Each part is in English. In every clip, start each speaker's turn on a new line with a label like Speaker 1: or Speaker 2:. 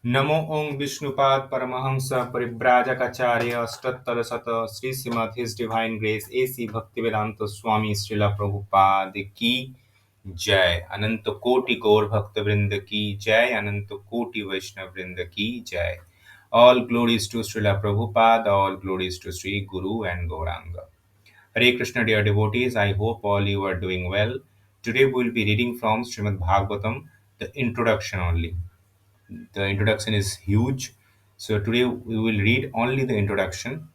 Speaker 1: नमो ओं विष्णुपाद परमहंस परिव्राजकाचार्य अष्टोत्तर शत Shri Srimad his divine grace A C Bhaktivedanta Swami Srila Prabhupada की जय। अनंत कोटि गौर भक्त वृंद की जय। अनंत कोटि वैष्णव वृंद की जय। All glories to Srila Prabhupada, all glories to Sri Guru and Gauranga. Hare Krishna, dear devotees, I hope all you are doing well. Today we will be reading from Srimad Bhagavatam, the introduction only. The introduction is huge, so today we will read only the introduction.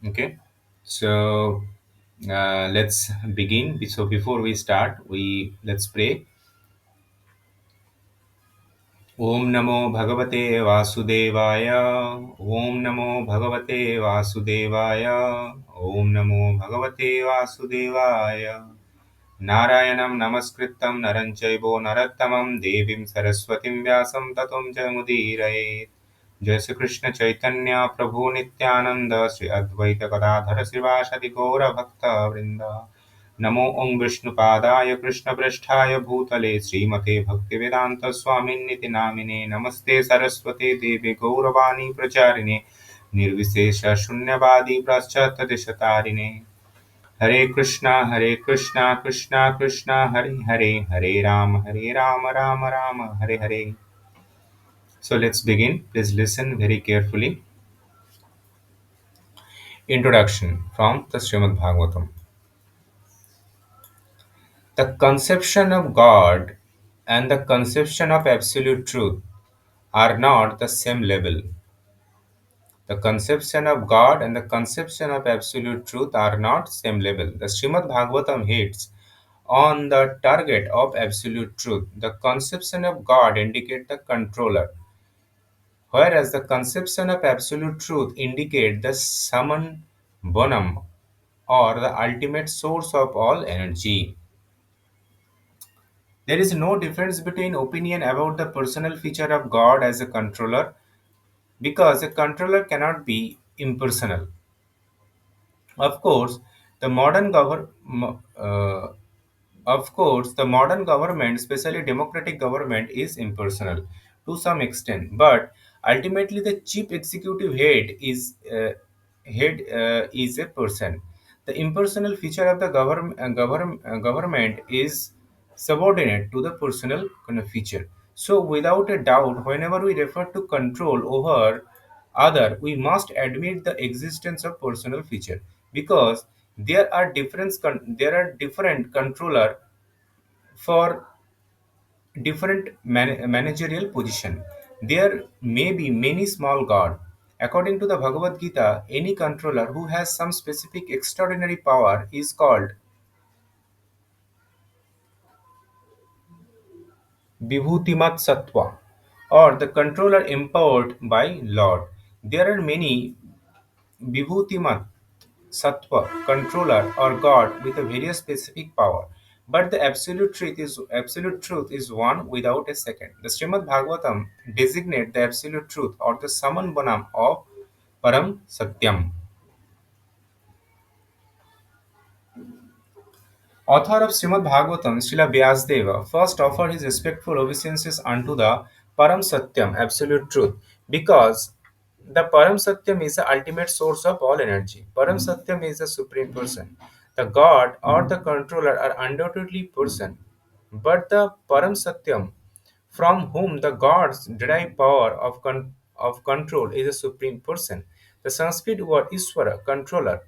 Speaker 1: Okay, so let's begin. So before we start, we let's pray. Om Namo Bhagavate Vasudevaya. Om Namo Bhagavate Vasudevaya. Om Namo Bhagavate Vasudevaya. नारायणं नमस्कृतं नरं चैव नरोत्तमं देवीं सरस्वतीं व्यासं ततो जयमुदीरयेत्। जय श्री कृष्ण चैतन्य प्रभु नित्यानंद श्री अद्वैत गदाधर श्रीवासदि गौर भक्त वृंद। नमो ओं विष्णुपादाय कृष्णप्रेष्ठाय भूतले श्रीमते भक्तिवेदांत स्वामिन्निति नामिने। नमस्ते सरस्वते देवे गौरवाणी प्रचारिणे निर्विशेष शून्यवादी पाश्चात्य देशतारिणे। हरे कृष्णा कृष्णा कृष्णा हरे हरे, हरे Ram Ram Ram Hare Hare. So let's begin. Please listen very carefully. Introduction from the Srimad Bhagavatam. The conception of God and the conception of absolute truth are not the same level. The conception of God and the conception of absolute truth are not same level. The Srimad Bhagavatam hits on the target of absolute truth. The conception of God indicates the controller, whereas the conception of absolute truth indicates the summum bonum or the ultimate source of all energy. There is no difference between opinion about the personal feature of God as a controller because a controller cannot be impersonal. Of course, the modern govern of course, the modern government, especially democratic government, is impersonal to some extent, but ultimately the chief executive head is a person. The impersonal feature of the government is subordinate to the personal kind of feature. So, without a doubt, whenever we refer to control over other, we must admit the existence of personal feature because there are different controller for different managerial position. There may be many small god. According to the Bhagavad Gita, any controller who has some specific extraordinary power is called Vibhutimat Sattva, or the controller empowered by Lord. There are many Vibhutimat Sattva, controller, or God with a very specific power. But the absolute truth is one without a second. The Srimad Bhagavatam designate the absolute truth or the Saman Banam of Param Satyam. Author of Srimad Bhagavatam, Srila Vyasdeva, first offered his respectful obeisances unto the Param Satyam, absolute truth, because the Param Satyam is the ultimate source of all energy. Param Satyam is the supreme person. The God or the controller are undoubtedly person, but the Param Satyam, from whom the gods derive power of control, is a supreme person. The Sanskrit word Iswara, controller,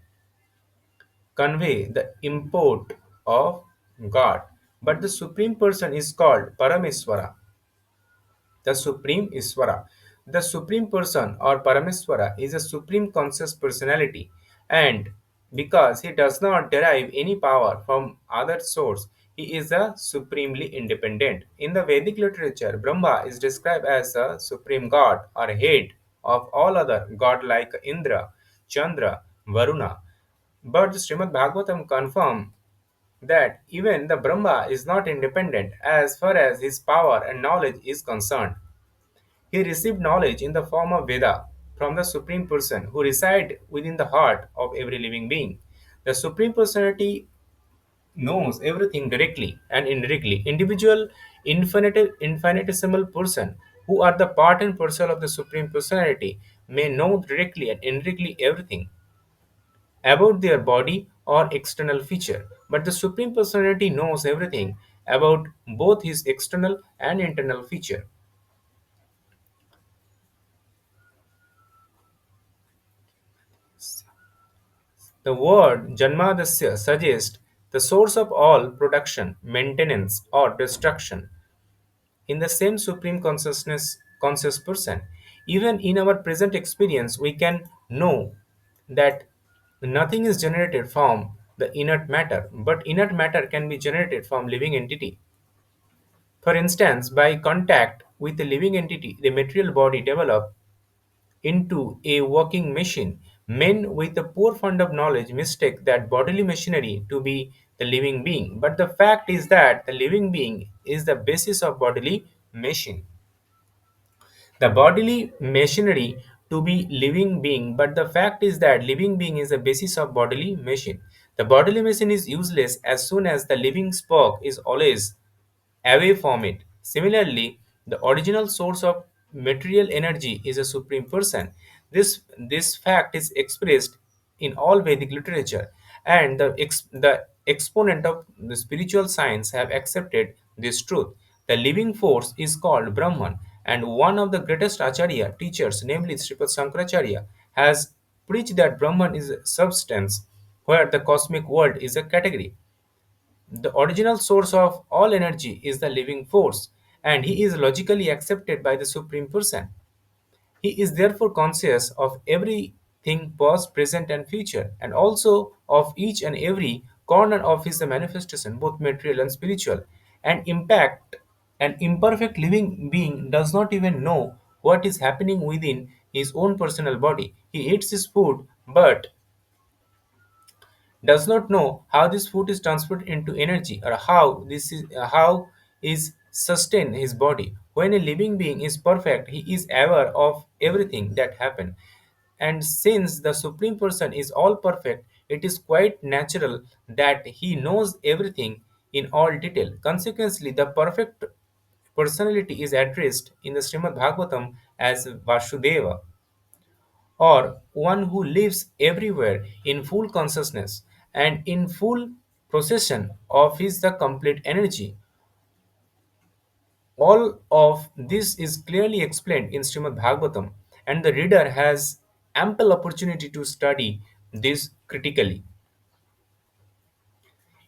Speaker 1: convey the import of God. But the Supreme Person is called Parameswara, the Supreme Iswara. The Supreme Person or Parameswara is a supreme conscious personality, and because he does not derive any power from other source, he is a supremely independent. In the Vedic literature, Brahma is described as a supreme god or head of all other god like Indra, Chandra, Varuna. But the Srimad Bhagavatam confirm that even the Brahma is not independent as far as his power and knowledge is concerned. He received knowledge in the form of Veda from the Supreme Person who reside within the heart of every living being. The Supreme Personality knows everything directly and indirectly. Individual infinitesimal person who are the part and parcel of the Supreme Personality, may know directly and indirectly everything about their body or external feature. But the Supreme Personality knows everything about both his external and internal feature. The word Janmadasya suggests the source of all production, maintenance, or destruction in the same supreme consciousness conscious person. Even in our present experience, we can know that nothing is generated from the inert matter, but inert matter can be generated from living entity. For instance, by contact with a living entity, the material body develops into a working machine. Men with a poor fund of knowledge mistake that bodily machinery to be the living being. But the fact is that the living being is the basis of bodily machine. The bodily machinery to be living being, but the fact is that living being is the basis of bodily machine. The bodily machine is useless as soon as the living spark is always away from it. Similarly, the original source of material energy is a supreme person. This fact is expressed in all Vedic literature, and the exponent of the spiritual science have accepted this truth. The living force is called Brahman, and one of the greatest Acharya teachers, namely Sripad Sankaracharya, has preached that Brahman is a substance where the cosmic world is a category. The original source of all energy is the living force, and he is logically accepted by the Supreme Person. He is therefore conscious of everything past, present, and future, and also of each and every corner of his manifestation, both material and spiritual. And impact an imperfect living being does not even know what is happening within his own personal body. He eats his food, but does not know how this food is transferred into energy or how is sustained his body. When a living being is perfect, he is aware of everything that happened. And since the Supreme Person is all perfect, it is quite natural that he knows everything in all detail. Consequently, the perfect personality is addressed in the Srimad Bhagavatam as Vasudeva, or one who lives everywhere in full consciousness and in full possession of his the complete energy. All of this is clearly explained in Srimad Bhagavatam, and the reader has ample opportunity to study this critically.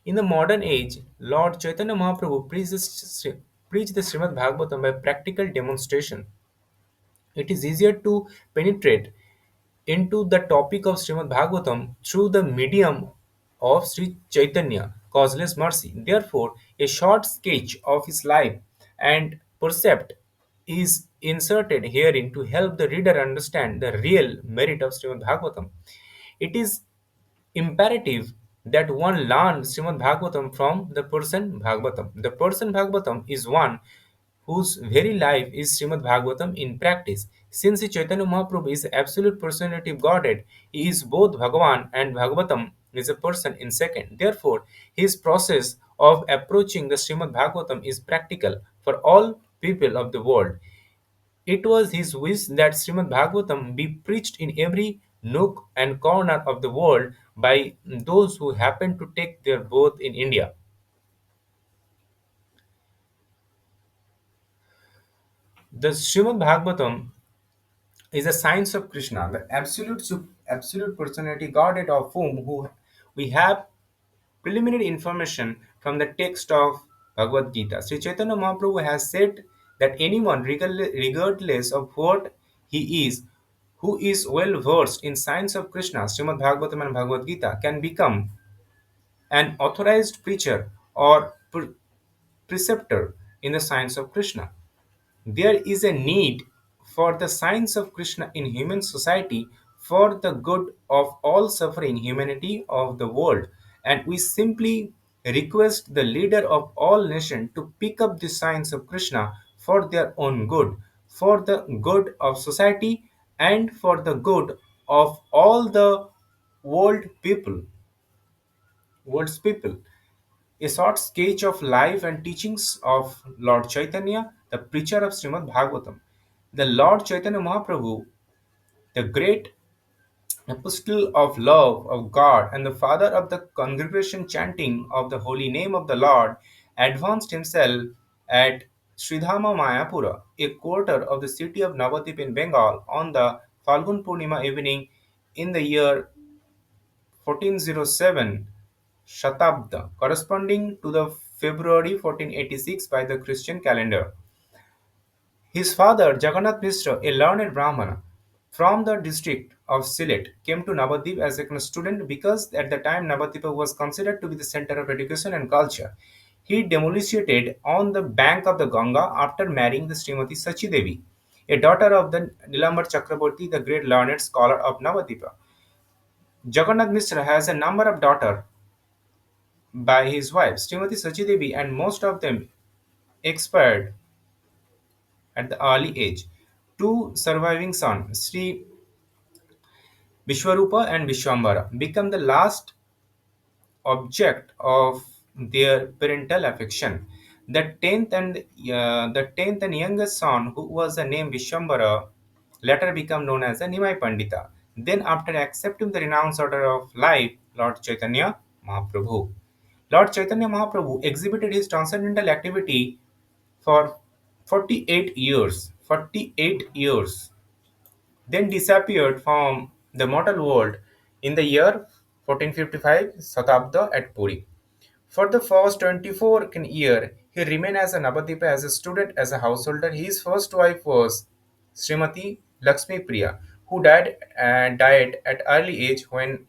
Speaker 1: In the modern age, Lord Chaitanya Mahaprabhu preached the Srimad Bhagavatam by practical demonstration. It is easier to penetrate into the topic of Srimad Bhagavatam through the medium of Sri Chaitanya, causeless mercy. Therefore, a short sketch of his life and percept is inserted herein to help the reader understand the real merit of Srimad Bhagavatam. It is imperative that one learn Srimad Bhagavatam from the person Bhagavatam. The person Bhagavatam is one whose very life is Srimad Bhagavatam in practice. Since Chaitanya Mahaprabhu is the absolute personality of Godhead, he is both Bhagavan and Bhagavatam is a person in second. Therefore, his process of approaching the Srimad Bhagavatam is practical for all people of the world. It was his wish that Srimad Bhagavatam be preached in every nook and corner of the world by those who happen to take their birth in India. The Srimad Bhagavatam is a science of Krishna, the absolute personality Godhead of whom we have preliminary information from the text of Bhagavad Gita. Sri Chaitanya Mahaprabhu has said that anyone, regardless of what he is, who is well versed in science of Krishna, Srimad Bhagavatam and Bhagavad Gita, can become an authorized preacher or preceptor in the science of Krishna. There is a need for the science of Krishna in human society for the good of all suffering humanity of the world, and we simply request the leader of all nations to pick up the science of Krishna for their own good, for the good of society, and for the good of all the world people, world's people. A short sketch of life and teachings of Lord Chaitanya, the preacher of Srimad Bhagavatam. The Lord Chaitanya Mahaprabhu, the great apostle of love of God and the father of the congregation chanting of the holy name of the Lord, advanced himself at Sridhama Mayapura, a quarter of the city of Navadip in Bengal, on the Falgun Purnima evening in the year 1407 Shatabda, corresponding to the February 1486 by the Christian calendar. His father, Jagannath Mishra, a learned Brahmana from the district of Sylhet, came to Navadvip as a student because at the time Navadvip was considered to be the center of education and culture. He demolishted on the bank of the Ganga after marrying the Srimati Sachi Devi, a daughter of the Nilambar Chakraborty, the great learned scholar of Navadvipa. Jagannath Mishra has a number of daughters by his wife, Srimati Sachi Devi, and most of them expired at the early age. Two surviving sons, Sri Vishwarupa and Vishwambara, become the last object of their parental affection. The tenth and youngest son, who was the name Vishwambara, later became known as the Nimai Pandita. Then, after accepting the renounced order of life, Lord Chaitanya Mahaprabhu. Lord Chaitanya Mahaprabhu exhibited his transcendental activity for 48 years. 48 years. Then disappeared from the mortal world in the year 1455 Satabda at Puri. For the first 24 year, he remained as a Navadvipa as a student, as a householder. His first wife was Srimati Lakshmi Priya, who died at early age when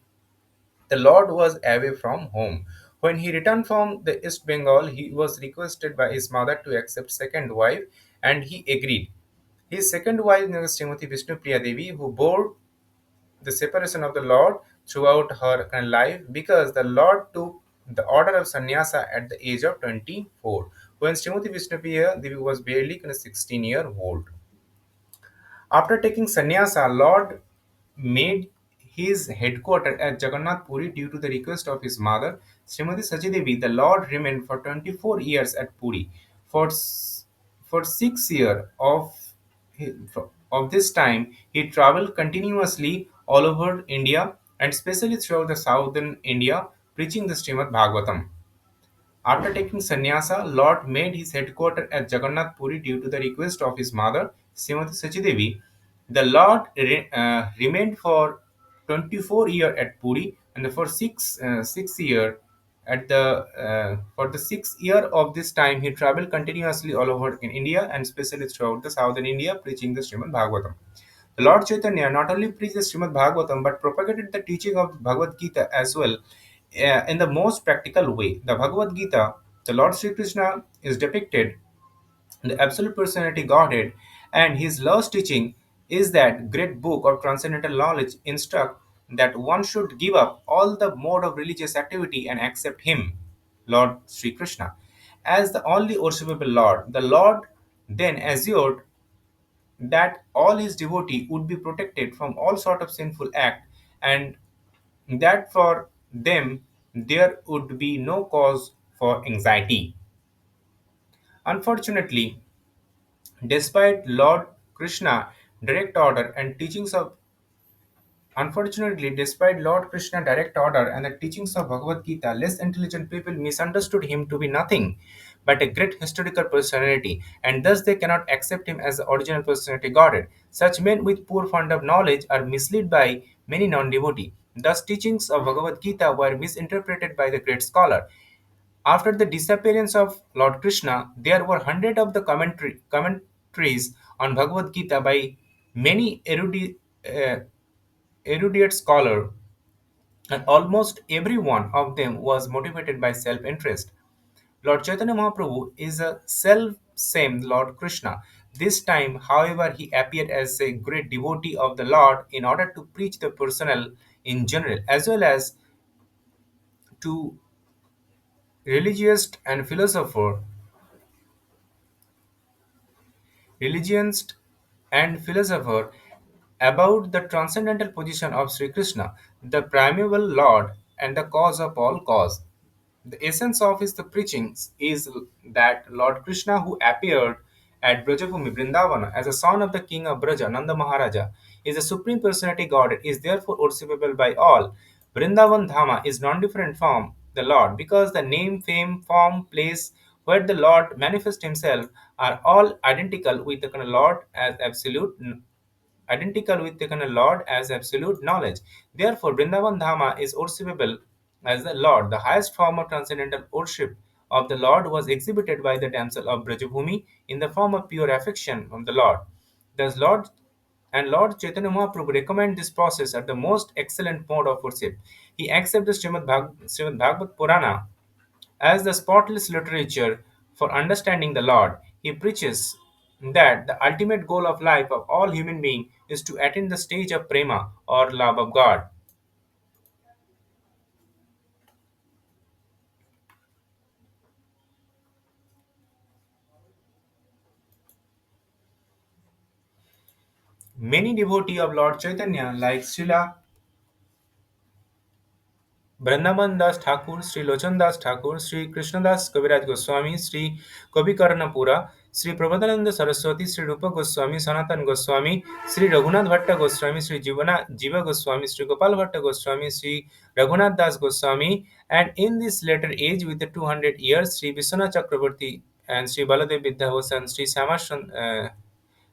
Speaker 1: the Lord was away from home. When he returned from the East Bengal, he was requested by his mother to accept second wife, and he agreed. His second wife was Srimati Vishnu Priya Devi, who bore the separation of the Lord throughout her life because the Lord took the order of sannyasa at the age of 24 when Srimati Vishnu Priya Devi was barely 16-year-old. After taking sannyasa, Lord made his headquarters at Jagannath Puri due to the request of his mother, Srimati Sachidevi. The Lord remained for 24 years at Puri. For 6 years of this time, he traveled continuously all over India and especially throughout the southern India, preaching the Srimad Bhagavatam. After taking sannyasa, Lord made his headquarters at Jagannath Puri due to the request of his mother, Srimati Sachidevi. The Lord remained for 24 years at Puri, and for 6 year at the for the 6 year of this time he traveled continuously all over in India and especially throughout the southern India, preaching the Srimad Bhagavatam. The Lord Chaitanya not only preached the Srimad Bhagavatam but propagated the teaching of Bhagavad Gita as well in the most practical way. The Bhagavad Gita, the Lord Sri Krishna is depicted the absolute personality Godhead, and his last teaching is that great book of transcendental knowledge instruct that one should give up all the mode of religious activity and accept him, Lord Sri Krishna, as the only worshipable Lord. The Lord then assured that all his devotee would be protected from all sort of sinful act and that for them there would be no cause for anxiety. Unfortunately, despite Lord Krishna direct order and teachings of Unfortunately, despite Lord Krishna direct order and the teachings of Bhagavad Gita, less intelligent people misunderstood him to be nothing but a great historical personality, and thus they cannot accept him as the original personality Godhead. Such men with poor fund of knowledge are misled by many non-devotee. Thus, teachings of Bhagavad Gita were misinterpreted by the great scholar. After the disappearance of Lord Krishna, there were hundreds of the commentaries on Bhagavad Gita by many erudite scholars, and almost every one of them was motivated by self-interest. Lord Chaitanya Mahaprabhu is a self-same Lord Krishna. This time, however, he appeared as a great devotee of the Lord in order to preach the personal in general, as well as to religious and philosopher religionists and philosophers about the transcendental position of Sri Krishna, the primeval Lord and the cause of all cause. The essence of his preachings is that Lord Krishna, who appeared at Brajabhumi, Vrindavana, as a son of the king of Braja, Nanda Maharaja, is a supreme personality god, is therefore worshipable by all. Vrindavan Dhama is non-different from the Lord because the name, fame, form, place where the Lord manifests himself are all identical with the kind of Lord as Lord as absolute knowledge. Therefore, Vrindavan Dhama is worshipable as the Lord. The highest form of transcendental worship of the Lord was exhibited by the damsel of Brajabhumi in the form of pure affection from the Lord. Thus, Lord Chaitanya Mahaprabhu recommend this process as the most excellent mode of worship. He accepts the Srimad Bhagavad Purana as the spotless literature for understanding the Lord. He preaches that the ultimate goal of life of all human beings is to attain the stage of prema or love of God. Many devotees of Lord Chaitanya, like Srila Vrindavan Das Thakur, Sri Lochan Das Thakur, Sri Krishnadas Kaviraj Goswami, Sri Kavikarnapura, Sri Prabodhananda Saraswati, Sri Rupa Goswami, Sanatan Goswami, Sri Raghunath Bhatta Goswami, Sri Jiva Goswami, Sri Gopal Bhatta Goswami, Sri Raghunath Das Goswami, and in this later age with the 200 years, Sri Vishwanath Chakravarti and Sri Baladev Vidyabhasan, Sri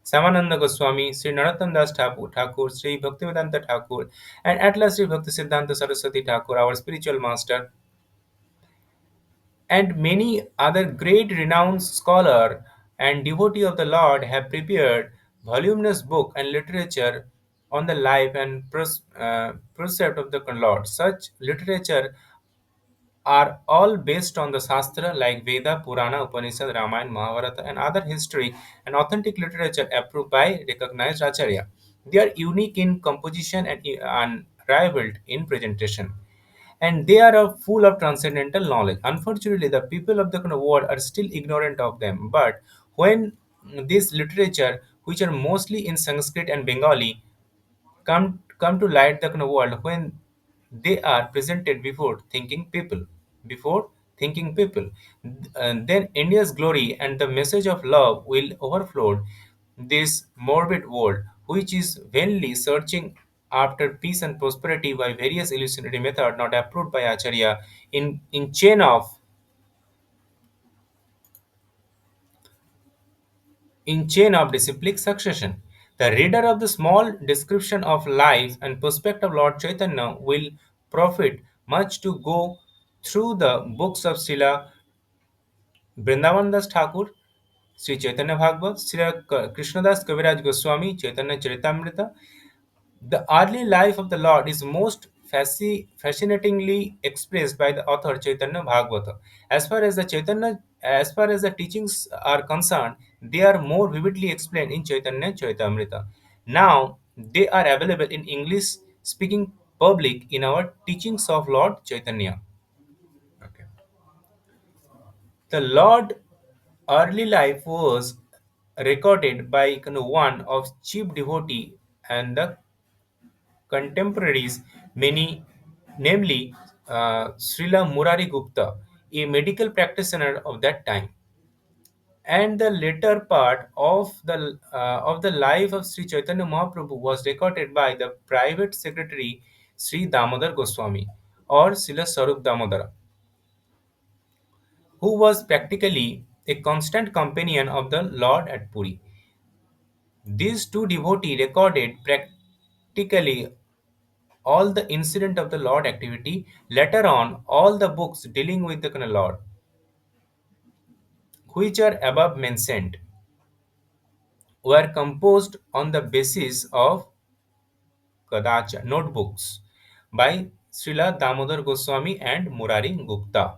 Speaker 1: Samananda Goswami, Sri Narottam Das Thakur, Sri Bhaktivedanta Thakur, and at last Sri Bhakti Siddhanta Saraswati Thakur, our spiritual master, and many other great renowned scholar and devotee of the Lord have prepared voluminous book and literature on the life and precept of the Lord. Such literature are all based on the Shastra like Veda, Purana, Upanishad, Ramayana, Mahabharata, and other history and authentic literature approved by recognized Acharya. They are unique in composition and unrivaled in presentation. And they are full of transcendental knowledge. Unfortunately, the people of the world are still ignorant of them. But when this literature, which are mostly in Sanskrit and Bengali, come to light the world when they are presented before thinking people, and then India's glory and the message of love will overflow this morbid world which is vainly searching after peace and prosperity by various illusionary methods not approved by Acharya in chain of disciplic succession. The reader of the small description of life and prospect of Lord Chaitanya will profit much to go through the books of Srila Vrindavan Das Thakur, Sri Chaitanya Bhagavat, Srila Krishnadas Kaviraj Goswami, Chaitanya Charitamrita. The early life of the Lord is most fascinatingly expressed by the author Chaitanya Bhagavata. As far as the teachings are concerned, they are more vividly explained in Chaitanya Charitamrita. Now they are available in English speaking public in our teachings of Lord Chaitanya. Okay. The Lord early life was recorded by one of chief devotee and the contemporaries, many, namely Srila Murari Gupta, a medical practitioner of that time, and the later part of the life of Sri Chaitanya Mahaprabhu was recorded by the private secretary Sri Damodar Goswami or Srila Sarup Damodara, who was practically a constant companion of the Lord at Puri. These two devotees recorded practically all the incident of the Lord activity. Later on, all the books dealing with the Lord, which are above mentioned, were composed on the basis of Kadacha notebooks by Srila Damodar Goswami and Murari Gupta.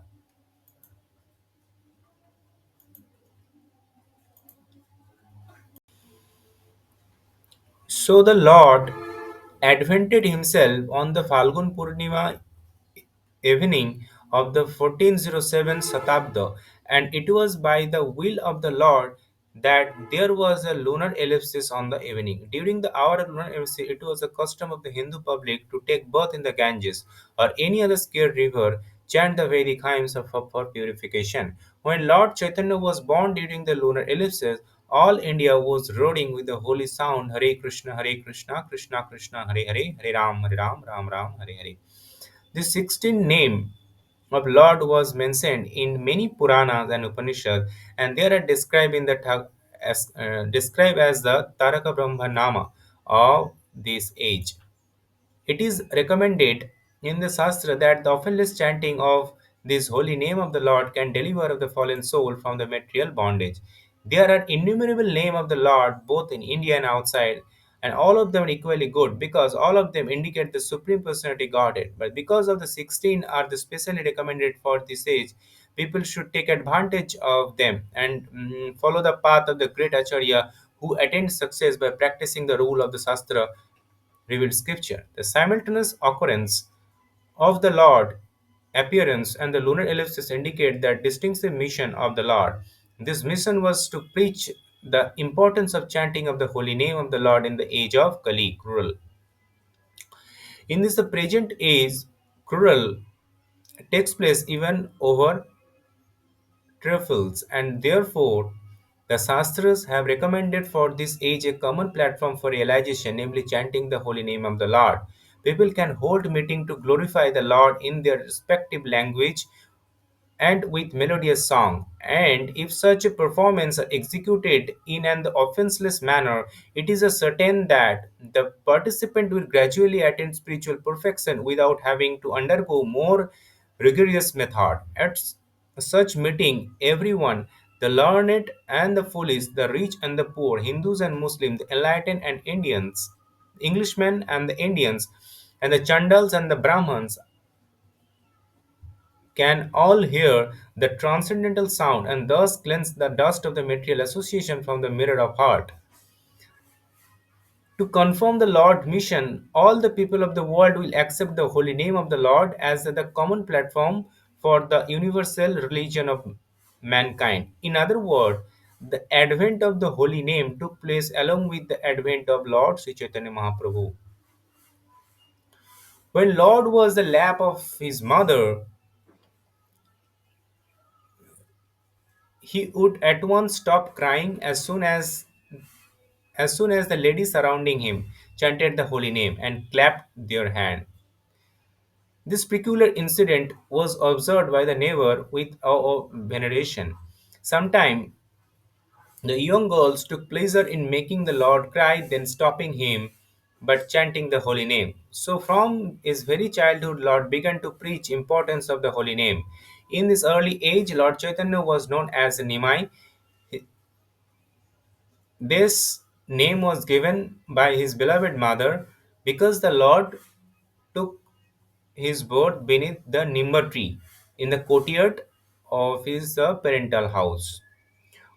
Speaker 1: So the Lord advented himself on the Falgun Purnima evening of the 1407 Satabda, and it was by the will of the Lord that there was a lunar eclipse on the evening. During the hour of lunar eclipse, it was a custom of the Hindu public to take birth in the Ganges or any other sacred river, chant the Vedic hymns for purification. When Lord Chaitanya was born during the lunar eclipse, All India was roaring with the holy sound, Hare Krishna, Hare Krishna, Krishna Krishna, Hare Hare, Hare Ram, Ram Ram, Hare Hare. This 16 name of Lord was mentioned in many Puranas and Upanishads, and they are described in the described as the Taraka Brahma Nama of this age. It is recommended in the Shastra that the offenseless chanting of this holy name of the Lord can deliver the fallen soul from the material bondage. There are innumerable names of the Lord both in India and outside, and all of them are equally good because all of them indicate the Supreme Personality Godhead. But because of the 16 are the specially recommended for this age, people should take advantage of them and follow the path of the great Acharya who attained success by practicing the rule of the Shastra revealed scripture. The simultaneous occurrence of the Lord appearance and the lunar ellipses indicate the distinctive mission of the Lord. This mission was to preach the importance of chanting of the holy name of the Lord in the age of Kali, cruel. In this the present age, cruel takes place even over truffles, and therefore the Shastras have recommended for this age a common platform for realization, namely chanting the holy name of the Lord. People can hold meeting to glorify the Lord in their respective language and with melodious song. And if such a performance are executed in an offenseless manner, it is a certain that the participant will gradually attain spiritual perfection without having to undergo more rigorous method. At such meeting, everyone, the learned and the foolish, the rich and the poor, Hindus and Muslims, the enlightened and Indians, Englishmen and the Indians, and the Chandals and the Brahmins can all hear the transcendental sound and thus cleanse the dust of the material association from the mirror of heart. To confirm the Lord's mission, all the people of the world will accept the holy name of the Lord as the common platform for the universal religion of mankind. In other words, the advent of the holy name took place along with the advent of Lord Sri Chaitanya Mahaprabhu. When Lord was the lap of his mother, he would at once stop crying as soon as the ladies surrounding him chanted the holy name and clapped their hand. This peculiar incident was observed by the neighbor with awe of veneration. Sometime the young girls took pleasure in making the Lord cry, then stopping him, but chanting the holy name. So from his very childhood, Lord began to preach importance of the holy name. In this early age, Lord Chaitanya was known as Nimai. This name was given by his beloved mother because the Lord took his birth beneath the Nimbar tree in the courtyard of his parental house.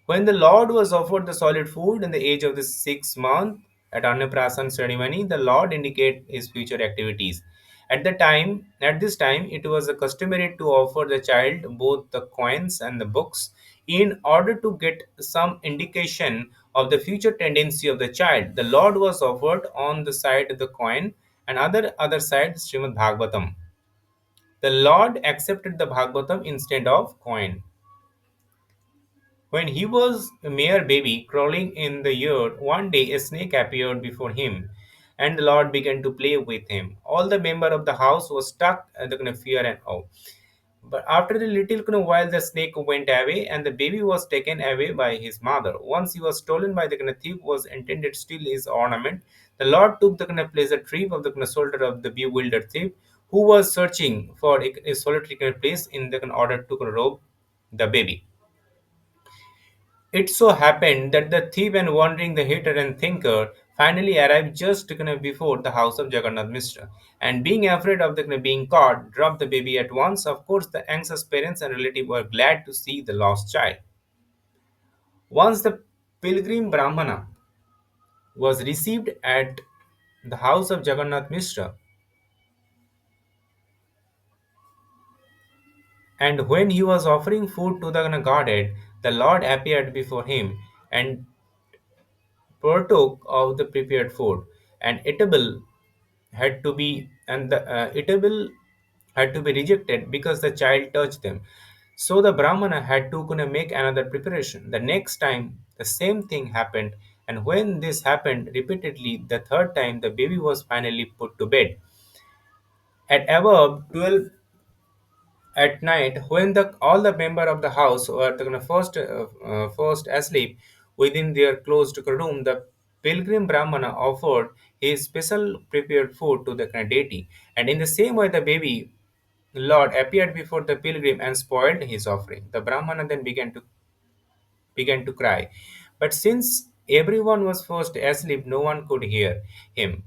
Speaker 1: When the Lord was offered the solid food in the age of the 6 month at Annaprasan ceremony, the Lord indicate his future activities. At this time, it was customary to offer the child both the coins and the books in order to get some indication of the future tendency of the child. The Lord was offered on the side of the coin and other side Srimad Bhagavatam. The Lord accepted the Bhagavatam instead of coin. When he was a mere baby crawling in the yard, one day a snake appeared before him, and the Lord began to play with him. All the members of the house was stuck at the kind of fear and awe. But after a little kind of while, the snake went away, and the baby was taken away by his mother. Once he was stolen by the kind of thief, was intended to steal his ornament. The Lord took the kind of pleasure trip of the kind of shoulder of the bewildered thief, who was searching for a solitary kind of place in the kind of order to kind of rob the baby. It so happened that the thief and wandering the hater and thinker finally arrived just before the house of Jagannath Mishra, and being afraid of being caught, dropped the baby at once. Of course, the anxious parents and relatives were glad to see the lost child. Once the pilgrim Brahmana was received at the house of Jagannath Mishra, and when he was offering food to the Godhead, the Lord appeared before him and partook of the prepared food, and eatable had to be rejected because the child touched them. So the Brahmana had to make another preparation. The next time The same thing happened, and when this happened repeatedly, the third time the baby was finally put to bed. At above 12 at night, when all the member of the house were first asleep within their closed room, the pilgrim Brahmana offered his special prepared food to the deity, and in the same way, the baby Lord appeared before the pilgrim and spoiled his offering. The Brahmana then began to cry. But since everyone was first asleep, no one could hear him.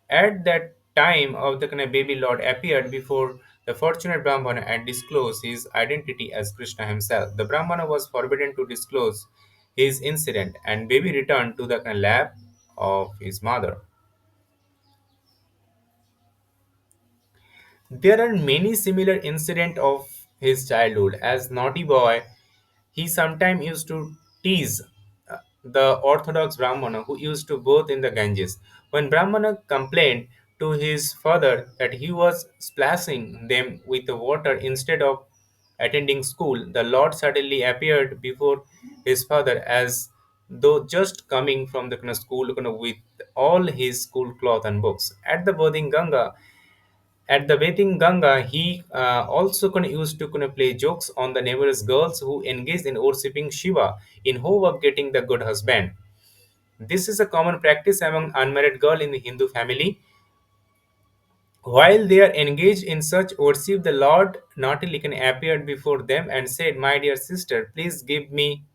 Speaker 1: At that time of the baby Lord appeared before the fortunate Brahmana and disclosed his identity as Krishna himself. The Brahmana was forbidden to disclose his incident, and baby returned to the lap of his mother. There are many similar incidents of his childhood. As naughty boy, he sometimes used to tease the Orthodox Brahmana who used to bathe in the Ganges. When Brahmana complained to his father that he was splashing them with the water instead of attending school, the Lord suddenly appeared before his father as though just coming from the school with all his school cloth and books. At the bathing Ganga, he also used to play jokes on the neighbors' girls who engaged in worshipping Shiva in hope of getting the good husband. This is a common practice among unmarried girls in the Hindu family. While they are engaged in such worship, the Lord Nautilican appeared before them and said, "My dear sister, please give me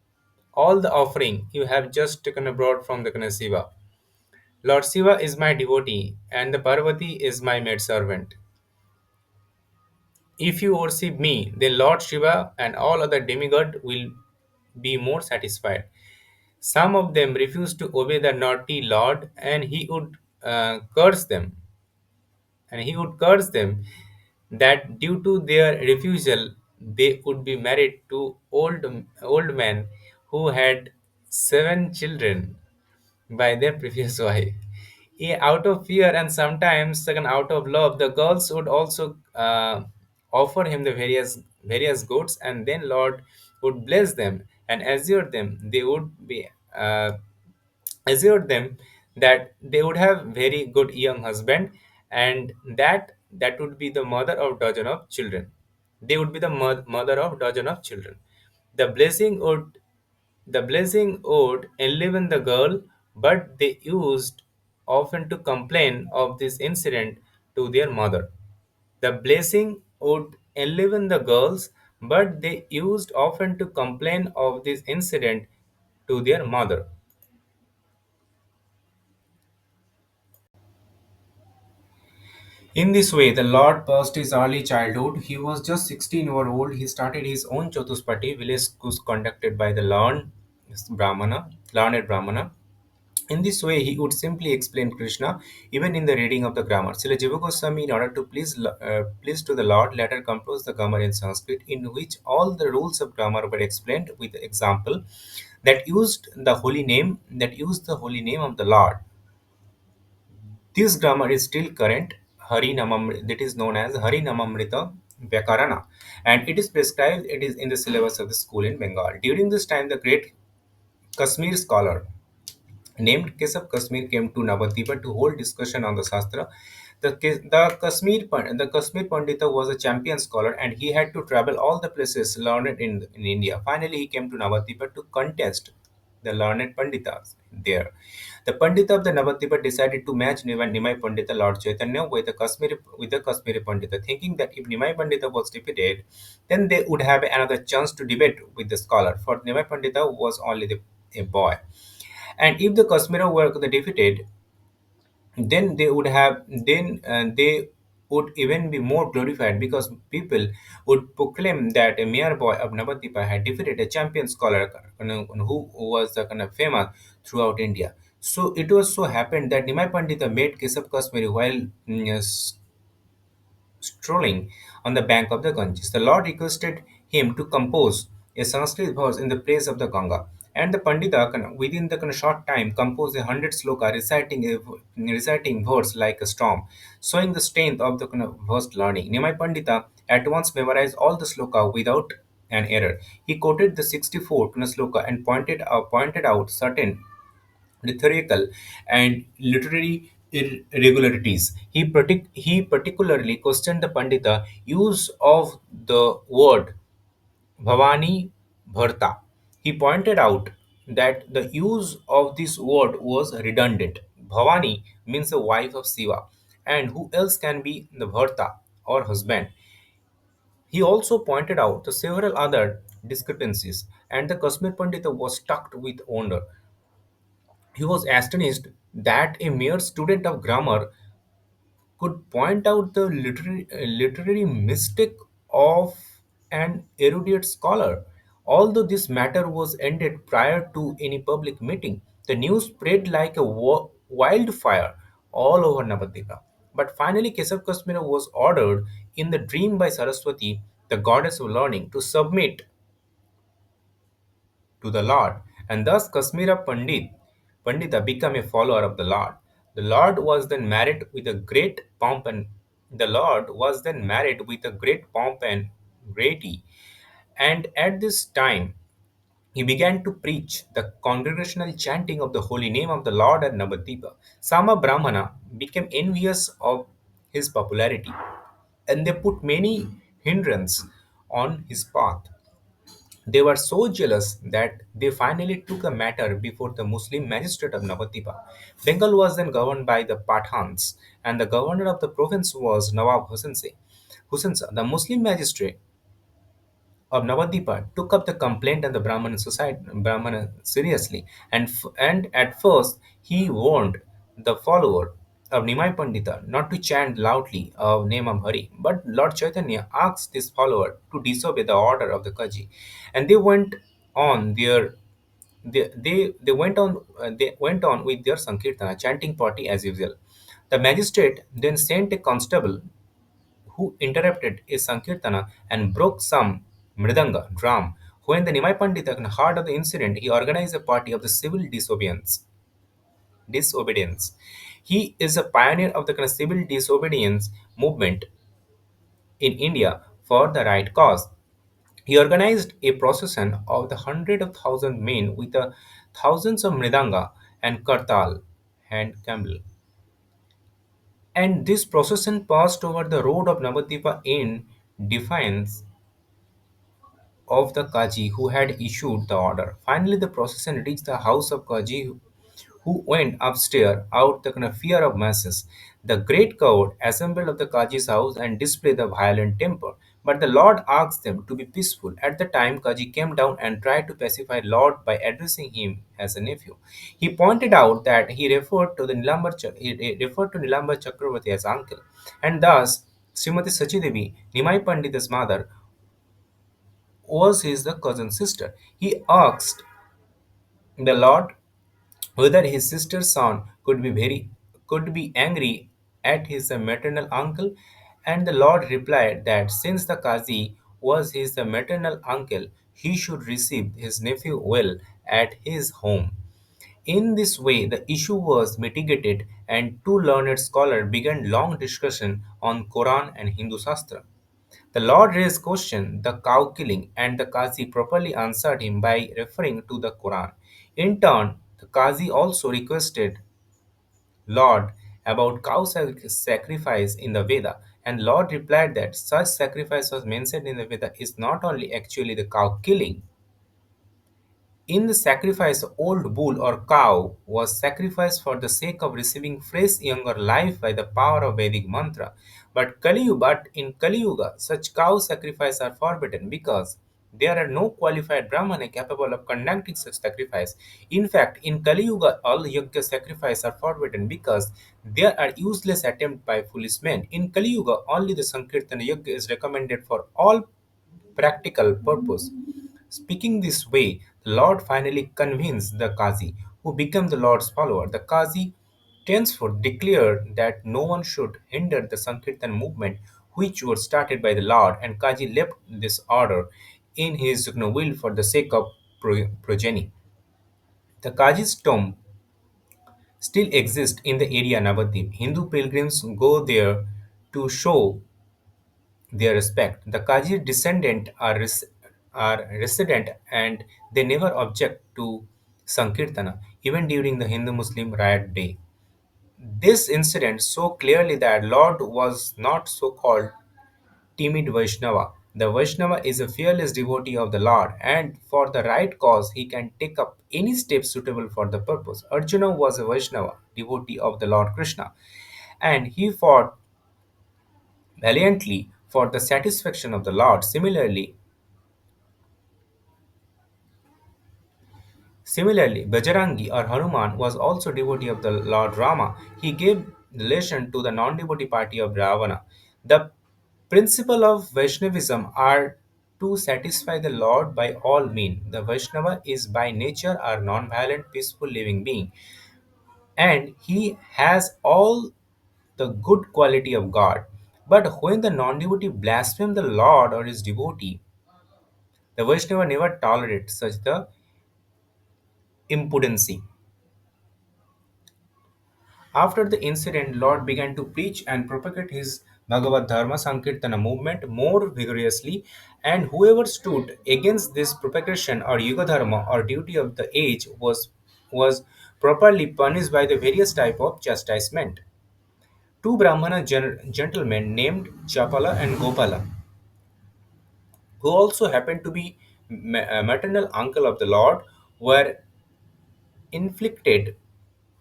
Speaker 1: all the offering you have just brought from the Shiva. Lord Shiva is my devotee, and the Parvati is my maidservant. If you worship me, then Lord Shiva and all other demigods will be more satisfied." Some of them refused to obey the naughty Lord, and curse them. He would curse them that due to their refusal, they would be married to old men who had 7 children by their previous wife. Out of fear and sometimes second out of love, the girls would also offer him the various goods, and then Lord would bless them and assure them they would be assured them that they would have very good young husband, and that would be the mother of dozen of children. They would be the mother of dozen of children. The blessing would enliven the girl, but they used often to complain of this incident to their mother. The blessing would enliven the girls, but they used often to complain of this incident to their mother. In this way, the Lord passed his early childhood. He was just 16-year-old. He started his own Chatuspati village schools conducted by the learned Brahmana. In this way, he would simply explain Krishna even in the reading of the grammar. Srila Jiva Goswami, in order to please to the Lord, later composed the grammar in Sanskrit, in which all the rules of grammar were explained with example that used the holy name of the Lord. This grammar is still current, that is known as Harinamamrita Vyakarana, and it is prescribed, it is in the syllabus of the school in Bengal. During this time, the great Kashmir scholar named Kesab Kashmir came to Navadvipa to hold discussion on the Shastra. The Kashmir Pandita was a champion scholar, and he had to travel all the places learned in India. Finally, he came to Navadvipa to contest the learned Panditas there. The Pandita of the Navadvipa decided to match Nimai Pandita Lord Chaitanya with the Kashmiri Pandita, thinking that if Nimai Pandita was defeated, then they would have another chance to debate with the scholar. For Nimai Pandita was only a boy, and if the Kashmira were defeated, then they would even be more glorified, because people would proclaim that a mere boy of Navadvipa had defeated a champion scholar, who was famous throughout India. So it was so happened that Nimai Pandita met Kesab Kashmiri while strolling on the bank of the Ganges. The Lord requested him to compose a Sanskrit verse in the praise of the Ganga. And the Pandita, within the short time, composed 100 sloka, reciting verse like a storm, showing the strength of the verse learning. Nimai Pandita at once memorized all the sloka without an error. He quoted the 64th Sloka and pointed out certain rhetorical and literary irregularities. He particularly questioned the Pandita use of the word Bhavani Bharta. He pointed out that the use of this word was redundant. Bhavani means the wife of Shiva, and who else can be the Bharta or husband? He also pointed out the several other discrepancies, and the Kashmir Pandita was stuck with wonder. He was astonished that a mere student of grammar could point out the literary mistake of an erudite scholar. Although this matter was ended prior to any public meeting, the news spread like a wildfire all over Navadvipa. But finally, Kesav Kasmira was ordered in the dream by Saraswati, the goddess of learning, to submit to the Lord, and thus Pandita became a follower of the Lord. The Lord was then married with a great pomp and the Lord was then married with a great pomp and gaiety, and at this time he began to preach the congregational chanting of the holy name of the Lord at Navadvipa. Sama Brahmana became envious of his popularity, and they put many hindrances on his path. They were so jealous that they finally took a matter before the Muslim magistrate of Navadvipa. Bengal was then governed by the Pathans, and the governor of the province was Nawab Hussain Shah. The Muslim magistrate of Navadvipa took up the complaint and the Brahmana seriously, and at first he warned the follower of Nimai Pandita not to chant loudly of name of Hari. But Lord Chaitanya asked this follower to disobey the order of the Kaji, and they went on with their sankirtana chanting party as usual. The magistrate then sent a constable who interrupted a Sankirtana and broke some mridanga drum. When the Nimai Pandita heard of the incident, he organized a party of the civil disobedience. He is a pioneer of the civil disobedience movement in India for the right cause. He organized a procession of the hundred of thousand men with the thousands of mridanga and kartal and camel. And this procession passed over the road of Navadvipa in defiance of the Kaji who had issued the order. Finally, the procession reached the house of Kaji, who went upstairs out the kind of fear of masses. The great crowd assembled at the Kaji's house and displayed a violent temper. But the Lord asked them to be peaceful. At the time, Kaji came down and tried to pacify Lord by addressing him as a nephew. He pointed out that he referred to Nilambar Chakravarti as uncle, and thus Srimati Sachidevi, Nimai Pandita's mother, was his the cousin sister. He asked the Lord whether his sister's son could be angry at his maternal uncle, and the Lord replied that since the Qazi was his maternal uncle, he should receive his nephew well at his home. In this way, the issue was mitigated, and two learned scholars began long discussion on Quran and Hindu Shastra. The Lord raised question the cow killing, and the Qazi properly answered him by referring to the Quran. In turn, the Qazi also requested Lord about sacrifice in the Veda, and Lord replied that such sacrifice was mentioned in the Veda is not only actually the cow killing. In the sacrifice, old bull or cow was sacrificed for the sake of receiving fresh younger life by the power of Vedic mantra. But in Kali Yuga, such cow sacrifices are forbidden because there are no qualified Brahmana capable of conducting such sacrifice. In fact, in Kali Yuga, all Yajna sacrifices are forbidden because there are useless attempts by foolish men. In Kali Yuga, only the Sankirtan Yajna is recommended for all practical purpose. Speaking this way, the Lord finally convinced the Qazi, who became the Lord's follower. The Qazi thenceforth declared that no one should hinder the Sankirtan movement, which was started by the Lord, and Qazi left this order in his will for the sake of progeny. The Qazi's tomb still exists in the area Navadvip. Hindu pilgrims go there to show their respect. The Kaji's descendants are resident and they never object to Sankirtana, even during the Hindu Muslim riot day. This incident so clearly that Lord was not so called timid Vaishnava. The Vaishnava is a fearless devotee of the Lord, and for the right cause, he can take up any step suitable for the purpose. Arjuna was a Vaishnava, devotee of the Lord Krishna, and he fought valiantly for the satisfaction of the Lord. Similarly, Bajarangi or Hanuman was also devotee of the Lord Rama. He gave relation to the non-devotee party of Ravana. The principle of Vaishnavism are to satisfy the Lord by all means. The Vaishnava is by nature a non-violent, peaceful living being, and he has all the good quality of God. But when the non-devotee blaspheme the Lord or his devotee, the Vaishnava never tolerates such the impudency. After the incident, Lord began to preach and propagate his Bhagavad Dharma Sankirtana movement more vigorously, and whoever stood against this propagation or Yuga Dharma or duty of the age was properly punished by the various type of chastisement. Two Brahmana gentlemen named Chapala and Gopala, who also happened to be maternal uncle of the Lord, were inflicted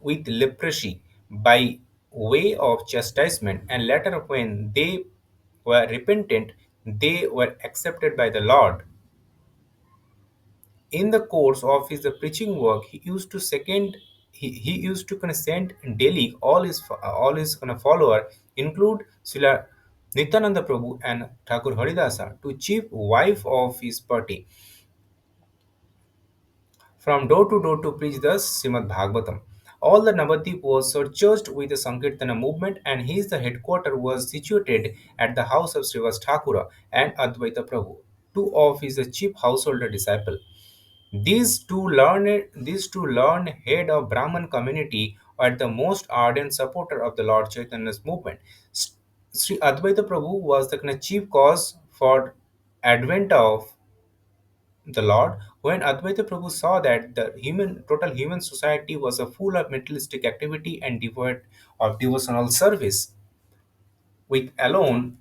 Speaker 1: with leprosy by way of chastisement, and later, when they were repentant, they were accepted by the Lord. In the course of his preaching work, he used to kind of send daily all his kind of follower, include Srila Nityananda Prabhu and Thakur Haridasa, to chief wife of his party from door to door to preach the Srimad Bhagavatam. All the Navadvip was surcharged with the Sankirtana movement, and his the headquarter was situated at the house of Srivas Thakura and Advaita Prabhu, two of his chief householder disciples. These two learned head of Brahman community are the most ardent supporter of the Lord Chaitanya's movement. Sri Advaita Prabhu was the kind of chief cause for advent of the Lord. When Advaita Prabhu saw that the total human society was a full of materialistic activity and devoid of devotional service, which alone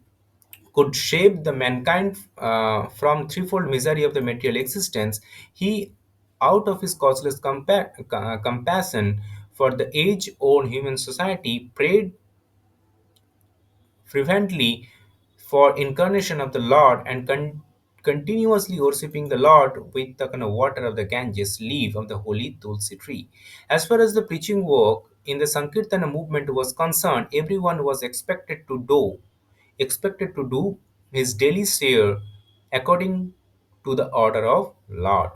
Speaker 1: could shape the mankind from threefold misery of the material existence, he, out of his causeless compassion for the age-old human society, prayed fervently for incarnation of the Lord and continuously worshipping the Lord with the kind of water of the Ganges, leaf of the holy Tulsi tree. As far as the preaching work in the Sankirtana movement was concerned, everyone was expected to do his daily share according to the order of Lord.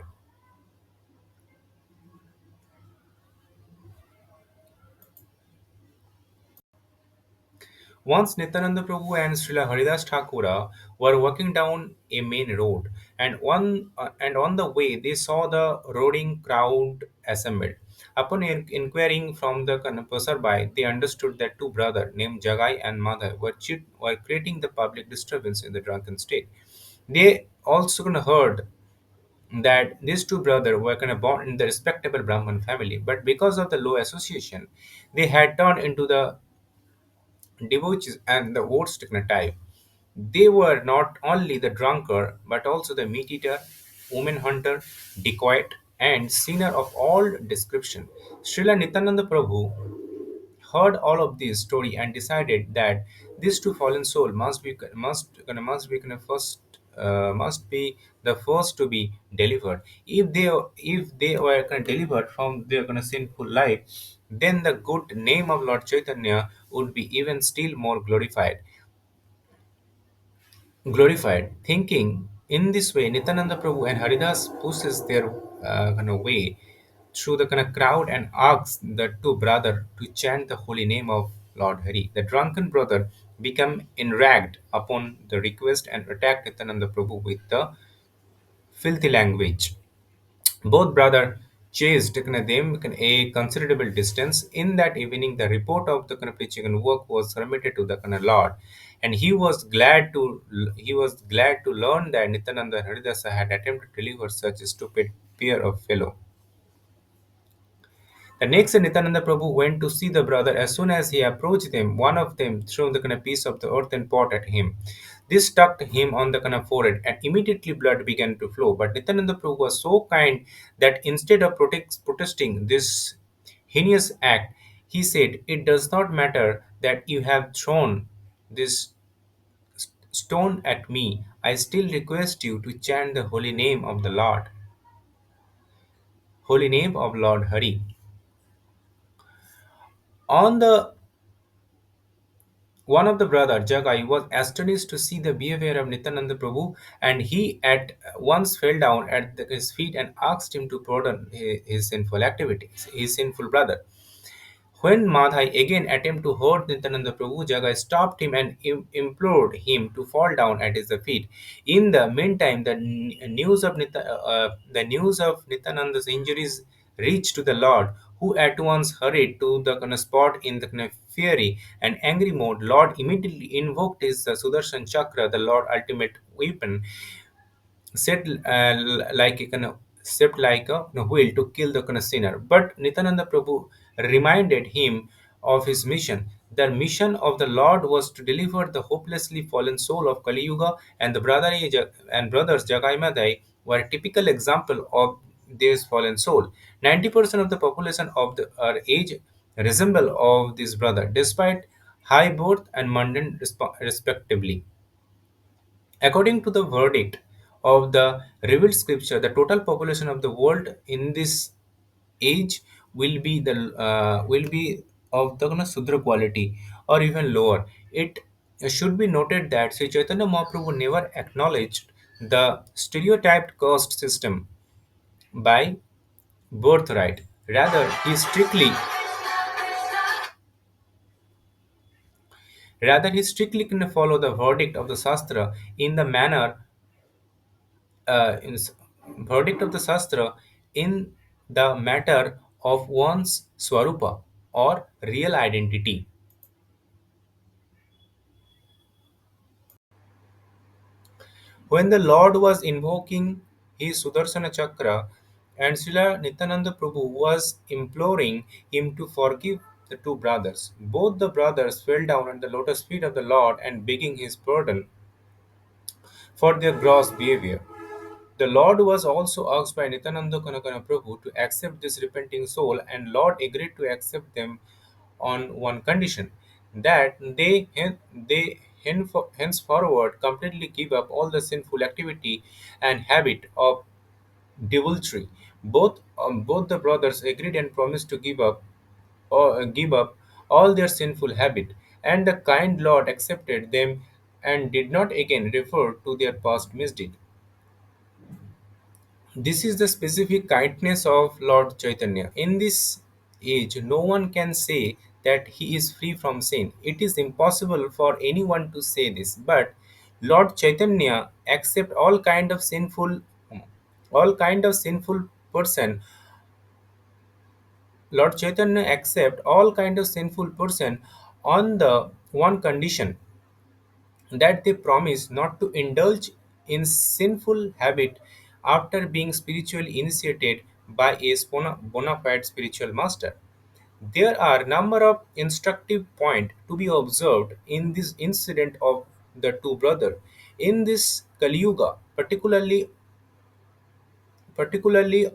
Speaker 1: Once Nityananda Prabhu and Srila Haridas Thakura were walking down a main road, and on the way they saw the roaring crowd assembled. Upon inquiring from the passerby, they understood that two brothers named Jagai and Madhai were creating the public disturbance in the drunken state. They also heard that these two brothers were born in the respectable Brahman family, but because of the low association, they had turned into the debauches and the worst type. They were not only the drunkard, but also the meat eater, woman hunter, dacoit, and sinner of all description. Srila Nityananda Prabhu heard all of this story and decided that these two fallen soul must be the first to be delivered. If they were delivered from their sinful life, then the good name of Lord Chaitanya would be even still more glorified. Thinking in this way, Nityananda Prabhu and Haridas pushes their way through the crowd and asks the two brothers to chant the holy name of Lord Hari. The drunken brother became enraged upon the request and attacked Nityananda Prabhu with the filthy language. Both brothers chased them a considerable distance. In that evening, the report of the preaching work was submitted to the Lord, and he was glad to learn that Nityananda and Haridasa had attempted to deliver such a stupid pair of fellow. The next day, Nityananda Prabhu went to see the brother. As soon as he approached them, one of them threw the kind of piece of the earthen pot at him. This struck him on the kind of forehead, and immediately blood began to flow. But Nityananda Prabhu was so kind that instead of protesting this heinous act, he said, "It does not matter that you have thrown this stone at me. I still request you to chant the holy name of Lord Hari." On the One of the brother, Jagai, was astonished to see the behavior of Nityananda Prabhu, and he at once fell down at his feet and asked him to pardon his sinful activities, his sinful brother. When Madhai again attempted to hurt Nityananda Prabhu, Jagai stopped him and implored him to fall down at his feet. In the meantime, the news of Nityananda's injuries reached to the Lord, who at once hurried to the spot in the fury and angry mode. Lord immediately invoked his Sudarshan Chakra, the Lord ultimate weapon, set like a set like a wheel to kill the sinner. But Nityananda Prabhu reminded him of his mission. The mission of the Lord was to deliver the hopelessly fallen soul of Kali Yuga, and brothers Jagai Madai were a typical example of this fallen soul. 90% of the population of our age resemble of this brother, despite high birth and mundane respectively. According to the verdict of the revealed scripture, the total population of the world in this age will be of the Sudra quality or even lower. It should be noted that Sri Chaitanya Mahaprabhu never acknowledged the stereotyped caste system by birthright. Rather, he strictly can follow the verdict of the Shastra in the manner in s- verdict of the Shastra in the matter of one's Swarupa or real identity. When the Lord was invoking his Sudarshana Chakra and Srila Nityananda Prabhu was imploring him to forgive the two brothers, both the brothers fell down at the lotus feet of the Lord and begging his pardon for their gross behavior. The Lord was also asked by Nityananda Kanakana Prabhu to accept this repenting soul, and Lord agreed to accept them on one condition, that they henceforward completely give up all the sinful activity and habit of debauchery. Both the brothers agreed and promised to give up all their sinful habit, and the kind Lord accepted them and did not again refer to their past misdeed. This is the specific kindness of Lord Chaitanya. In this age, no one can say that he is free from sin. It is impossible for anyone to say this. But Lord Chaitanya accept all kind of sinful person. Lord Chaitanya accept all kind of sinful person on the one condition, that they promise not to indulge in sinful habit after being spiritually initiated by a bona fide spiritual master. There are number of instructive points to be observed in this incident of the two brothers. In this Kali Yuga, particularly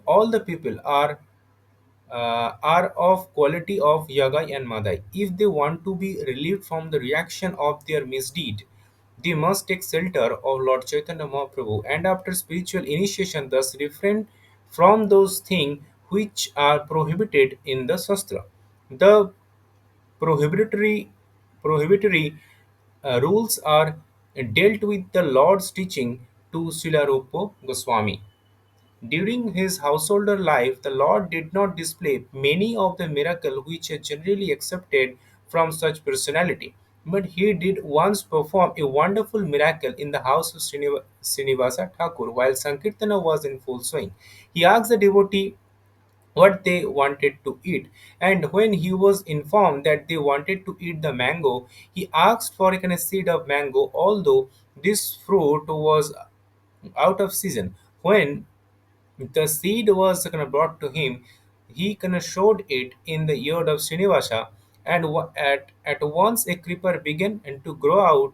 Speaker 1: all the people are of quality of Yagai and Madai. If they want to be relieved from the reaction of their misdeed, they must take shelter of Lord Chaitanya Mahaprabhu, and after spiritual initiation thus refrain from those things which are prohibited in the Shastra. The prohibitory prohibitory rules are dealt with the Lord's teaching to Srila Rupa Goswami. During his householder life, the Lord did not display many of the miracles which are generally accepted from such personality. But he did once perform a wonderful miracle in the house of Srinivasa Thakur while Sankirtana was in full swing. He asked the devotee what they wanted to eat. And when he was informed that they wanted to eat the mango, he asked for a kind of seed of mango, although this fruit was out of season. When the seed was kind of brought to him, he kind of showed it in the ear of Srinivasa, and at once a creeper began and to grow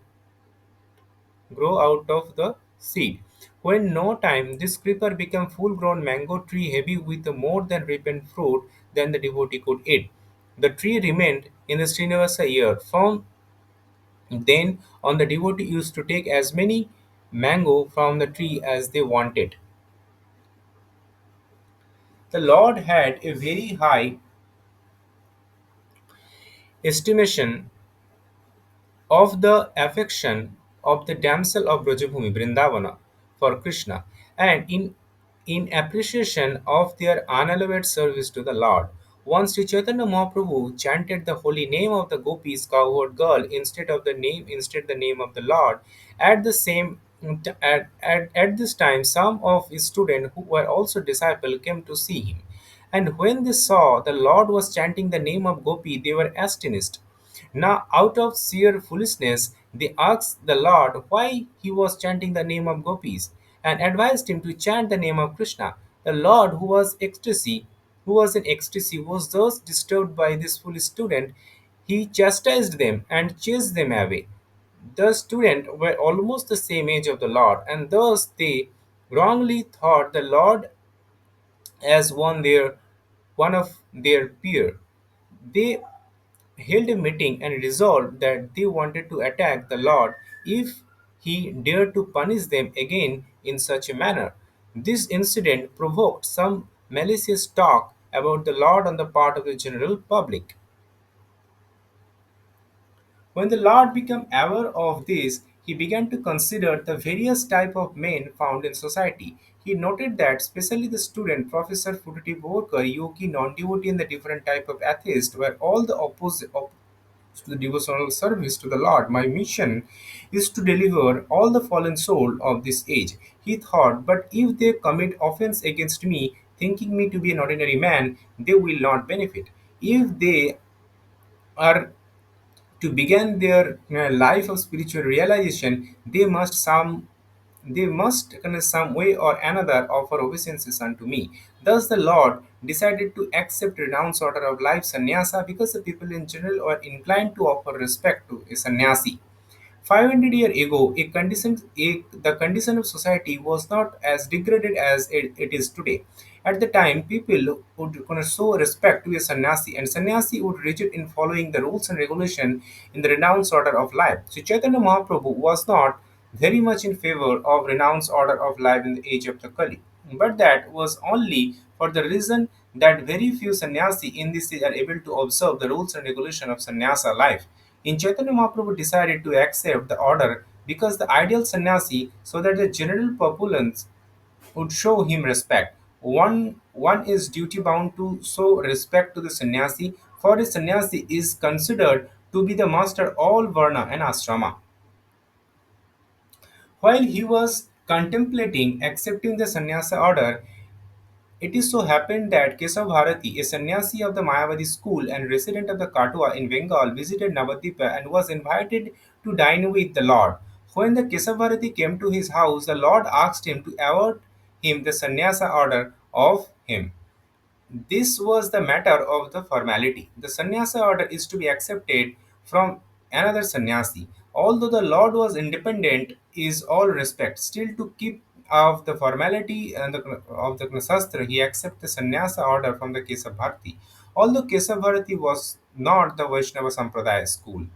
Speaker 1: out of the seed. When no time, this creeper became full-grown mango tree heavy with more than ripened fruit than the devotee could eat. The tree remained in the Srinivasa ear. From then on, the devotee used to take as many mango from the tree as they wanted. The Lord had a very high estimation of the affection of the damsel of Brajabhumi, Vrindavana, for Krishna, and in appreciation of their unalloyed service to the Lord. Once Sri Chaitanya Mahaprabhu chanted the holy name of the gopis cowherd girl instead the name of the Lord. At the same at this time, some of his students who were also disciples came to see him. And when they saw the Lord was chanting the name of Gopi, they were astonished. Now, out of sheer foolishness, they asked the Lord why he was chanting the name of gopis and advised him to chant the name of Krishna. The Lord, who was in ecstasy, was thus disturbed by this foolish student. He chastised them and chased them away. The students were almost the same age of the Lord, and thus they wrongly thought the Lord as one of their peer. They held a meeting and resolved that they wanted to attack the Lord if he dared to punish them again in such a manner. This incident provoked some malicious talk about the Lord on the part of the general public. When the Lord became aware of this, he began to consider the various type of men found in society. He noted that especially the student, Professor Furuti Borkar, yogi, non-devotee, and the different type of atheist were all the opposite to the devotional service to the Lord. My mission is to deliver all the fallen soul of this age. He thought, but if they commit offense against me, thinking me to be an ordinary man, they will not benefit. If they are to begin their life of spiritual realization, they must in some way or another offer obeisances unto me. Thus the Lord decided to accept renounced order of life sannyasa because the people in general are inclined to offer respect to a sannyasi. 500 years ago, the condition of society was not as degraded as it is today. At the time, people would show respect to a sannyasi, and sannyasi would rigid in following the rules and regulation in the renounced order of life. So Chaitanya Mahaprabhu was not very much in favor of renounced order of life in the age of the Kali, but that was only for the reason that very few sannyasi in this age are able to observe the rules and regulation of sannyasa life. In Chaitanya Mahaprabhu decided to accept the order because the ideal sannyasi so that the general populace would show him respect. One is duty bound to show respect to the sannyasi, for a sannyasi is considered to be the master of all varna and ashrama. While he was contemplating accepting the sannyasa order, it is so happened that Kesav Bharati, a sannyasi of the Mayavadi school and resident of the Katua in Bengal, visited Navadvipa and was invited to dine with the Lord. When the Kesav Bharati came to his house, the Lord asked him to award him the sannyasa order of him. This was the matter of the formality. The sannyasa order is to be accepted from another sannyasi. Although the Lord was independent, is all respect. Still, to keep of the formality and of the Sastra, he accepted the sannyasa order from the Kesab Bharati. Although Kesab Bharati was not the Vaishnava Sampradaya school.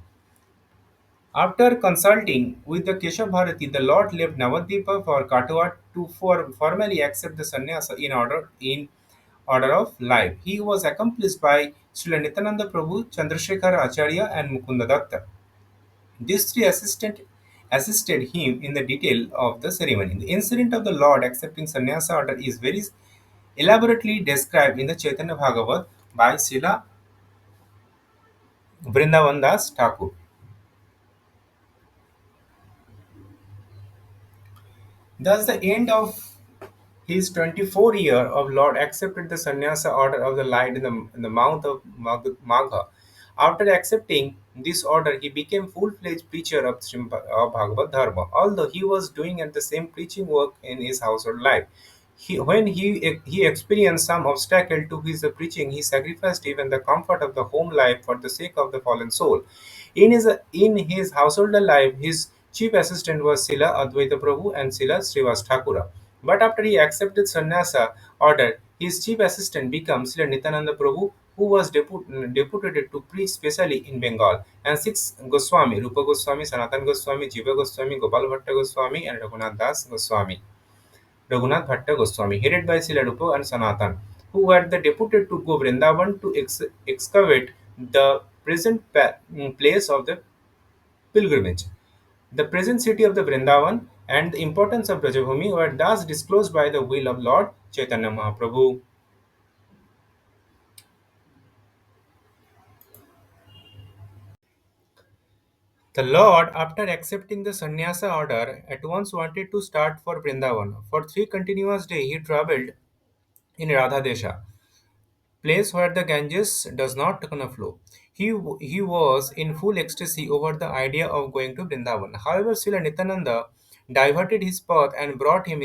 Speaker 1: After consulting with the Keshav Bharati, the Lord left Navadvipa for Katwa to formally accept the sannyasa in order of life. He was accomplished by Srila Nityananda Prabhu, Chandrasekhar Acharya, and Mukunda Datta. These three assisted him in the detail of the ceremony. The incident of the Lord accepting sannyasa order is very elaborately described in the Chaitanya Bhagavat by Srila Vrindavan Das Thakur. Thus, the end of His 24-year of Lord accepted the sannyasa order of the light in the mouth of Magha. After accepting this order, he became full-fledged preacher of Bhagavad Dharma, although he was doing at the same preaching work in his household life. When he experienced some obstacle to his preaching, he sacrificed even the comfort of the home life for the sake of the fallen soul. In his household life, his chief assistant was Sila Advaita Prabhu and Sila Srivas Thakura. But after he accepted sannyasa order, his chief assistant becomes Srila Nityananda Prabhu, who was deputed to preach specially in Bengal, and six Goswami, Rupa Goswami, Sanatan Goswami, Jiva Goswami, Gopal Bhatta Goswami, and Raghunath Bhatta Goswami, headed by Srila Rupa and Sanatan, who were the deputed to go Vrindavan to excavate the present place of the pilgrimage. The present city of the Vrindavan and the importance of Brajabhumi were thus disclosed by the will of Lord Chaitanya Mahaprabhu. The Lord, after accepting the sannyasa order, at once wanted to start for Vrindavan. For 3 continuous days, he travelled in Radhadesha, place where the Ganges does not flow. He was in full ecstasy over the idea of going to Vrindavan. However, Srila Nityananda diverted his path and brought him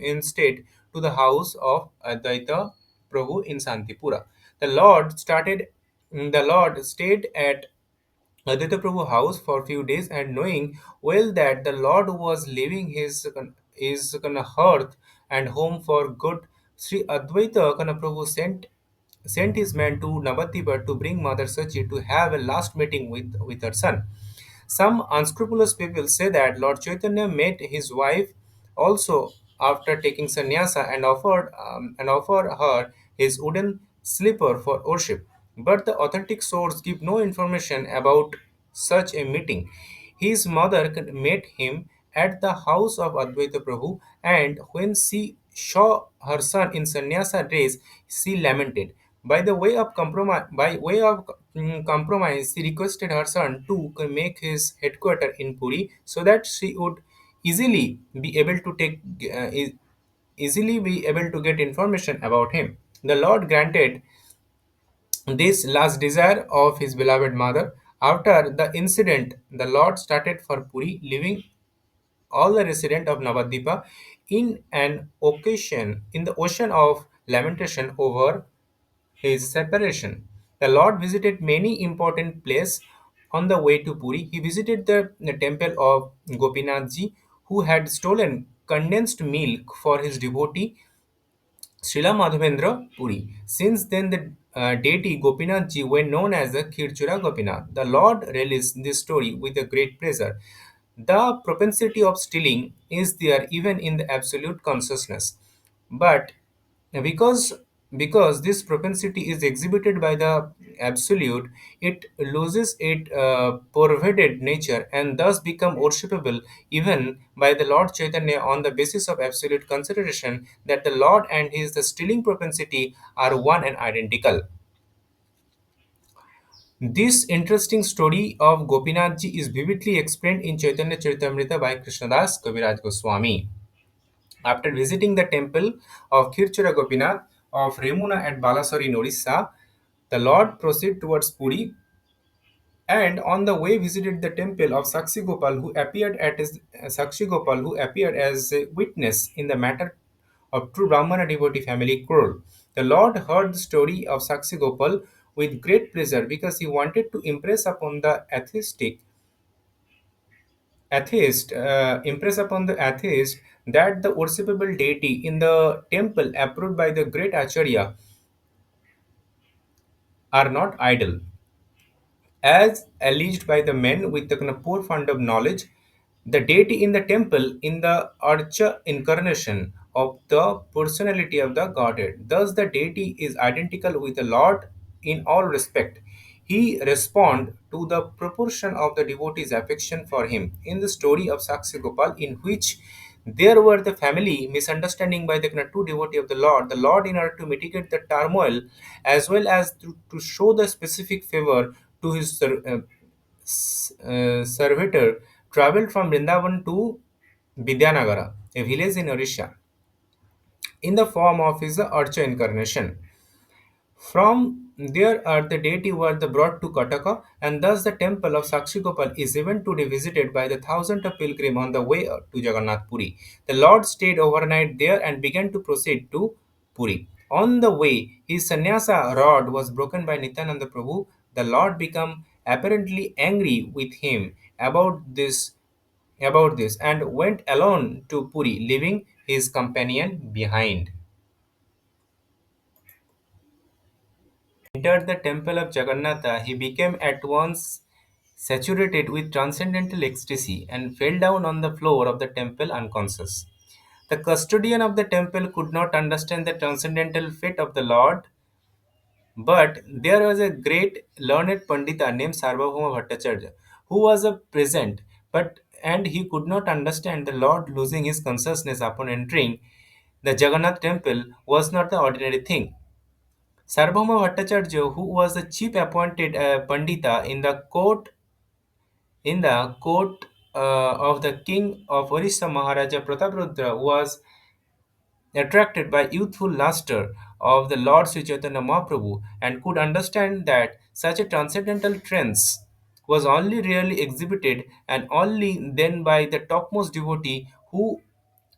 Speaker 1: instead to the house of Advaita Prabhu in Santipura. The Lord stayed at Aditya Prabhu house for a few days, and knowing well that the Lord was leaving his hearth and home for good, Sri Advaita Prabhu sent his man to Navadvip to bring Mother Sachi to have a last meeting with her son. Some unscrupulous people say that Lord Chaitanya met his wife also after taking sannyasa and offered her his wooden slipper for worship. But the authentic source give no information about such a meeting. His mother met him at the house of Advaita Prabhu, and when she saw her son in sannyasa dress, she lamented. By way of compromise, she requested her son to make his headquarters in Puri so that she would easily be able to take e- easily be able to get information about him. The Lord granted this last desire of his beloved mother. After the incident, the Lord started for Puri, leaving all the residents of Navadvipa in the ocean of lamentation over his separation. The Lord visited many important places on the way to Puri. He visited the temple of Gopinathji, who had stolen condensed milk for his devotee Srila Madhavendra Puri. Since then, the deity Gopinath Ji were known as the Kirchura Gopinath. The Lord released this story with a great pleasure. The propensity of stealing is there even in the absolute consciousness, but because because this propensity is exhibited by the absolute, it loses its pervaded nature and thus become worshipable even by the Lord Chaitanya on the basis of absolute consideration that the Lord and his the stealing propensity are one and identical. This interesting story of Gopinath ji is vividly explained in Chaitanya Charitamrita by Krishnadas Kaviraj Goswami. After visiting the temple of Khirchura Gopinath of Remuna at Balasari in Orissa, the Lord proceeded towards Puri and on the way visited the temple of Sakshi Gopal, who appeared as a witness in the matter of true Brahmana devotee family quarrel. The Lord heard the story of Sakshi Gopal with great pleasure because he wanted to impress upon the atheist that the worshipable deity in the temple approved by the great Acharya are not idol. As alleged by the men with the kind of poor fund of knowledge, the deity in the temple in the Archa incarnation of the personality of the Godhead. Thus, the deity is identical with the Lord in all respect. He respond to the proportion of the devotee's affection for him. In the story of Sakshi Gopal, in which there were the family misunderstanding by the two devotee of the Lord, in order to mitigate the turmoil as well as to show the specific favor to his servitor, traveled from Vrindavan to Vidyanagara, a village in Orissa. in the form of his Archa incarnation. From there are the deity were the brought to Kataka, and thus the temple of Sakshigopal is even today visited by the thousands of pilgrims on the way to Jagannath Puri. The Lord stayed overnight there and began to proceed to Puri. On the way, his sannyasa rod was broken by Nityananda Prabhu. The Lord became apparently angry with him about this and went alone to Puri, leaving his companion behind. Entered the temple of Jagannatha, he became at once saturated with transcendental ecstasy and fell down on the floor of the temple unconscious. The custodian of the temple could not understand the transcendental fate of the Lord, but there was a great learned Pandita named Sarvabhauma Bhattacharya who was present, but and he could not understand the Lord losing his consciousness upon entering the Jagannath temple was not the ordinary thing. Sarvabhauma Bhattacharya, who was the chief appointed Pandita in the court of the king of Orissa Maharaja Prataprudra, was attracted by youthful luster of the Lord Sri Chaitanya Mahaprabhu and could understand that such a transcendental trance was only really exhibited and only then by the topmost devotee who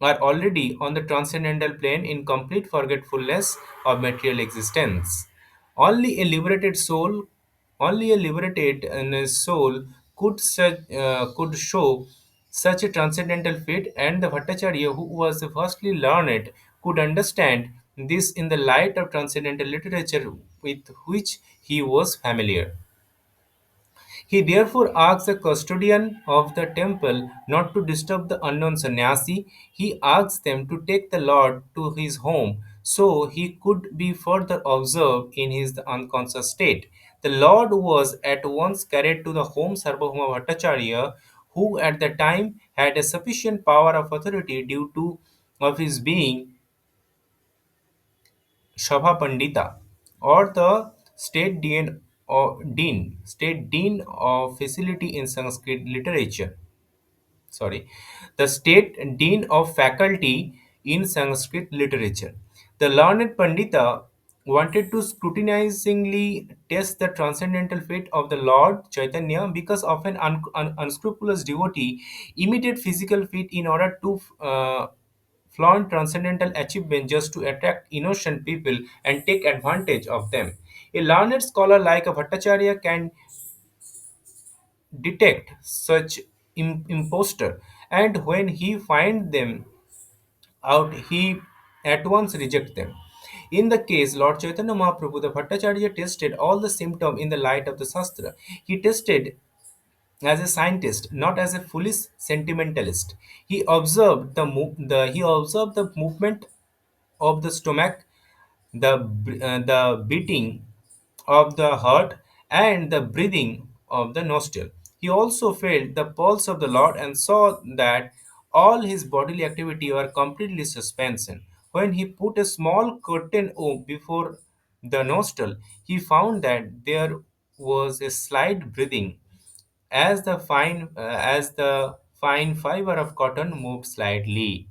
Speaker 1: are already on the transcendental plane in complete forgetfulness of material existence. Only a liberated soul, only a liberated soul could show such a transcendental fate, and the Bhattacharya, who was vastly learned, could understand this in the light of transcendental literature with which he was familiar. He therefore asked the custodian of the temple not to disturb the unknown sannyasi. He asked them to take the Lord to his home so he could be further observed in his unconscious state. The Lord was at once carried to the home Sarvabhauma Bhattacharya, who at the time had a sufficient power of authority due to of his being Shabha Pandita, or the state dean of facility in Sanskrit literature. Sorry, the state dean of faculty in Sanskrit literature. The learned Pandita wanted to scrutinizingly test the transcendental fate of the Lord Chaitanya because of an unscrupulous devotee imitate physical feat in order to flaunt transcendental achievement just to attract innocent people and take advantage of them. A learned scholar like a Bhattacharya can detect such impostor, and when he finds them out, he at once rejects them. In the case Lord Chaitanya Mahaprabhu, the Bhattacharya tested all the symptoms in the light of the Shastra. He tested as a scientist, not as a foolish sentimentalist. He observed the movement of the stomach, the beating of the heart, and the breathing of the nostril. He also felt the pulse of the Lord and saw that all his bodily activity were completely suspension. When he put a small curtain before the nostril, he found that there was a slight breathing as the fine fiber of cotton moved slightly.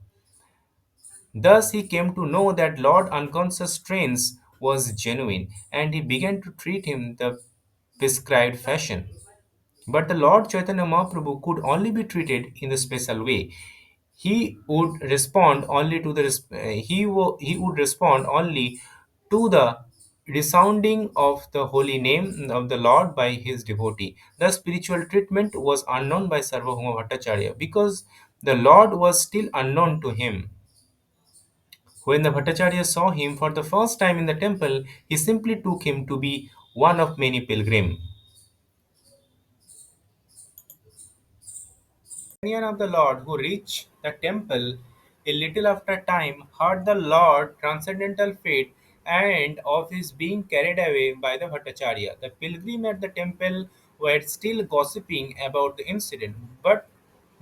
Speaker 1: Thus he came to know that Lord Unconscious Trains was genuine, and he began to treat him the prescribed fashion. But the Lord Chaitanya Mahaprabhu could only be treated in the special way. He would respond only to the resounding of the holy name of the Lord by his devotee. The spiritual treatment was unknown by Sarvabhauma Bhattacharya because the Lord was still unknown to him. When the Bhattacharya saw him for the first time in the temple, he simply took him to be one of many pilgrims. Companion of the Lord who reached the temple a little after time heard the Lord transcendental fate and of his being carried away by the Bhattacharya. The pilgrim at the temple were still gossiping about the incident, but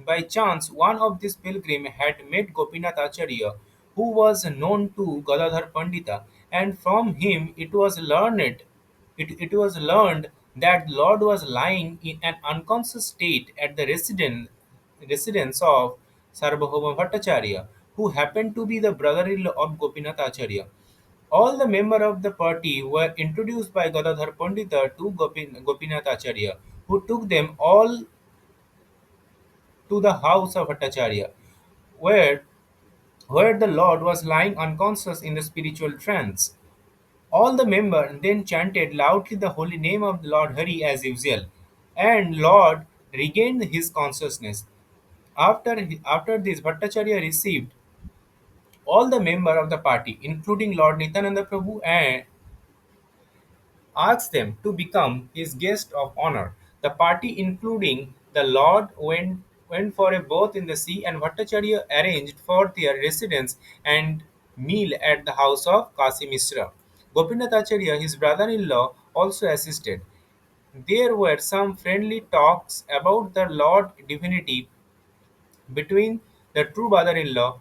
Speaker 1: by chance one of these pilgrims had met Gopinath Acharya, who was known to Gadadhar Pandita, and from him it was learned that Lord was lying in an unconscious state at the residence of Sarvabhauma Bhattacharya, who happened to be the brother-in-law of Gopinath Acharya. All the members of the party were introduced by Gadadhar Pandita to Gopinath Acharya, who took them all to the house of Bhattacharya, where, where the Lord was lying unconscious in the spiritual trance. All the members then chanted loudly the holy name of the Lord Hari as usual, and Lord regained his consciousness. After this, Bhattacharya received all the members of the party, including Lord Nityananda Prabhu, and asked them to become his guest of honor. The party, including the Lord, went for a bath in the sea, and Bhattacharya arranged for their residence and meal at the house of Kasi Mishra. Gopinath Acharya, his brother-in-law, also assisted. There were some friendly talks about the Lord divinity between the true brother-in-law,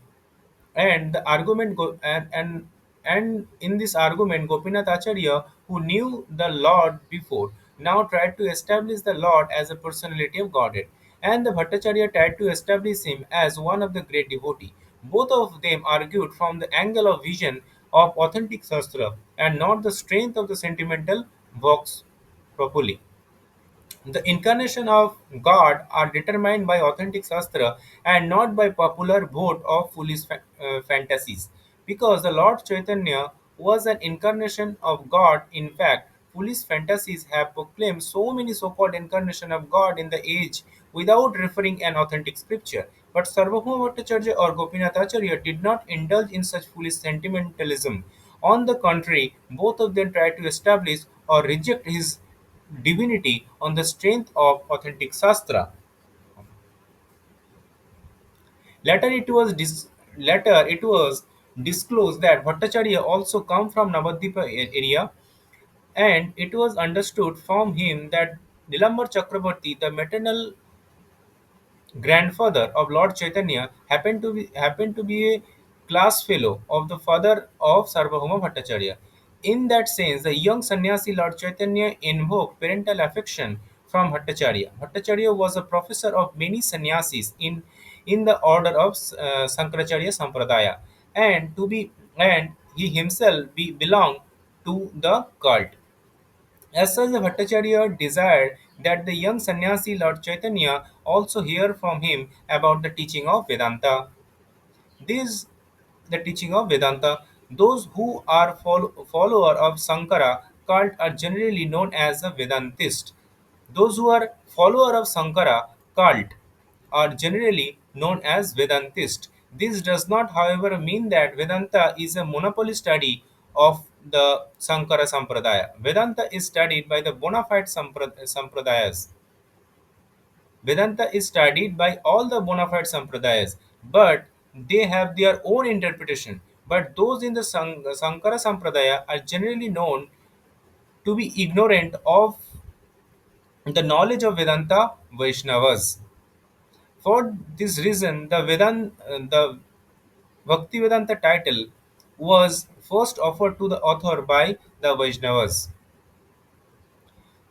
Speaker 1: and the argument and in this argument, Gopinath Acharya, who knew the Lord before, now tried to establish the Lord as a personality of Godhead, and the Bhattacharya tried to establish him as one of the great devotee. Both of them argued from the angle of vision of authentic Shastra and not the strength of the sentimental vox populi. The incarnation of God are determined by authentic Shastra and not by popular vote of foolish fantasies. Because the Lord Chaitanya was an incarnation of God, in fact, foolish fantasies have proclaimed so many so-called incarnation of God in the age without referring an authentic scripture. But Sarvabhauma Bhattacharya or Gopinath Acharya did not indulge in such foolish sentimentalism. On the contrary, both of them tried to establish or reject his divinity on the strength of authentic Shastra. Later it was later it was disclosed that Bhattacharya also come from Navadvipa area, and it was understood from him that Nilambar Chakrabarti, the maternal grandfather of Lord Chaitanya, happened to be a class fellow of the father of Sarvabhauma Bhattacharya. In that sense, the young sannyasi Lord Chaitanya invoked parental affection from Bhattacharya. Bhattacharya was a professor of many sannyasis in the order of Sankaracharya Sampradaya, and he himself belonged to the cult. As such, the Bhattacharya desired that the young sannyasi Lord Chaitanya also hear from him about the teaching of Vedanta. This, the teaching of Vedanta. Those who are follower of Sankara cult are generally known as the Vedantist. Those who are follower of Sankara cult are generally known as Vedantist. This does not, however, mean that Vedanta is a monopoly study of the Sankara Sampradaya. Vedanta is studied by the bona fide Sampradayas. Vedanta is studied by all the bona fide Sampradayas, but they have their own interpretation. But those in the Sankara Sampradaya are generally known to be ignorant of the knowledge of Vedanta Vaishnavas. For this reason, the Bhaktivedanta title was first offered to the author by the Vaishnavas.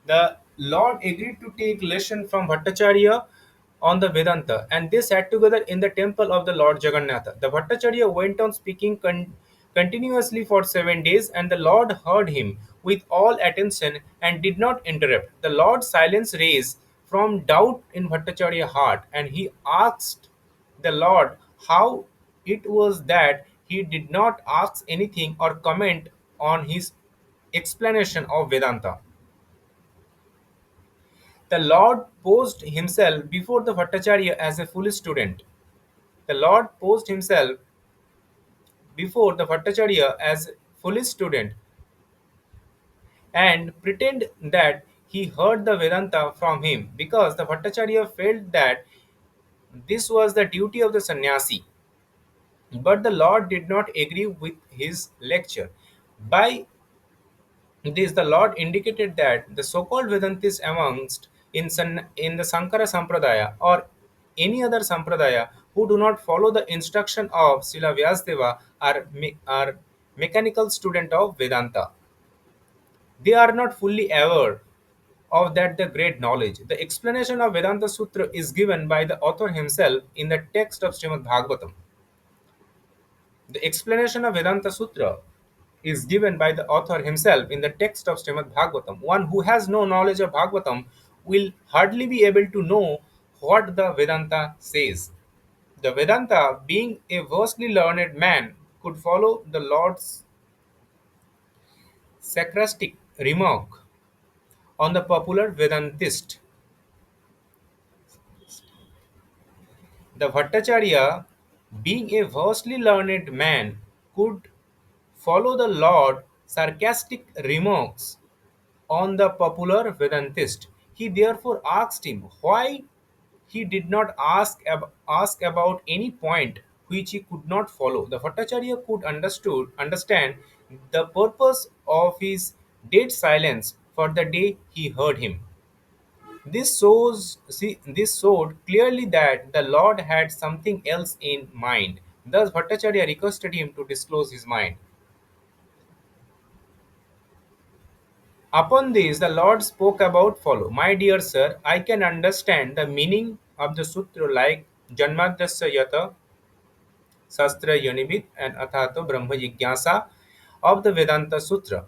Speaker 1: The Lord agreed to take lesson from Bhattacharya on the Vedanta, and they sat together in the temple of the Lord Jagannatha. The Bhattacharya went on speaking continuously for 7 days, and the Lord heard him with all attention and did not interrupt. The Lord's silence raised from doubt in Bhattacharya's heart, and he asked the Lord how it was that he did not ask anything or comment on his explanation of Vedanta. The Lord posed himself before the Bhattacharya as a foolish student. The Lord posed himself before the Bhattacharya as a foolish student and pretend that he heard the Vedanta from him, because the Bhattacharya felt that this was the duty of the sannyasi. But the Lord did not agree with his lecture. By this, the Lord indicated that the so-called Vedantists amongst in the Sankara Sampradaya or any other Sampradaya who do not follow the instruction of Srila Vyasadeva are mechanical student of Vedanta. They are not fully aware of that the great knowledge. The explanation of Vedanta Sutra is given by the author himself in the text of Srimad Bhagavatam. The explanation of Vedanta Sutra is given by the author himself in the text of Srimad Bhagavatam. One who has no knowledge of Bhagavatam will hardly be able to know what the Vedanta says. The Vedanta, being a vastly learned man, could follow the Lord's sarcastic remark on the popular Vedantist. The Bhattacharya, being a vastly learned man, could follow the Lord's sarcastic remarks on the popular Vedantist. He therefore asked him why he did not ask about any point which he could not follow. The Bhattacharya could understand the purpose of his dead silence for the day he heard him. This showed clearly that the Lord had something else in mind. Thus Bhattacharya requested him to disclose his mind. Upon this, the Lord spoke about follow. My dear sir, I can understand the meaning of the sutra like Janmadasya Yata, Sastra Yonibit, and Athato Brahma Jigyasa of the Vedanta Sutra.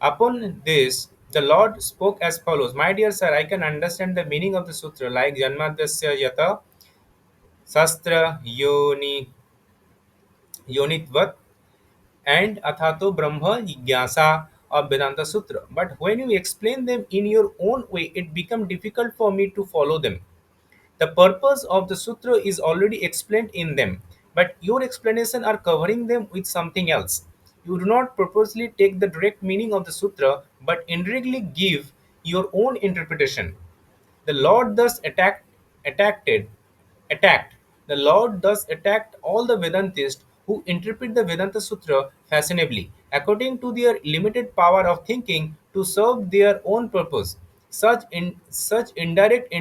Speaker 1: Upon this, the Lord spoke as follows. My dear sir, I can understand the meaning of the sutra like Janmadasya Yata, Sastra Yonitvat, and Athato Brahma Jigyasa of Vedanta Sutra. But when you explain them in your own way, it becomes difficult for me to follow them. The purpose of the sutra is already explained in them, but your explanation are covering them with something else. You do not purposely take the direct meaning of the sutra, but indirectly give your own interpretation. The Lord thus attacked, attacked. The Lord thus attacked all the Vedantists who interpret the Vedanta Sutra fashionably, according to their limited power of thinking to serve their own purpose. Such indirect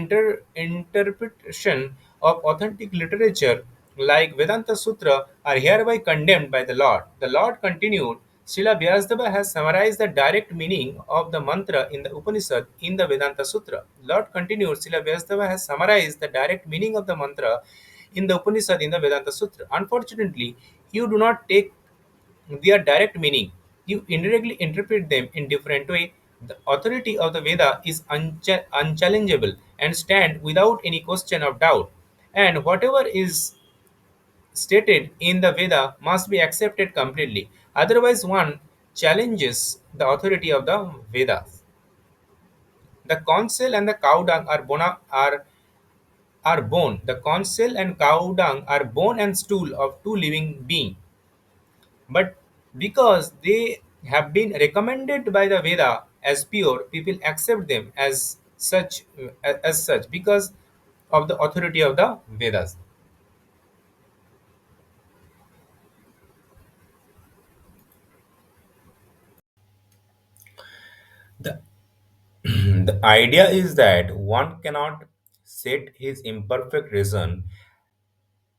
Speaker 1: interpretation of authentic literature like Vedanta Sutra are hereby condemned by the Lord. The Lord continued, Srila Vyasadeva has summarized the direct meaning of the mantra in the Upanishad in the Vedanta Sutra. Lord continued, Srila Vyasadeva has summarized the direct meaning of the mantra in the Upanishad in the Vedanta Sutra. Unfortunately, you do not take their direct meaning. You indirectly interpret them in different way. The authority of the Veda is unchallengeable and stand without any question of doubt. And whatever is stated in the Veda must be accepted completely. Otherwise, one challenges the authority of the Vedas. The conch shell and the cow dung are bone. The conch shell and cow dung are bone and stool of two living beings. But because they have been recommended by the Veda as pure, people accept them as such because of the authority of the Vedas. The the idea is that one cannot set his imperfect reason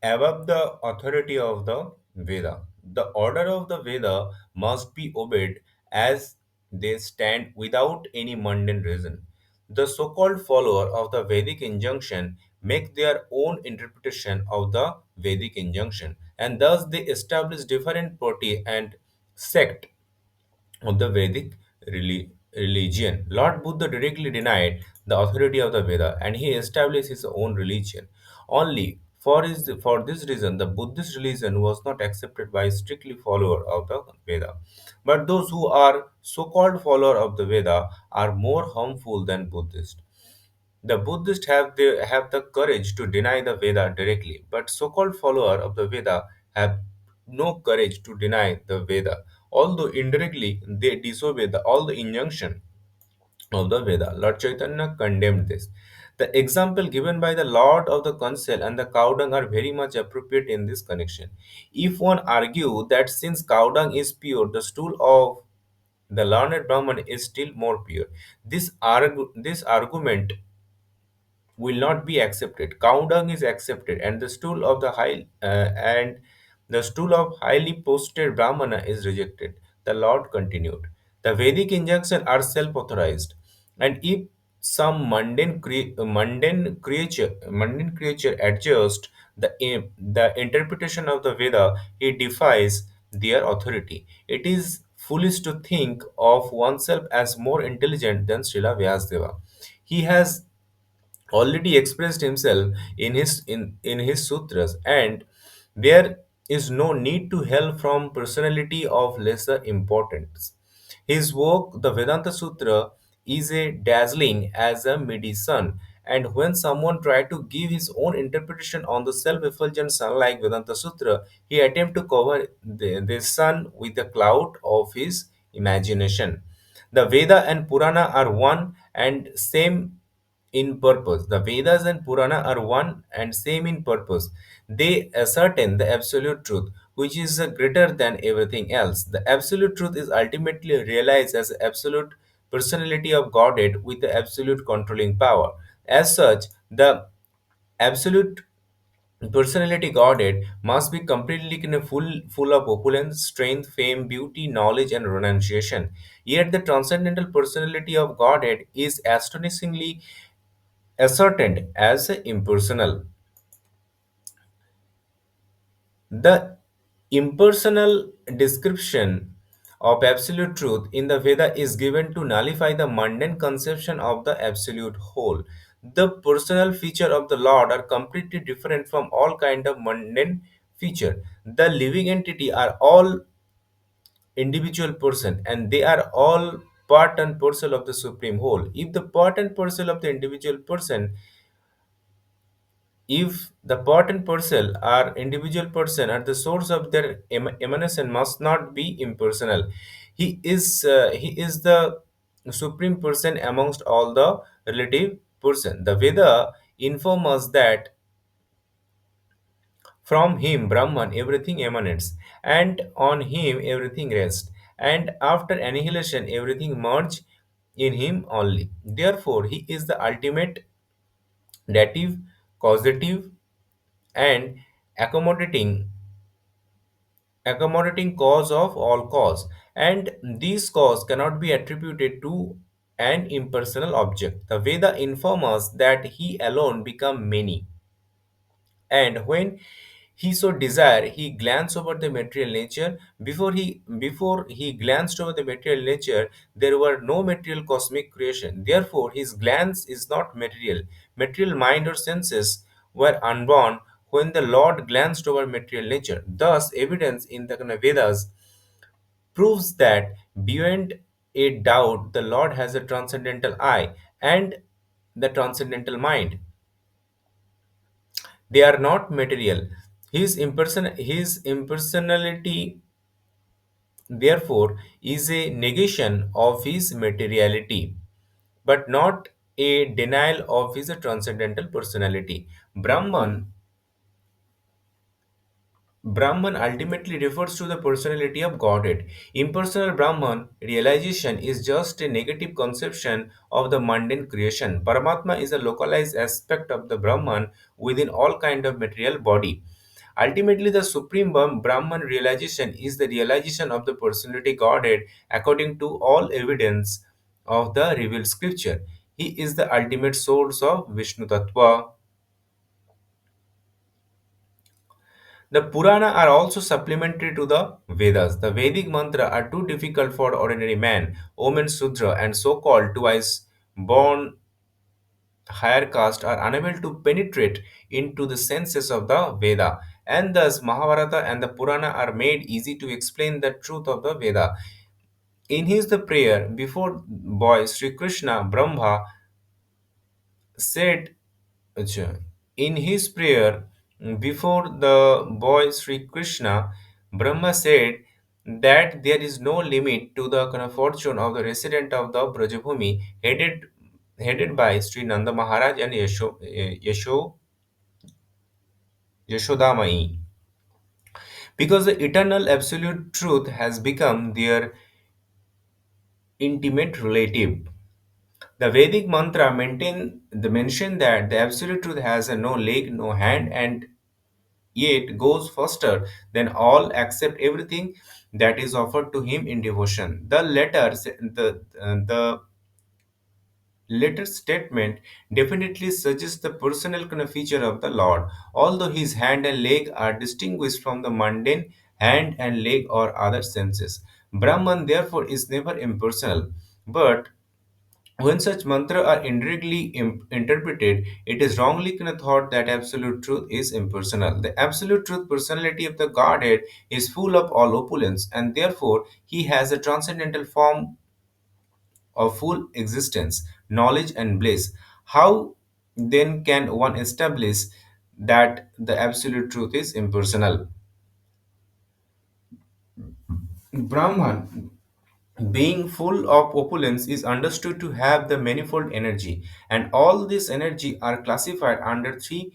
Speaker 1: above the authority of the Veda. The order of the Veda must be obeyed as they stand without any mundane reason. The so called follower of the Vedic injunction make their own interpretation of the Vedic injunction, and thus they establish different party and sect of the Vedic religion. Lord Buddha directly denied the authority of the Veda and he established his own religion. Only for this reason, the Buddhist religion was not accepted by strictly follower of the Veda. But those who are so-called follower of the Veda are more harmful than Buddhists. The Buddhists have the courage to deny the Veda directly, but so-called followers of the Veda have no courage to deny the Veda, although indirectly they disobey all the injunction of the Veda. Lord Chaitanya condemned this. The example given by the Lord of the Council and the cow dung are very much appropriate in this connection. If one argue that since cow dung is pure, the stool of the learned Brahman is still more pure. This argument will not be accepted. Cow dung is accepted, and the stool of highly posted Brahmana is rejected. The Lord continued. The Vedic injunctions are self-authorized, and if mundane creature adjust the interpretation of the Veda, he defies their authority. It is foolish to think of oneself as more intelligent than Srila Vyasdeva. He has already expressed himself in his sutras, and there is no need to help from personality of lesser importance. His work, the Vedanta Sutra, is a dazzling as a midi sun, and when someone tried to give his own interpretation on the self-effulgent sun like Vedanta Sutra, he attempted to cover the sun with the cloud of his imagination. The Veda and Purana are one and same in purpose. The Vedas and Purana are one and same in purpose. They ascertain the absolute truth, which is greater than everything else. The absolute truth is ultimately realized as the absolute personality of Godhead with the absolute controlling power. As such, the absolute personality Godhead must be completely full of opulence, strength, fame, beauty, knowledge, and renunciation. Yet the transcendental personality of Godhead is astonishingly ascertained as impersonal. The impersonal description of absolute truth in the Veda is given to nullify the mundane conception of the absolute whole. The personal feature of the Lord are completely different from all kind of mundane feature. The living entity are all individual person, and they are all part and parcel of the supreme whole. If the part and parcel of the individual person, if the part and parcel are individual person at the source of their emanation must not be impersonal. He is the supreme person amongst all the relative person. The Veda inform us that from him Brahman everything emanates, and on him everything rests, and after annihilation everything merge in him only. Therefore he is the ultimate dative, causative, and accommodating accommodating cause of all cause, and these cause cannot be attributed to an impersonal object. The Veda inform us that he alone become many, and when he so desire he glanced over the material nature. Before he glanced over the material nature, there were no material cosmic creation. Therefore his glance is not material mind or senses were unborn when the Lord glanced over material nature. Thus evidence in the Vedas proves that beyond a doubt the Lord has a transcendental eye and the transcendental mind. They are not material. His impersonality, therefore, is a negation of his materiality, but not a denial of his transcendental personality. Brahman ultimately refers to the personality of Godhead. Impersonal Brahman realization is just a negative conception of the mundane creation. Paramatma is a localized aspect of the Brahman within all kind of material body. Ultimately, the supreme Brahman realization is the realization of the personality Godhead according to all evidence of the revealed scripture. He is the ultimate source of Vishnu Tattva. The Purana are also supplementary to the Vedas. The Vedic mantra are too difficult for ordinary man, Om Sudra, and so-called twice born higher caste are unable to penetrate into the senses of the Veda. And thus Mahabharata and the Purana are made easy to explain the truth of the Veda. In his the prayer before boy Sri Krishna, Brahma said, Acha. In his prayer before the boy Sri Krishna, Brahma said that there is no limit to the kind of fortune of the resident of the Brajabhumi, headed by Sri Nanda Maharaj and Yashodamai, because the eternal absolute truth has become their intimate relative. The Vedic mantra maintain the mention that the absolute truth has a no leg, no hand, and yet goes faster than all, accept everything that is offered to him in devotion. The later statement definitely suggests the personal kind of feature of the Lord, although his hand and leg are distinguished from the mundane hand and leg or other senses. Brahman, therefore, is never impersonal, but when such mantra are indirectly interpreted, it is wrongly kind of thought that absolute truth is impersonal. The absolute truth personality of the Godhead is full of all opulence, and therefore he has a transcendental form of full existence, knowledge, and bliss. How then can one establish that the absolute truth is impersonal? Brahman, being full of opulence, is understood to have the manifold energy, and all this energy are classified under three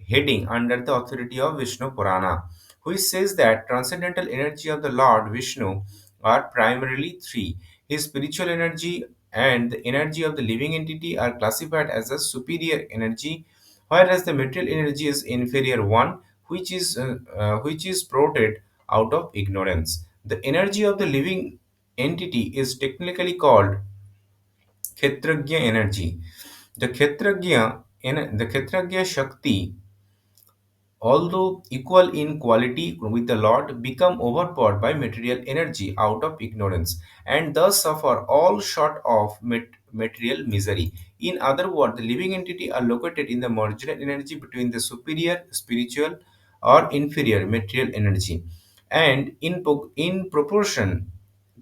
Speaker 1: heading under the authority of Vishnu Purana, which says that transcendental energy of the Lord Vishnu are primarily three. His spiritual energy and the energy of the living entity are classified as a superior energy, whereas the material energy is inferior one, which is protracted out of ignorance. The energy of the living entity is technically called Kshetragya energy. The Kshetragya Shakti, although equal in quality with the Lord, become overpowered by material energy out of ignorance, and thus suffer all short of material misery. In other words, the living entity are located in the marginal energy between the superior spiritual or inferior material energy, and in proportion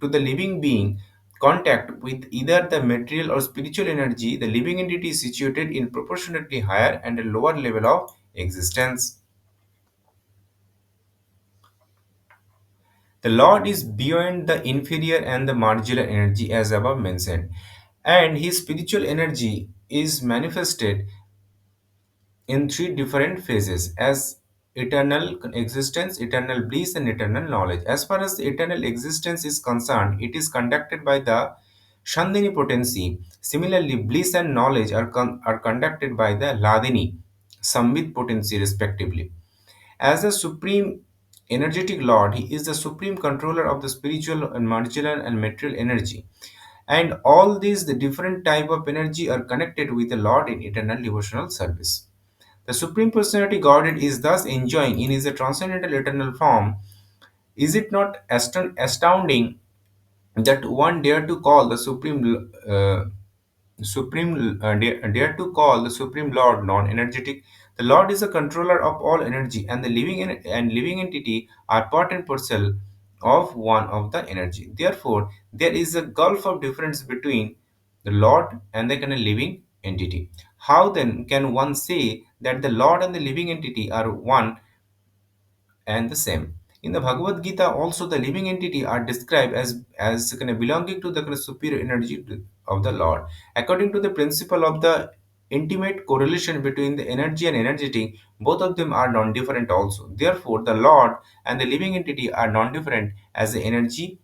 Speaker 1: to the living being contact with either the material or spiritual energy, the living entity is situated in proportionately higher and a lower level of existence. The Lord is beyond the inferior and the marginal energy as above mentioned, and his spiritual energy is manifested in three different phases as eternal existence, eternal bliss, and eternal knowledge. As far as the eternal existence is concerned, it is conducted by the Shandini potency. Similarly, bliss and knowledge are conducted by the Ladini, Samvit potency, respectively. As the supreme energetic Lord, he is the supreme controller of the spiritual and marginal and material energy. And all these the different type of energy are connected with the Lord in eternal devotional service. The Supreme Personality Godhead is thus enjoying in his transcendental eternal form. Is it not astounding that one dare to call the dare to call the Supreme Lord non-energetic? The Lord is a controller of all energy, and the living entity are part and parcel of one of the energy. Therefore, there is a gulf of difference between the Lord and the kind of living entity. How then can one say that the Lord and the living entity are one and the same? In the Bhagavad Gita, also the living entity are described as kind of belonging to the kind of superior energy of the Lord. According to the principle of the intimate correlation between the energy and energetic, both of them are non-different also. Therefore, the Lord and the living entity are non-different as the energy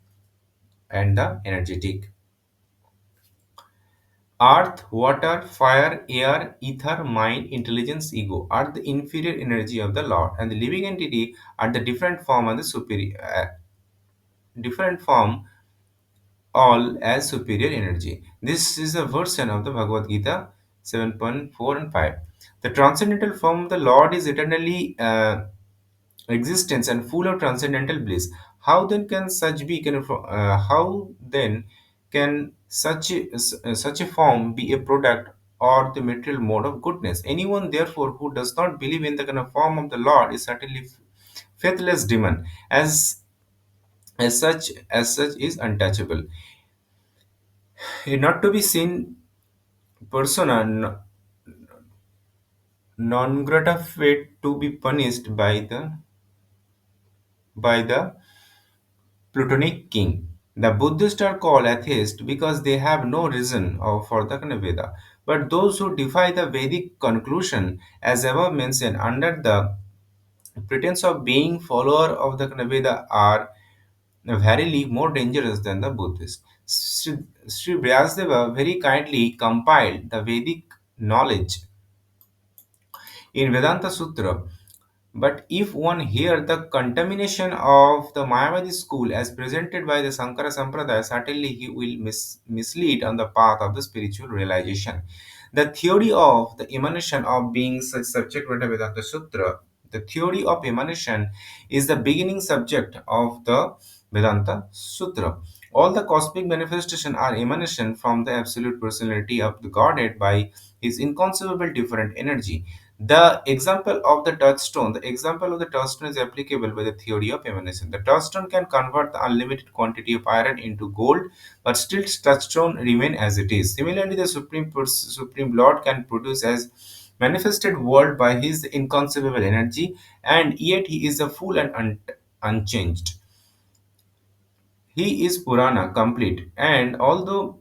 Speaker 1: and the energetic. Earth, water, fire, air, ether, mind, intelligence, ego are the inferior energy of the Lord, and the living entity are the different form and the different form, all as superior energy. This is a version of the Bhagavad Gita 7.4 and 5. The transcendental form of the Lord is eternally existence and full of transcendental bliss. How then can such a form be a product or the material mode of goodness? Anyone therefore who does not believe in the kind of form of the Lord is certainly faithless demon, as such is untouchable. A not to be seen persona non grata fate to be punished by the Plutonic king. The Buddhists are called atheists because they have no reason for the Veda. But those who defy the Vedic conclusion, as above mentioned, under the pretense of being follower of the Veda, are verily more dangerous than the Buddhists. Sri Vyasdeva very kindly compiled the Vedic knowledge in Vedanta Sutra But if one hear the contamination of the Mayavadi school as presented by the Sankara Sampradaya, certainly he will mislead on the path of the spiritual realization. The theory of the emanation of beings such subject matter Vedanta Sutra, the theory of emanation is the beginning subject of the Vedanta Sutra. All the cosmic manifestations are emanation from the absolute personality of the Godhead by his inconceivable different energy. The example of the touchstone is applicable by the theory of emanation. The touchstone can convert the unlimited quantity of iron into gold, but still touchstone remain as it is. Similarly, the Supreme Lord can produce as manifested world by his inconceivable energy, and yet he is a full and unchanged. He is Purana complete, and although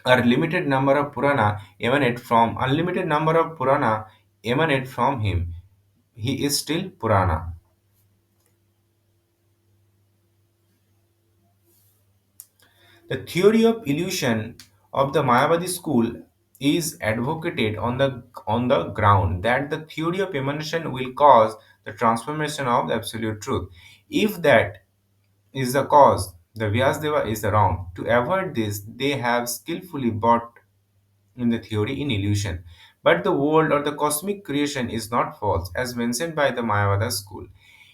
Speaker 1: a limited number of Purana emanate from unlimited number of Purana emanate from him, he is still Purana. The theory of illusion of the Mayavadi school is advocated on the ground that the theory of emanation will cause the transformation of the absolute truth. If that is the cause, the Vyasdeva is wrong. To avoid this, they have skillfully brought in the theory in illusion. But the world or the cosmic creation is not false, as mentioned by the Mayavada school.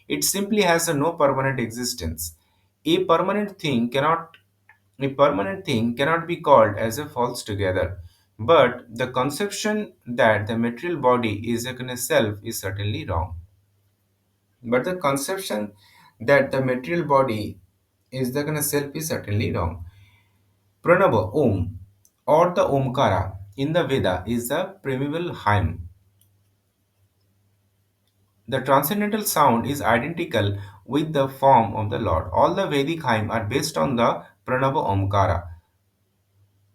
Speaker 1: It simply has a no permanent existence. A permanent thing cannot a permanent thing cannot be called as a false together. But the conception that the material body is a kind of self is certainly wrong. But the conception that the material body is the kind of self is certainly wrong. Pranava Om or the Omkara in the Veda is the primeval hymn. The transcendental sound is identical with the form of the Lord. All the Vedic hymns are based on the Pranava Omkara.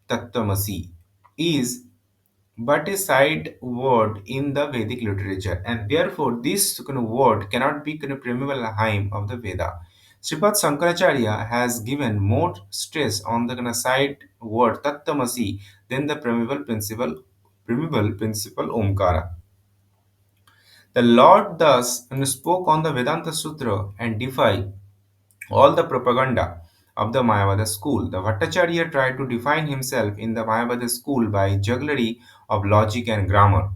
Speaker 1: Tattvamasi is but a side word in the Vedic literature, and therefore this kind of word cannot be kind of primeval hymn of the Veda. Sripad Sankaracharya has given more stress on the kind of side word Tattamasi than the primeval principle Omkara. The Lord thus spoke on the Vedanta Sutra and defied all the propaganda of the Mayavada school. The Bhattacharya tried to define himself in the Mayavada school by jugglery of logic and grammar.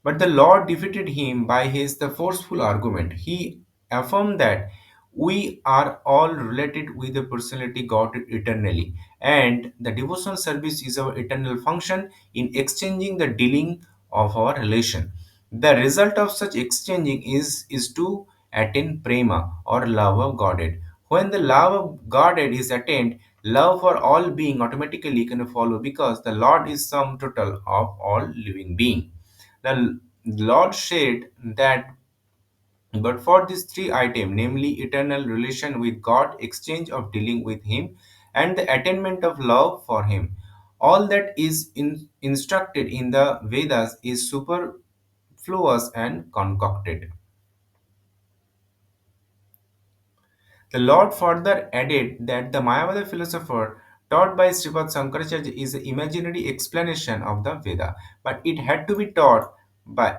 Speaker 1: But the Lord defeated him by his the forceful argument. He affirmed that we are all related with the personality God eternally, and the devotional service is our eternal function in exchanging the dealing of our relation. The result of such exchanging is to attain prema or love of Godhead. When the love of Godhead is attained, love for all being automatically can follow because the Lord is sum total of all living being. The Lord said that but for these three items, namely eternal relation with God, exchange of dealing with Him, and the attainment of love for Him, all that is instructed in the Vedas is superfluous and concocted. The Lord further added that the Mayavada philosopher taught by Sripad Sankaracharya is an imaginary explanation of the Veda, but it had to be taught by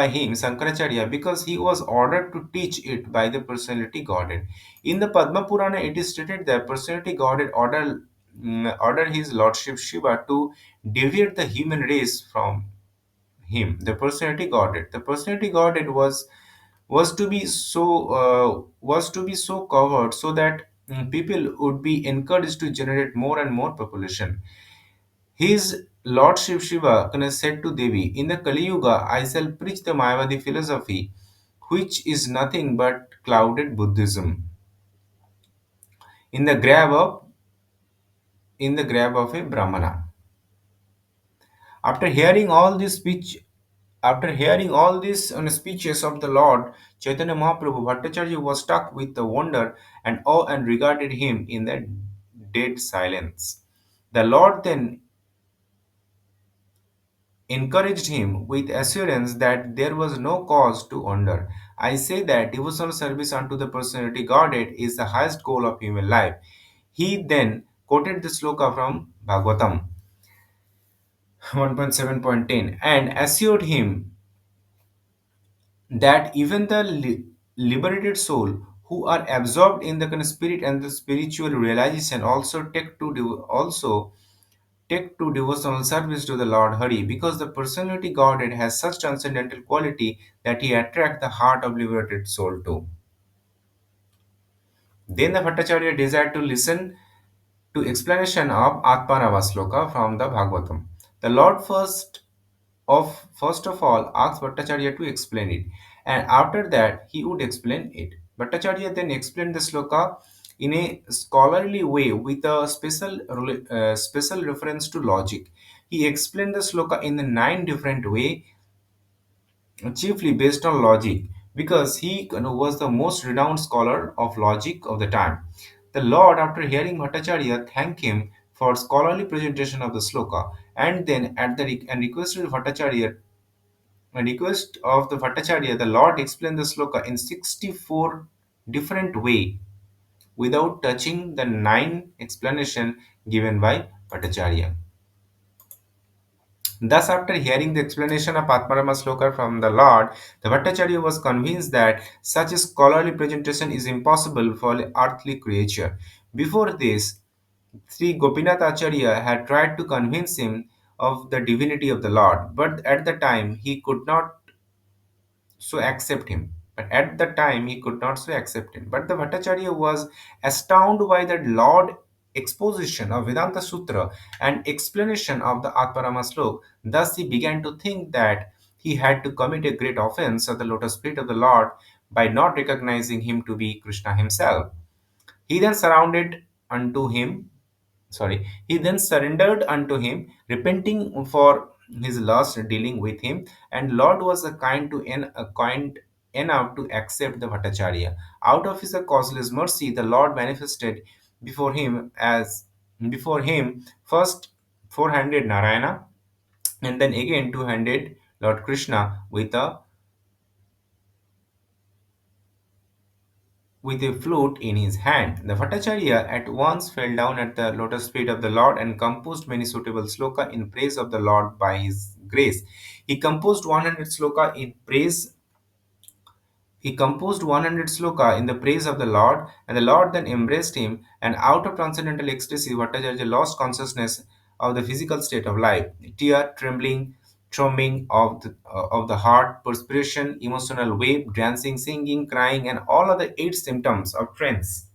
Speaker 1: him, Sankaracharya, because he was ordered to teach it by the personality Godhead. In the Padma Purana, it is stated that personality Godhead ordered his lordship Shiva to deviate the human race from him. The personality Godhead. The personality Godhead was to be so covered so that people would be encouraged to generate more and more population. His Lordship Shiva said to Devi, in the Kali Yuga, I shall preach the Mayavadi philosophy, which is nothing but clouded Buddhism, in the grave of a Brahmana. After hearing all this speech, after hearing all these speeches of the Lord, Chaitanya Mahaprabhu Bhattacharya was struck with the wonder and awe and regarded him in the dead silence. The Lord then encouraged him with assurance that there was no cause to wonder. I say that devotional service unto the personality Godhead is the highest goal of human life. He then quoted the sloka from Bhagavatam. 1.7.10, and assured him that even the liberated soul who are absorbed in the kind of spirit and the spiritual realization also take to devotional service to the Lord Hari, because the personality Godhead has such transcendental quality that he attracts the heart of liberated soul too. Then the Bhattacharya desired to listen to explanation of Atmanava Sloka from the Bhagavatam. The Lord first of all asked Bhattacharya to explain it, and after that he would explain it. Bhattacharya then explained the sloka in a scholarly way with a special reference to logic. He explained the sloka in a nine different way, chiefly based on logic, because he was the most renowned scholar of logic of the time. The Lord, after hearing Bhattacharya, thanked him for scholarly presentation of the sloka, and then and requested Bhattacharya a request of the Bhattacharya, the Lord explained the sloka in 64 different way without touching the nine explanation given by Bhattacharya. Thus, after hearing the explanation of Atmarama Sloka from the Lord, the Bhattacharya was convinced that such a scholarly presentation is impossible for an earthly creature. Before this, Sri Gopinath Acharya had tried to convince him of the divinity of the Lord, but at the time he could not so accept him. But at the time he could not so accept him. But the Bhattacharya was astounded by the Lord exposition of Vedanta Sutra and explanation of the Atmarama Slok. Thus he began to think that he had to commit a great offense of the lotus feet of the Lord by not recognizing him to be Krishna himself. He then surrounded unto him he then surrendered unto him, repenting for his last dealing with him, and Lord was kind enough to accept the Bhattacharya. Out of his causeless mercy, the Lord manifested before him as before him first 400 Narayana, and then again 200 Lord Krishna with a flute in his hand. The Bhattacharya at once fell down at the lotus feet of the Lord and composed many suitable sloka in praise of the Lord by his grace. He composed 100 sloka in praise he composed 100 sloka in the praise of the Lord, and the Lord then embraced him, and out of transcendental ecstasy, Bhattacharya lost consciousness of the physical state of life. Tear, trembling, throbbing of the heart, perspiration, emotional wave, dancing, singing, crying, and all other eight symptoms of trance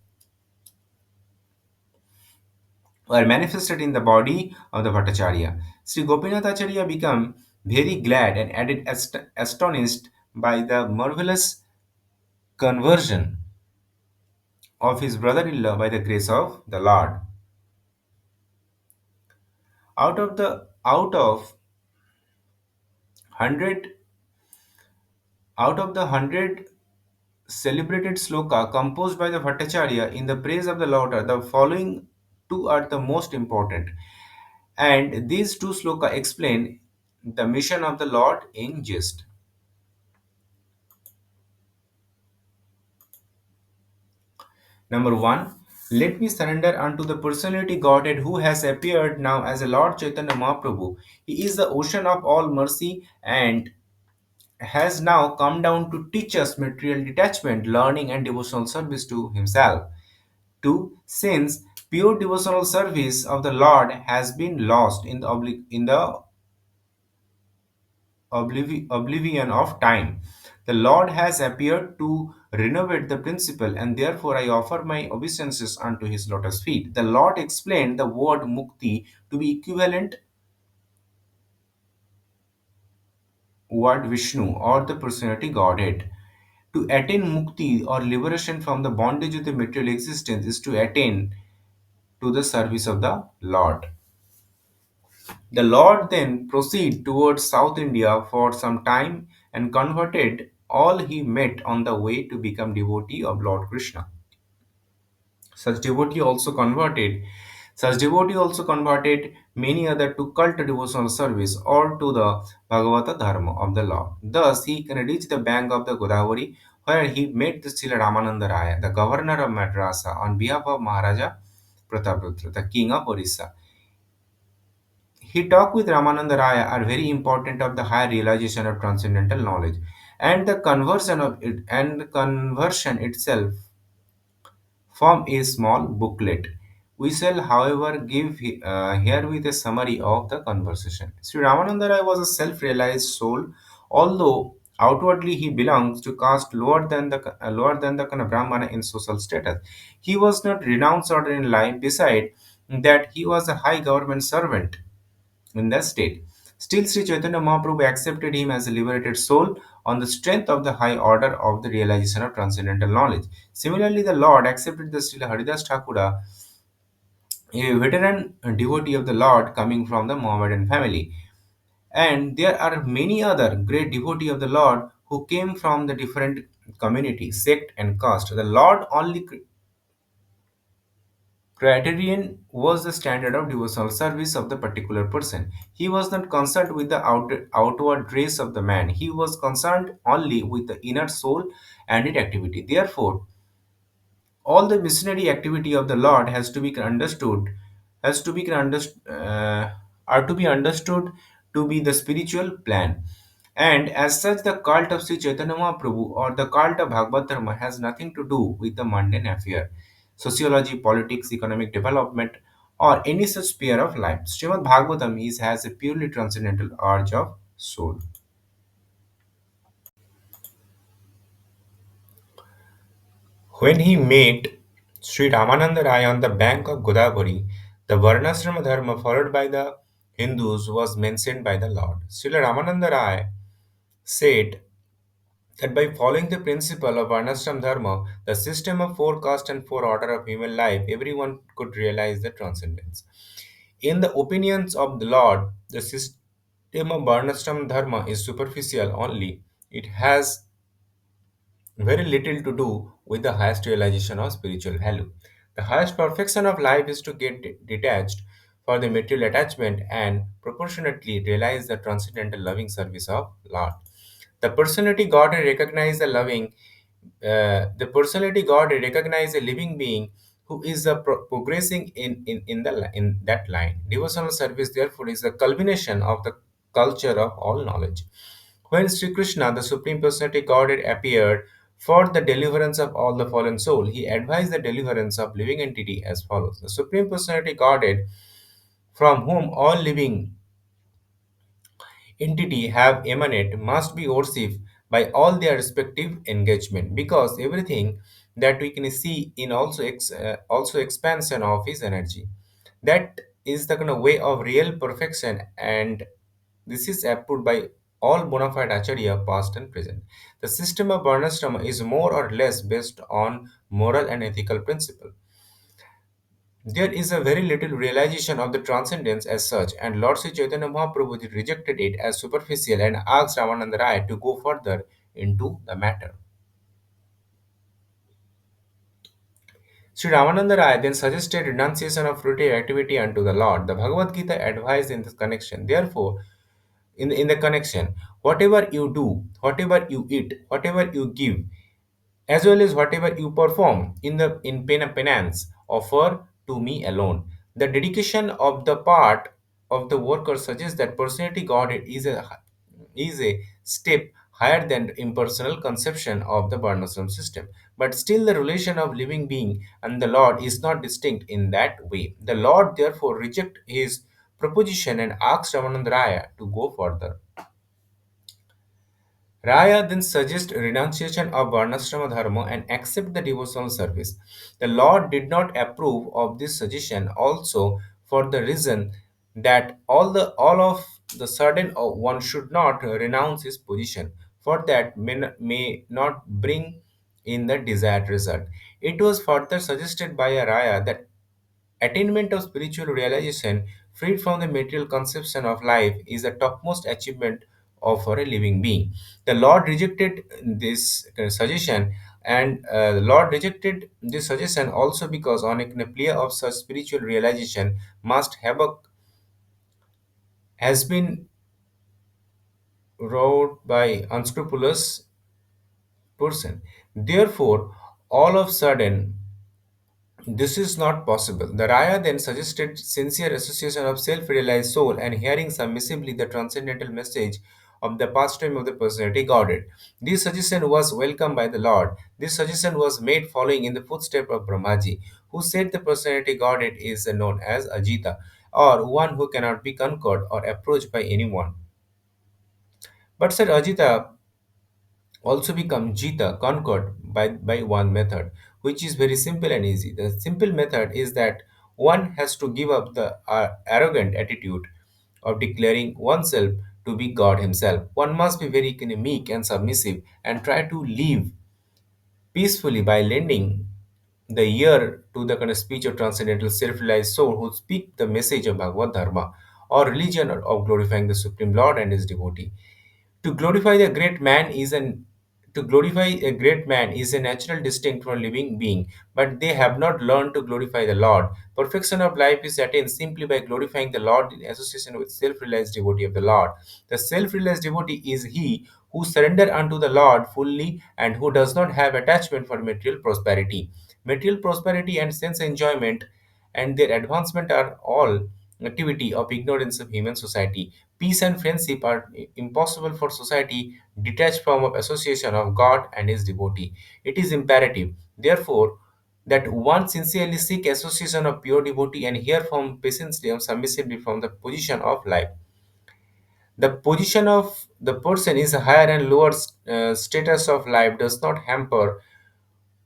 Speaker 1: were manifested in the body of the Bhattacharya. Sri Gopinath Acharya became very glad and astonished by the marvelous conversion of his brother-in-law by the grace of the Lord. Out of hundred out of the 100 celebrated sloka composed by the Bhattacharya in the praise of the Lord, the following two are the most important, and these two sloka explain the mission of the Lord in gist. Number one, let me surrender unto the personality Godhead who has appeared now as a Lord Chaitanya Mahaprabhu. He is the ocean of all mercy and has now come down to teach us material detachment, learning, and devotional service to Himself. 2. Since pure devotional service of the Lord has been lost in the oblivion of time, the Lord has appeared to renovate the principle, and therefore I offer my obeisances unto His lotus feet. The Lord explained the word mukti to be equivalent word Vishnu or the personality Godhead. To attain mukti or liberation from the bondage of the material existence is to attain to the service of the Lord. The Lord then proceeded towards South India for some time and converted all he met on the way to become devotee of Lord Krishna. Such devotee also converted Such devotee also converted many other to cult devotional service or to the Bhagavata Dharma of the Lord. Thus he reached the bank of the Godavari, where he met the Srila Ramananda Raya, the governor of Madrasa, on behalf of Maharaja Prataparudra, the king of Orissa. He talk with Ramananda Raya are very important of the higher realization of transcendental knowledge, and the conversion itself form a small booklet. We shall, however, give here with a summary of the conversation. Sri Ramananda Rai was a self-realized soul, although outwardly he belongs to caste lower than the kind of Brahmana in social status. He was not renounced order in life. Beside that, he was a high government servant in the state. Still, Sri Chaitanya Mahaprabhu accepted him as a liberated soul on the strength of the high order of the realization of transcendental knowledge. Similarly, the Lord accepted the Srila Haridas Thakura, a veteran devotee of the Lord coming from the Mohammedan family. And there are many other great devotees of the Lord who came from the different community, sect, and caste. The Lord only criterion was the standard of devotional service of the particular person. He was not concerned with the outward dress of the man. He was concerned only with the inner soul and its activity. Therefore, all the missionary activity of the Lord has to be are to be understood to be the spiritual plan. And as such, the cult of Sri Chaitanya Mahaprabhu or the cult of Bhagavad Dharma has nothing to do with the mundane affair, sociology, politics, economic development, or any such sphere of life. Srimad Bhagavatam has a purely transcendental urge of soul. When he met Sri Ramananda Rai on the bank of Godavari, the Varnasrama Dharma followed by the Hindus was mentioned by the Lord. Sri Ramananda Rai said that by following the principle of Varnashram Dharma, the system of four caste and four order of human life, everyone could realize the transcendence. In the opinions of the Lord, the system of Varnashram Dharma is superficial only. It has very little to do with the highest realization of spiritual value. The highest perfection of life is to get detached for the material attachment and proportionately realize the transcendental loving service of Lord. The personality God recognize the personality God recognize a living being who is progressing in that line. Devotional service, therefore, is the culmination of the culture of all knowledge. When Sri Krishna, the Supreme Personality Godhead, appeared for the deliverance of all the fallen soul, he advised the deliverance of living entity as follows. The Supreme Personality Godhead, from whom all living entity have emanate, must be worshipped by all their respective engagement, because everything that we can see in also expansion of his energy. That is the kind of way of real perfection, and this is approved by all bona fide acharya, past and present. The system of varnashrama is more or less based on moral and ethical principle. There is a very little realization of the transcendence as such, and Lord Sri Chaitanya Mahaprabhu rejected it as superficial and asked Ramananda Rai to go further into the matter. Sri Ramananda Rai then suggested renunciation of fruitive activity unto the Lord. The Bhagavad Gita advised in this connection. Therefore, in the connection, whatever you do, whatever you eat, whatever you give, as well as whatever you perform in penance, offer to me alone. The dedication of the part of the worker suggests that personality Godhead is a step higher than impersonal conception of the Varnasram system. But still, the relation of living being and the Lord is not distinct in that way. The Lord therefore rejected his proposition and asked Ramananda Raya to go further. Raya then suggests renunciation of Varnashrama Dharma and accept the devotional service. The Lord did not approve of this suggestion also for the reason that all of the sudden one should not renounce his position, for that may not bring in the desired result. It was further suggested by a Raya that attainment of spiritual realization, freed from the material conception of life, is the topmost achievement of for a living being. The Lord rejected this suggestion, and the Lord rejected this suggestion also because on a plea of such spiritual realization must have has been wrought by unscrupulous person. Therefore, all of sudden This is not possible. The Raya then suggested sincere association of self-realized soul and hearing submissively the transcendental message of the pastime of the personality Godhead. This suggestion was welcomed by the Lord. This suggestion was made following in the footsteps of Brahmaji, who said the personality Godhead is known as Ajita, or one who cannot be conquered or approached by anyone. But Sir Ajita also become Jita, conquered by one method, which is very simple and easy. The simple method is that one has to give up the arrogant attitude of declaring oneself to be God Himself. One must be very meek and submissive and try to live peacefully by lending the ear to the kind of speech of transcendental self-realized soul who speak the message of Bhagavad Dharma or religion of glorifying the Supreme Lord and His devotee. To glorify the great man is an to glorify a great man is a natural distinct from a living being, but they have not learned to glorify the Lord. Perfection of life is attained simply by glorifying the Lord in association with self-realized devotee of the Lord. The self-realized devotee is he who surrender unto the Lord fully and who does not have attachment for material prosperity. Material prosperity and sense enjoyment and their advancement are all activity of ignorance of human society. Peace and friendship are impossible for society detached from of association of God and his devotee. It is imperative, therefore, that one sincerely seek association of pure devotee and hear from patiently and submissively from the position of life. The position of the person is a higher and lower status of life does not hamper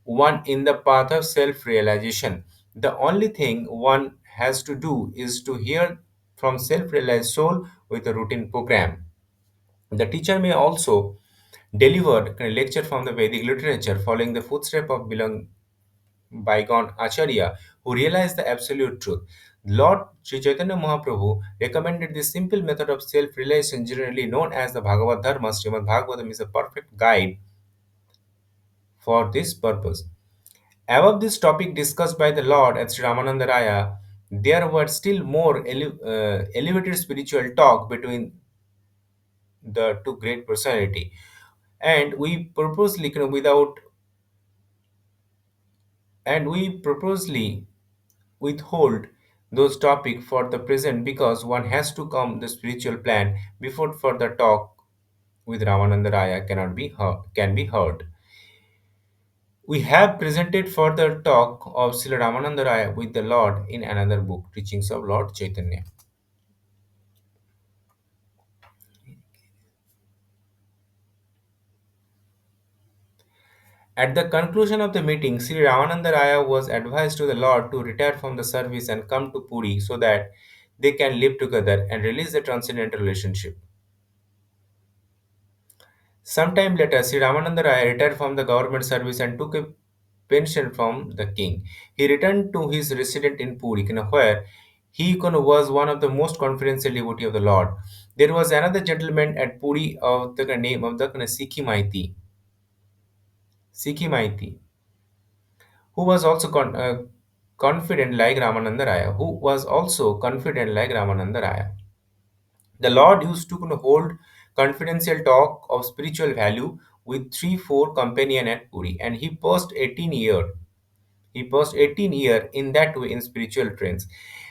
Speaker 1: one in the path of self realization. The only thing one has to do is to hear from self realized soul with a routine program. The teacher may also deliver a lecture from the Vedic literature following the footsteps of belong bygone Acharya who realized the absolute truth. Lord Sri Chaitanya Mahaprabhu recommended this simple method of self-realization generally known as the Bhagavad Dharma. Srimad Bhagavatam is a perfect guide for this purpose. Above this topic discussed by the Lord at Sri Ramananda Raya, there were still more elevated spiritual talk between the two great personality, and we purposely withhold those topics for the present because one has to come the spiritual plan before further talk with Ramananda Raya can be heard. We have presented further talk of Srila Ramananda Raya with the Lord in another book, Teachings of Lord Chaitanya. At the conclusion of the meeting, Sri Ramananda Raya was advised to the Lord to retire from the service and come to Puri so that they can live together and release the transcendental relationship. Sometime later, Sri Ramananda Raya retired from the government service and took a pension from the king. He returned to his residence in Puri, where he was one of the most confidential devotee of the Lord. There was another gentleman at Puri of the name of the Sikhi Maiti, who was also confident like Ramananda Raya, who was also confident like Ramananda Raya. The Lord used to hold confidential talk of spiritual value with 3 4 companion at Puri, and he passed 18 year in that way in spiritual trends.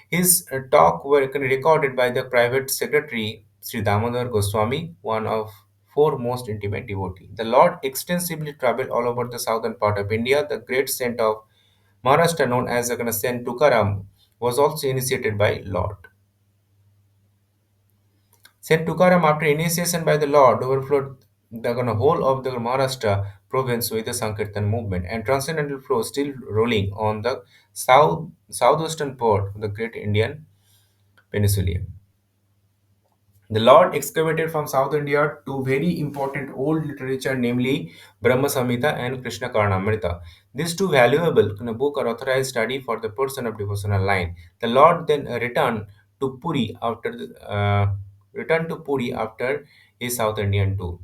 Speaker 1: His talk were recorded by the private secretary Sri Damodar Goswami, one of four most intimate devotee. The Lord extensively traveled all over the southern part of India. The great saint of Maharashtra, known as the Saint Tukaram, was also initiated by Lord. Saint Tukaram, after initiation by the Lord, overflowed the whole of the Maharashtra province with the Sankirtan movement, and transcendental flow still rolling on the southwestern part of the great Indian peninsula. The Lord excavated from South India two very important old literature, namely Brahma Samhita and Krishna Karnamrita. These two valuable books are authorized study for the person of devotional line. The Lord then returned to Puri after his South Indian tour.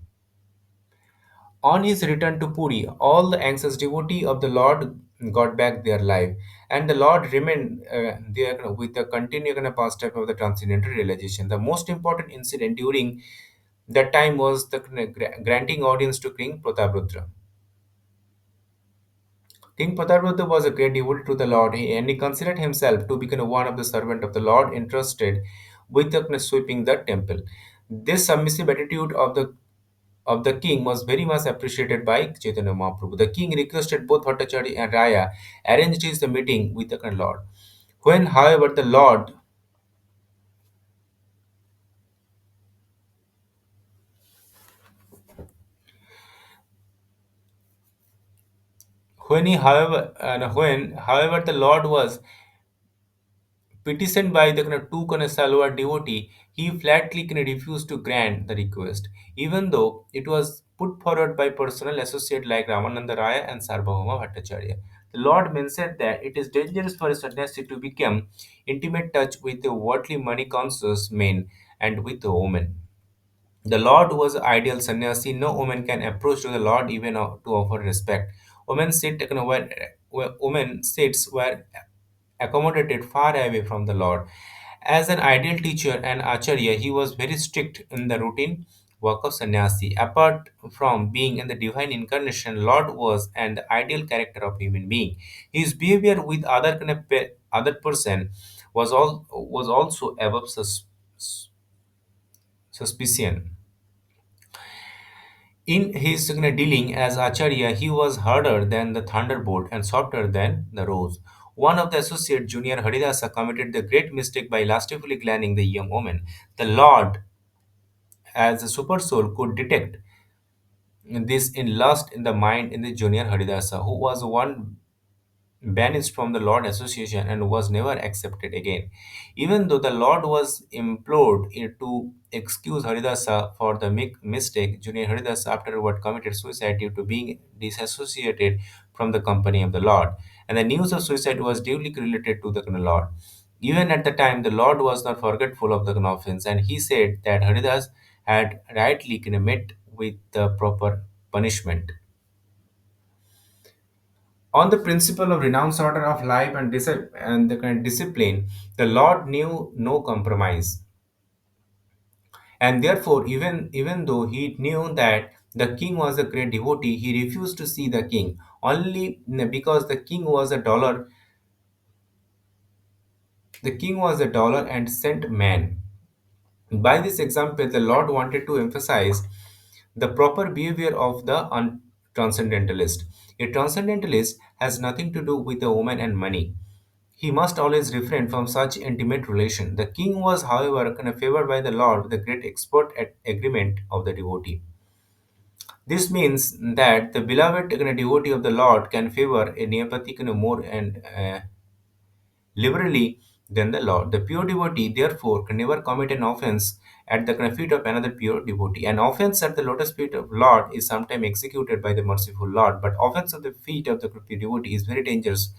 Speaker 1: On his return to Puri, all the anxious devotees of the Lord got back their life, and the Lord remained there with the continuing past step of the transcendental realization. The most important incident during that time was the granting audience to King Prataprudra. King Pratapruddha was a great devotee to the Lord, and he considered himself to become one of the servant of the Lord entrusted with the sweeping the temple. This submissive attitude of the king was very much appreciated by Chaitanya Mahaprabhu. The king requested both Bhattacharya and Raya arranged his meeting with the Lord. When, however, the Lord when however the Lord was petitioned by the two Salwa devotee, he flatly refused to grant the request, even though it was put forward by personal associates like Ramananda Raya and Sarvabhauma Bhattacharya. The Lord mentioned that it is dangerous for a sannyasi to become intimate touch with a worldly money conscious man and with a woman. The Lord was an ideal sannyasi. No woman can approach to the Lord even to offer respect. Women sits were accommodated far away from the Lord. As an ideal teacher and acharya, he was very strict in the routine work of sannyasi. Apart from being in the divine incarnation, Lord was an ideal character of human being. His behavior with other person was also above suspicion. In his dealing as Acharya, he was harder than the thunderbolt and softer than the rose. One of the associate, Junior Haridasa, committed the great mistake by lustfully glancing the young woman. The Lord, as a super soul, could detect this in lust in the mind in the Junior Haridasa, who was one banished from the Lord Association and was never accepted again. Even though the Lord was implored to excuse Haridasa for the mistake, Junior Haridasa afterward committed suicide due to being disassociated from the company of the Lord. And the news of suicide was duly related to the Lord. Even at the time, the Lord was not forgetful of the offense, and he said that Haridas had rightly met with the proper punishment. On the principle of renounced order of life and, and the kind of discipline, the Lord knew no compromise. And therefore, even though he knew that the king was a great devotee, he refused to see the king. Only because the king was a dollar and cent man. By this example, the Lord wanted to emphasize the proper behavior of the transcendentalist. A transcendentalist has nothing to do with a woman and money. He must always refrain from such intimate relation. The king was, however, favored by the Lord, the great expert at agreement of the devotee. This means that the beloved devotee of the Lord can favor a neopathic more and liberally than the Lord. The pure devotee, therefore, can never commit an offense at the feet of another pure devotee. An offense at the lotus feet of Lord is sometimes executed by the merciful Lord, but offense at the feet of the pure devotee is very dangerous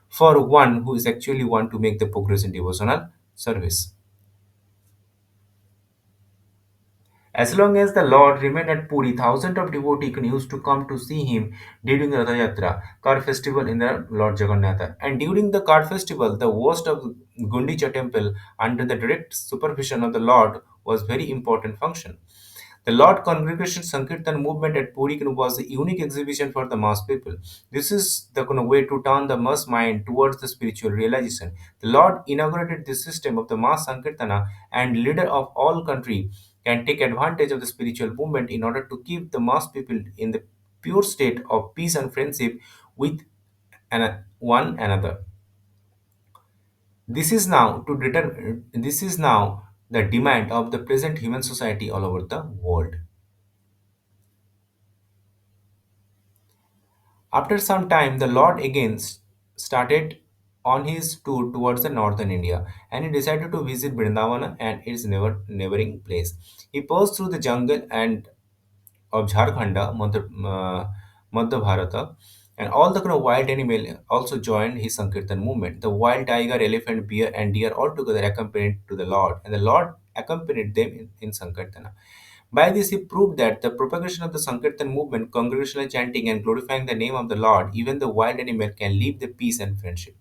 Speaker 1: for one who is actually want to make the progress in devotional service. As long as the Lord remained at Puri, thousands of devotees used to come to see him during the Ratha Yatra, card festival in the Lord Jagannatha. And during the card festival, the host of Gundicha temple, under the direct supervision of the Lord, was very important function. The Lord Congregation Sankirtan movement at Puri was a unique exhibition for the mass people. This is the way to turn the mass mind towards the spiritual realization. The Lord inaugurated this system of the mass Sankirtana, and leader of all country can take advantage of the spiritual movement in order to keep the mass people in the pure state of peace and friendship with one another. This is now the demand of the present human society all over the world. After some time, the Lord again started on his tour towards the northern India, and he decided to visit Vrindavana and its neighboring place. He passed through the jungle and of Jharkhanda, Madhya Bharata, and all the wild animal also joined his Sankirtan movement. The wild tiger, elephant, bear, and deer all together accompanied to the Lord, and the Lord accompanied them in Sankirtana. By this, he proved that the propagation of the Sankirtan movement, congregational chanting, and glorifying the name of the Lord, even the wild animal can live the peace and friendship.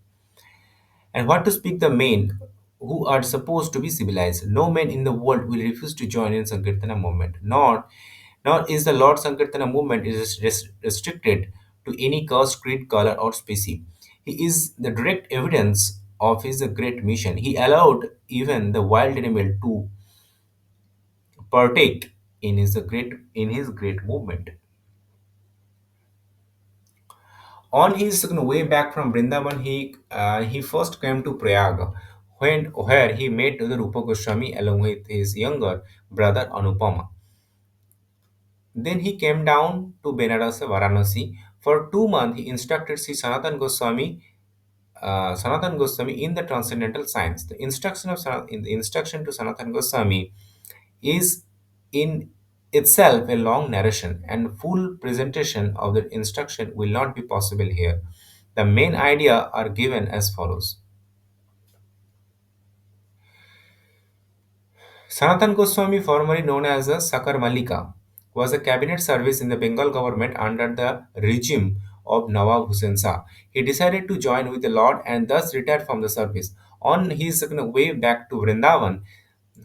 Speaker 1: And what to speak the men who are supposed to be civilized? No man in the world will refuse to join in Sankirtana movement. Nor is the Lord Sankirtana movement is restricted to any caste, creed, color, or species. He is the direct evidence of his great mission. He allowed even the wild animal to partake in his great movement. On his way back from Vrindavan, he first came to Prayag, where he met the Rupa Goswami along with his younger brother Anupama. Then he came down to Benares, Varanasi. For 2 months, he instructed Sri Sanatan Goswami in the transcendental science. The instruction to Sanatan Goswami is in itself a long narration, and full presentation of the instruction will not be possible here. The main idea are given as follows. Sanatan Goswami, formerly known as a Sakar Malika, was a cabinet service in the Bengal government under the regime of Nawab Hussain Shah. He decided to join with the Lord and thus retired from the service. On his way back to Vrindavan,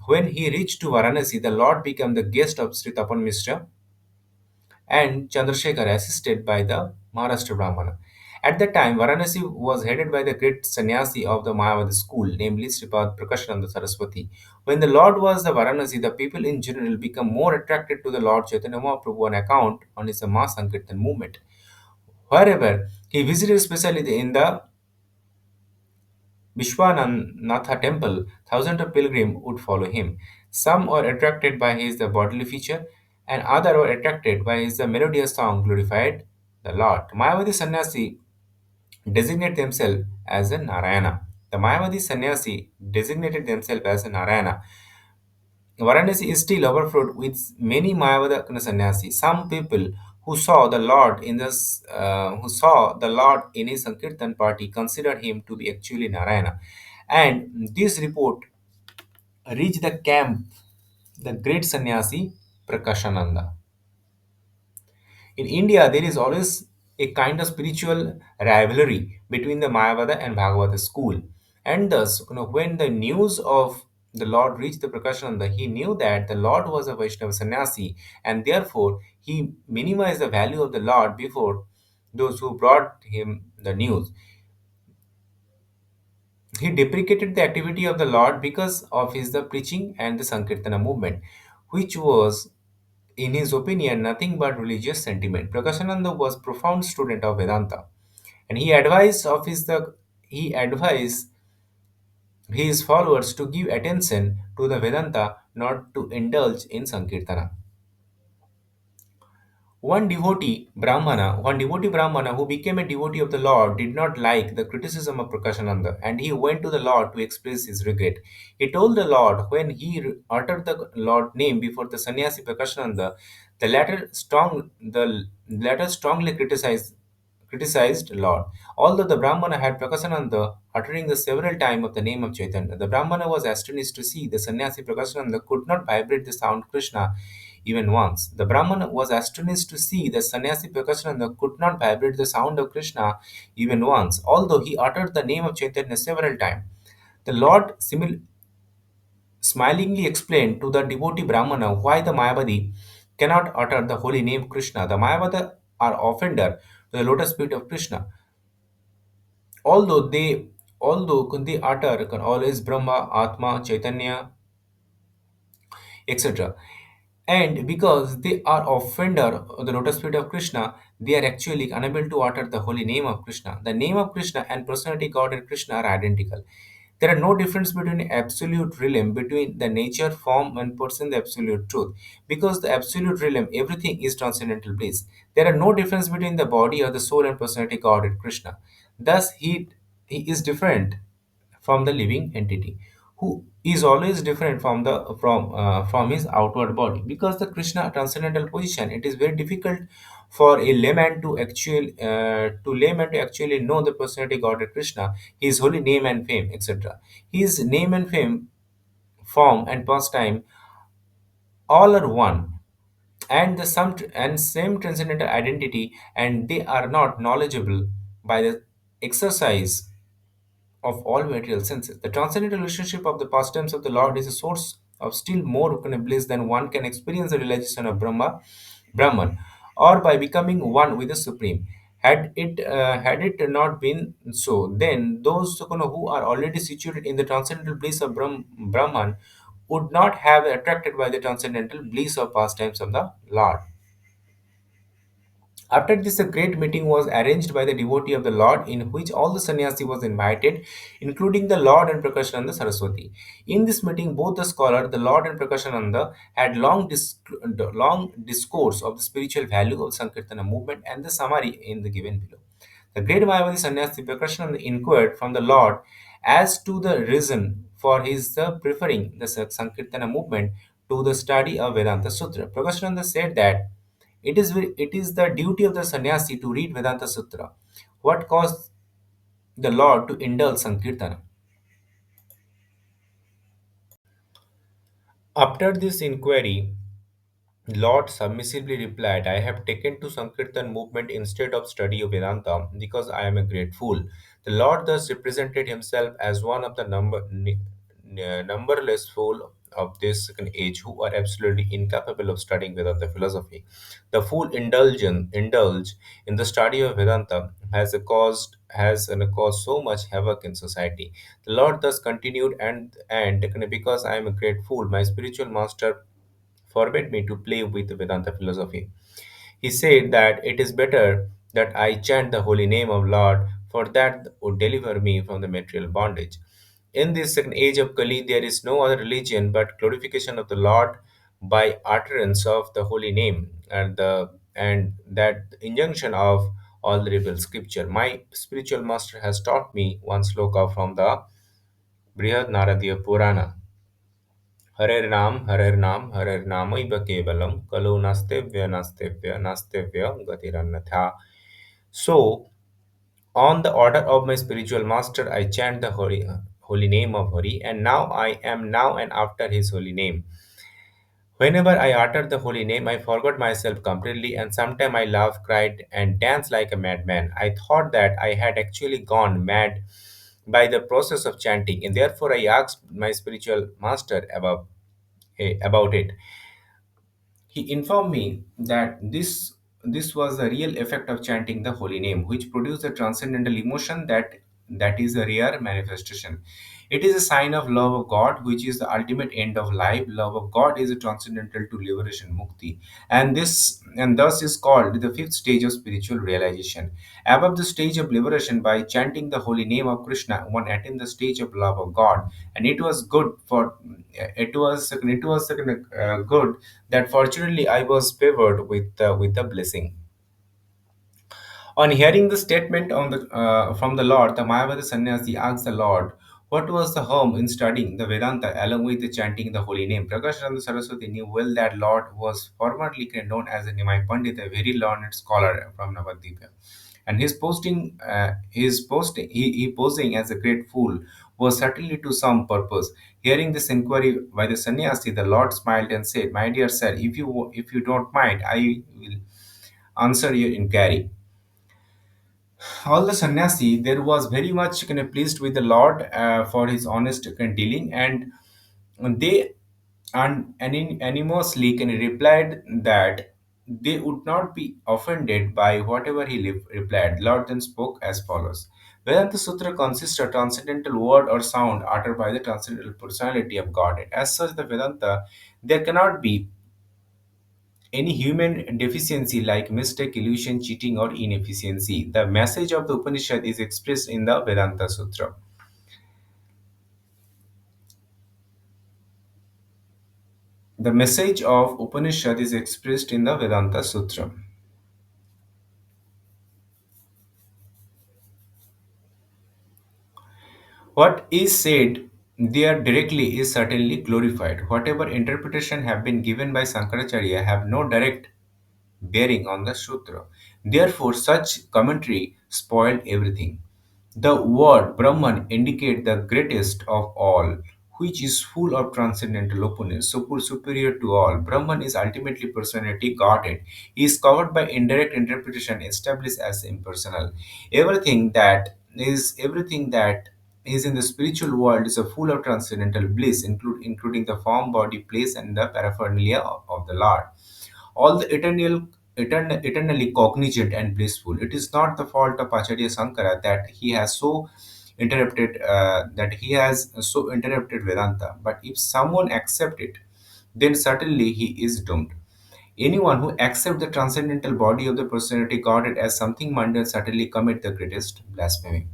Speaker 1: when he reached to Varanasi, the Lord became the guest of Sri Tapan Mishra and Chandrasekhar, assisted by the Maharashtra Brahmana. At that time, Varanasi was headed by the great sannyasi of the Mayavadi school, namely Sripad Prakashananda Saraswati. When the Lord was the Varanasi, the people in general become more attracted to the Lord Chaitanya Mahaprabhu on account on his Mass Sankirtan movement. Wherever he visited, especially in the Vishwanatha temple, thousands of pilgrims would follow him. Some were attracted by his the bodily feature, and others were attracted by his the melodious song glorified the Lord. Mayavadi Sannyasi designate themselves as a Narayana. The Mayavadi Sannyasi designated themselves as a Narayana. Varanasi is still overflowed with many Mayavada sannyasi. Some people who saw the Lord in his Sankirtan party considered him to be actually Narayana. And this report reached the camp, the great sannyasi Prakashananda. In India, there is always a kind of spiritual rivalry between the Mayavada and Bhagavata school. And thus, when the news of the Lord reached the Prakashananda, he knew that the Lord was a Vaishnava sannyasi, and therefore he minimized the value of the Lord before those who brought him the news. He deprecated the activity of the Lord because of his the preaching and the Sankirtana movement, which was, in his opinion, nothing but religious sentiment. Prakashananda was profound student of Vedanta, and he advised his followers to give attention to the Vedanta, not to indulge in Sankirtana. One devotee Brahmana who became a devotee of the Lord did not like the criticism of Prakashananda, and he went to the Lord to express his regret. He told the Lord when he uttered the Lord name before the sannyasi Prakashananda, the latter strongly criticized Lord. Although the Brahmana had Prakasananda uttering the several times of the name of Chaitanya, the Brahmana was astonished to see the sannyasi Prakasananda could not vibrate the sound Krishna even once. The Brahmana was astonished to see that sannyasi Prakasananda could not vibrate the sound of Krishna even once, although he uttered the name of Chaitanya several times. The Lord smilingly explained to the devotee Brahmana why the Mayavadi cannot utter the holy name Krishna. The Mayavada are offender to the lotus feet of Krishna. Although they utter can always Brahma, Atma, Chaitanya, etc. And because they are offender of the lotus feet of Krishna, they are actually unable to utter the holy name of Krishna. The name of Krishna and personality God and Krishna are identical. There are no difference between absolute realm, between the nature, form, and person, the absolute truth. Because the absolute realm, everything is transcendental bliss. There are no difference between the body or the soul and personality God and Krishna. Thus, he is different from the living entity, who is always different from his outward body. Because the Krishna transcendental position, it is very difficult for a layman to actually know the personality God of Krishna, his holy name and fame, etc. His name and fame, form and pastime, all are one, and same transcendental identity, and they are not knowledgeable by the exercise of all material senses. The transcendental relationship of the pastimes of the Lord is a source of still more bliss than one can experience the realization of Brahman, or by becoming one with the Supreme. Had it not been so, then those who are already situated in the transcendental bliss of Brahman would not have attracted by the transcendental bliss of pastimes of the Lord. After this, a great meeting was arranged by the devotee of the Lord, in which all the sannyasi was invited, including the Lord and Prakashananda Saraswati. In this meeting, both the scholar, the Lord and Prakashananda, had long discourse of the spiritual value of Sankirtana movement and the summary in the given below. The great Mayavadi sannyasi Prakashananda inquired from the Lord as to the reason for his preferring the Sankirtana movement to the study of Vedanta Sutra. Prakashananda said that it is the duty of the sannyasi to read Vedanta Sutra. What caused the Lord to indulge Sankirtana? After this inquiry, Lord submissively replied, I have taken to Sankirtan movement instead of study of Vedanta because I am a great fool. The Lord thus represented himself as one of the numberless fool of this second age who are absolutely incapable of studying Vedanta philosophy. The fool indulge in the study of Vedanta has caused so much havoc in society. The Lord thus continued, and because I am a great fool, my spiritual master forbade me to play with Vedanta philosophy. He said that it is better that I chant the holy name of Lord, for that would deliver me from the material bondage. In this second age of Kali, there is no other religion but glorification of the Lord by utterance of the holy name and that injunction of all the revealed scripture. My spiritual master has taught me one sloka from the Brihad Naradiya Purana. हरेर्नाम हरेर्नामैव केवलं कलो नास्त्यव्य गतिरन्यथा. So, on the order of my spiritual master, I chant the holy name of Hari, and now I am now and after his holy name. Whenever I uttered the holy name, I forgot myself completely, and sometimes I laughed, cried, and danced like a madman. I thought that I had actually gone mad by the process of chanting, and therefore I asked my spiritual master about it. He informed me that this was the real effect of chanting the holy name, which produced a transcendental emotion that is a rare manifestation. It is a sign of love of God, which is the ultimate end of life. Love of God is a transcendental to liberation, mukti, and thus is called the fifth stage of spiritual realization. Above the stage of liberation, by chanting the holy name of Krishna, one attained the stage of love of God, and it was good that fortunately I was favored with the blessing. On hearing the statement from the Lord, the Mayavadi sannyasi asked the Lord, what was the harm in studying the Vedanta along with the chanting the holy name? Prakashananda Saraswati knew well that Lord was formerly known as a Nimai Pandit, a very learned scholar from Navadvip. And he posing as a great fool was certainly to some purpose. Hearing this inquiry by the sannyasi, the Lord smiled and said, "My dear sir, if you don't mind, I will answer your inquiry." All the sannyasi there was very much pleased with the Lord for his honest dealing, and they anonymously replied that they would not be offended by whatever he replied. Lord then spoke as follows. Vedanta Sutra consists of transcendental word or sound uttered by the transcendental personality of God. As such, the Vedanta, there cannot be any human deficiency like mistake, illusion, cheating, or inefficiency. The message of the Upanishad is expressed in the Vedanta Sutra. The message of Upanishad is expressed in the Vedanta Sutra. What is said there directly is certainly glorified. Whatever interpretation have been given by Sankaracharya have no direct bearing on the sutra. Therefore, such commentary spoiled everything. The word Brahman indicates the greatest of all, which is full of transcendental openness, superior to all. Brahman is ultimately personality, Godhead. He is covered by indirect interpretation established as impersonal. Everything that is in the spiritual world is a full of transcendental bliss, including the form, body, place, and the paraphernalia of the Lord. All the eternally cognizant and blissful. It is not the fault of Acharya Sankara that he has so interrupted Vedanta. But if someone accept it, then certainly he is doomed. Anyone who accepts the transcendental body of the personality Godhead as something mundane certainly commit the greatest blasphemy.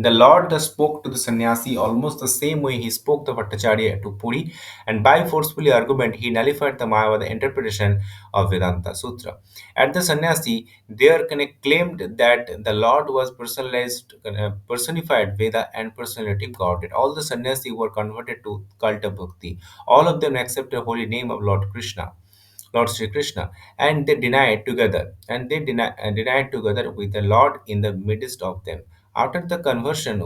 Speaker 1: The Lord thus spoke to the sannyasi almost the same way he spoke to Bhattacharya to Puri, and by forcefully argument he nullified the Mayavada interpretation of Vedanta Sutra. At the sannyasi, there claimed that the Lord was personified Veda and personality Godhead. All the sannyasi were converted to cult of bhakti. All of them accepted the holy name of Lord Krishna. Lord Sri Krishna, and they denied together, denied together with the Lord in the midst of them. After the conversion,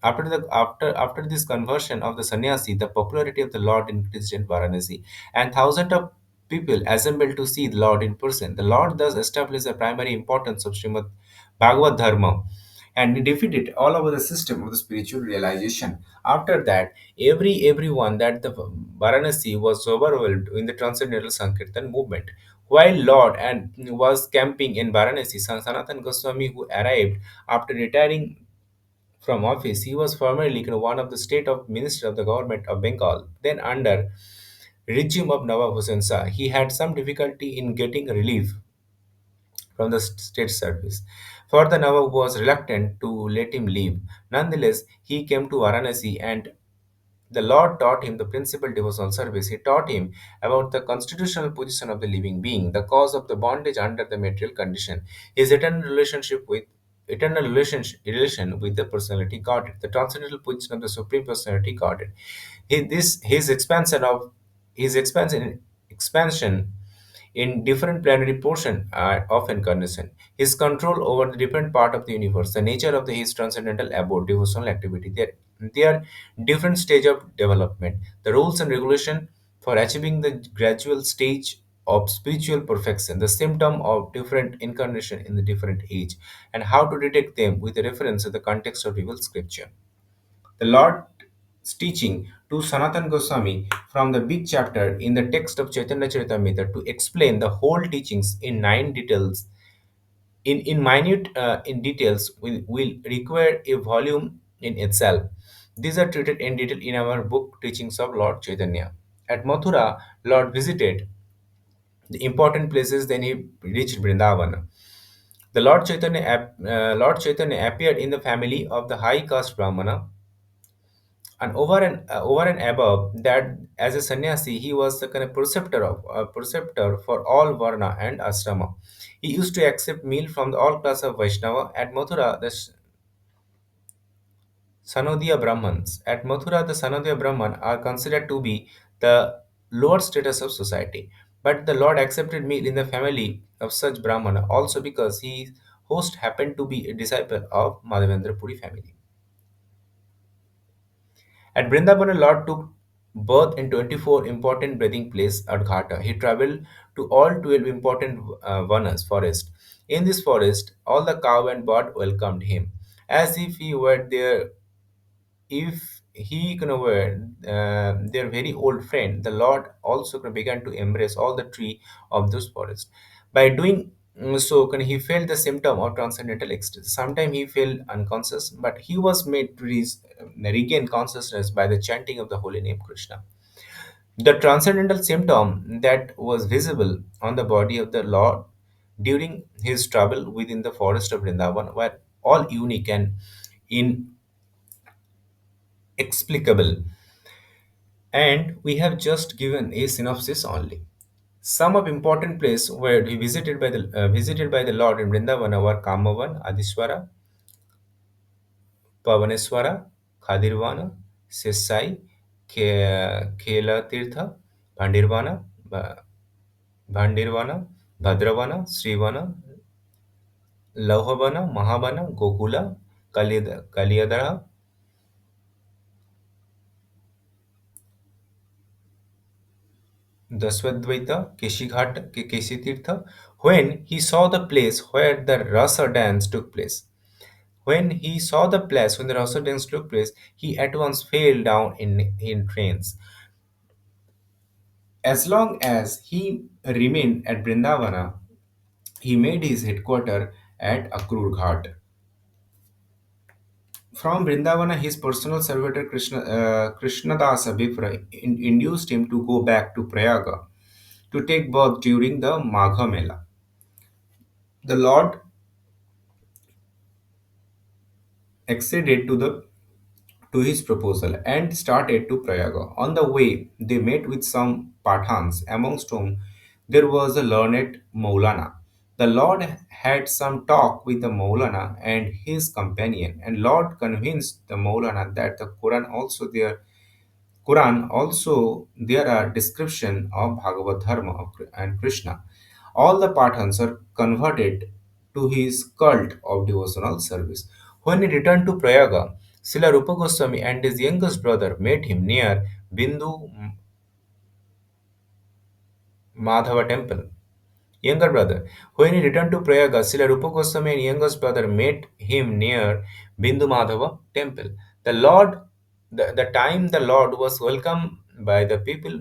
Speaker 1: after this conversion of the sannyasi, the popularity of the Lord increased in Varanasi, and thousands of people assembled to see the Lord in person. The Lord thus established the primary importance of Srimad Bhagavad Dharma and defeated all over the system of the spiritual realization. After that, everyone that the Varanasi was overwhelmed in the transcendental Sankirtan movement. While Lord and was camping in Varanasi, Sanatan Goswami, who arrived after retiring from office, he was formerly one of the state of minister of the government of Bengal. Then under regime of Nawab Hussain Shah, he had some difficulty in getting relief from the state service. For the Nawab was reluctant to let him leave. Nonetheless, he came to Varanasi and the Lord taught him the principal devotional service. He taught him about the constitutional position of the living being, the cause of the bondage under the material condition, his eternal relation with the personality Godhead, the transcendental position of the supreme personality Godhead. His expansion in different planetary portion of incarnation, his control over the different part of the universe, the nature of his transcendental abode, devotional activity, their different stage of development, the rules and regulation for achieving the gradual stage of spiritual perfection, the symptom of different incarnation in the different age, and how to detect them with a reference to the context of revealed scripture. The Lord's teaching to Sanatan Goswami from the big chapter in the text of Chaitanya Charitamrita to explain the whole teachings in nine details in minute in details will require a volume in itself. These are treated in detail in our book Teachings of Lord Chaitanya. At Mathura, Lord visited the important places, then he reached Vrindavan. The Lord Chaitanya appeared in the family of the high caste Brahmana, and over and above that, as a sannyasi, he was the kind of preceptor for all varna and ashrama. He used to accept meal from all class of Vaishnava. At Mathura, the Sanodiya Brahman are considered to be the lower status of society. But the Lord accepted meal in the family of such Brahmana also because his host happened to be a disciple of Madhavendra Puri family. At Vrindavan, Lord took birth in 24 important breathing places at Ghata. He traveled to all 12 important vanas, forest. In this forest, all the cow and bird welcomed him, as if he were were their very old friend. The Lord also began to embrace all the tree of those forests. By doing so, he felt the symptom of transcendental ecstasy. Sometimes he felt unconscious, but he was made to regain consciousness by the chanting of the holy name Krishna. The transcendental symptom that was visible on the body of the Lord during his travel within the forest of Vrindavan were all unique and inexplicable, and we have just given a synopsis only. Some of important places were visited by the Lord in Vrindavan were Kamavan, Adiswara, Pavaneswara, Khadirvana, Sesai, Khela Tirtha, Bhandirvana, Bhandirvana, Bhadravana, Srivana, Lauhavana, Mahavana, Gokula, Kaliyadara, Daswadvaita, Keshighat, Keshitirtha, when he saw the place where the rasa dance took place. When he saw the place when the rasa dance took place, he at once fell down in trance. As long as he remained at Brindavana, he made his headquarters at Akrur Ghat. From Vrindavana, his personal servitor Krishnadasa Vipra induced him to go back to Prayaga to take birth during the Magha Mela. The Lord acceded to his proposal and started to Prayaga. On the way, they met with some Pathans, amongst whom there was a learned Maulana. The Lord had some talk with the Maulana and his companion, and Lord convinced the Maulana that the Quran also there are description of Bhagavad Dharma and Krishna. All the Pathans are converted to his cult of devotional service. When he returned to Prayaga, Srila Rupa Goswami and his youngest brother met him near Bindu Madhava temple. Younger brother. When he returned to Prayaga, Srila Rupa Goswami and youngest brother met him near Bindu Madhava temple. The Lord, the time the Lord was welcomed by the people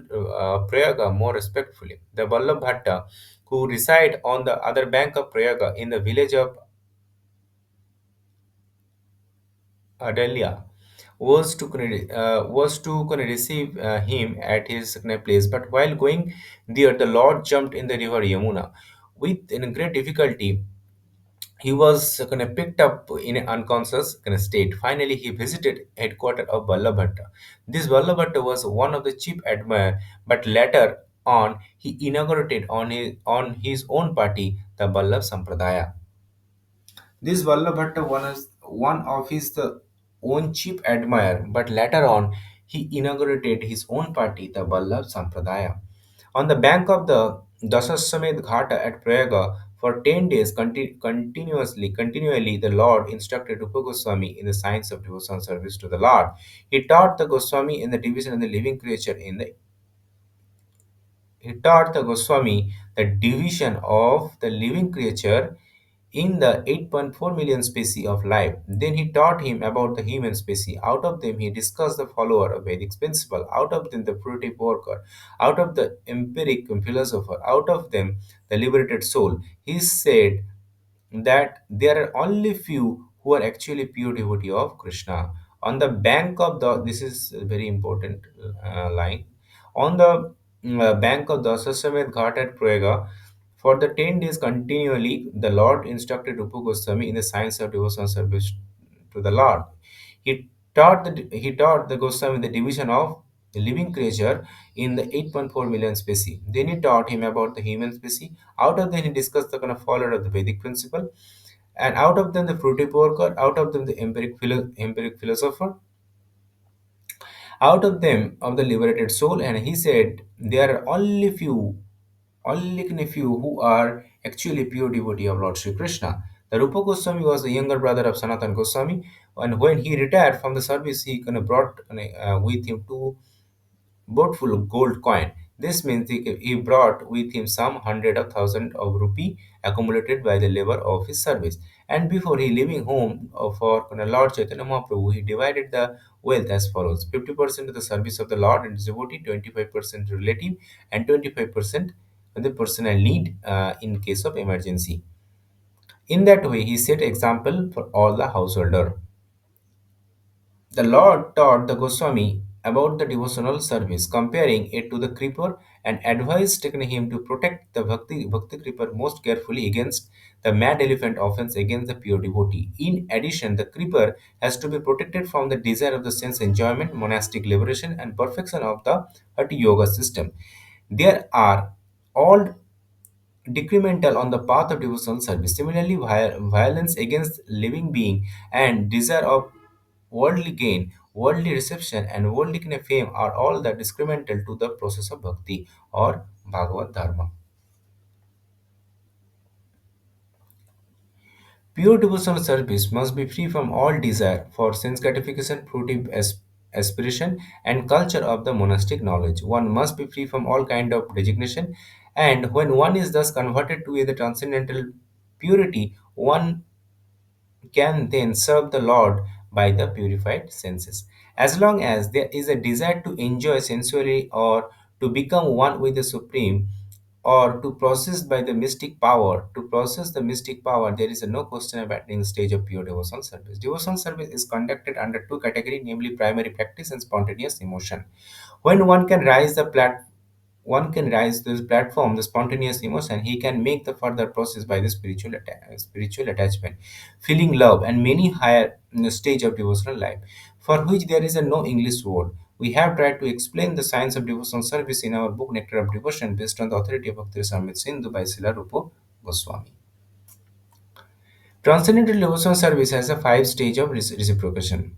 Speaker 1: Prayaga more respectfully. The Vallabh Bhatta, who reside on the other bank of Prayaga in the village of Adalia, was to receive him at his place. But while going there, the Lord jumped in the river Yamuna. With in great difficulty, he was picked up in an unconscious state. Finally, he visited headquarters of Vallabhatta. This Vallabhatta was one of the chief admirer, but later on he inaugurated on his own party the Vallabh Sampradaya. This Vallabhatta was one of his own chief admirer, but later on he inaugurated his own party, the Vallabh Sampradaya. On the bank of the Dasaswamed Ghata at Prayaga, for 10 days continually, the Lord instructed Rupa Goswami in the science of devotional service to the Lord. He taught the Goswami in the division of the living creature in the he taught the Goswami the division of the living creature in the 8.4 million species of life. Then he taught him about the human species. Out of them, he discussed the follower of Vedic principle. Out of them, the fruitive worker. Out of the empiric philosopher. Out of them, the liberated soul. He said that there are only few who are actually pure devotee of Krishna. On the bank of the, this is a very important line, on the bank of the Sasamed Ghat at Prayaga, for the 10 days continually, the Lord instructed Rupa Goswami in the science of devotional service to the Lord. He taught the Goswami the division of the living creature in the 8.4 million species. Then he taught him about the human species. Out of them, he discussed the kind of follower of the Vedic principle. And out of them, the fruitive worker. Out of them, the empiric philosopher. Out of them, of the liberated soul. And he said, there are only few who are actually pure devotee of Lord Sri Krishna. The Rupa Goswami was the younger brother of Sanatan Goswami, and when he retired from the service, he brought with him two boat full of gold coin. This means he brought with him some hundred of thousand of rupee accumulated by the labor of his service. And before he leaving home for Lord Chaitanya Mahaprabhu, he divided the wealth as follows: 50% to the service of the Lord and his devotee, 25% relative, and 25% the personal need in case of emergency. In that way, he set example for all the householder. The Lord taught the Goswami about the devotional service, comparing it to the creeper, and advised him to protect the Bhakti creeper most carefully against the mad elephant offense against the pure devotee. In addition, the creeper has to be protected from the desire of the sense enjoyment, monastic liberation, and perfection of the Hatha Yoga system. There are all decremental on the path of devotional service. Similarly, violence against living being and desire of worldly gain, worldly reception, and worldly fame are all the discriminal to the process of bhakti or Bhagavad Dharma. Pure devotional service must be free from all desire for sense gratification, fruitive aspiration, and culture of the monastic knowledge. One must be free from all kind of designation, and when one is thus converted to the transcendental purity, one can then serve the Lord by the purified senses. As long as there is a desire to enjoy sensually or to become one with the Supreme, or to process by the mystic power. To process the mystic power, there is no question about in the stage of pure devotional service. Devotional service is conducted under two categories, namely primary practice and spontaneous emotion. When one can rise to this platform, the spontaneous emotion, he can make the further process by the spiritual attachment, feeling love, and many higher stage of devotional life, for which there is no English word. We have tried to explain the science of devotional service in our book Nectar of Devotion, based on the authority of Bhakti Samit Sindhu by Srila Rupa Goswami. Transcendental devotional service has a five stage of reciprocation.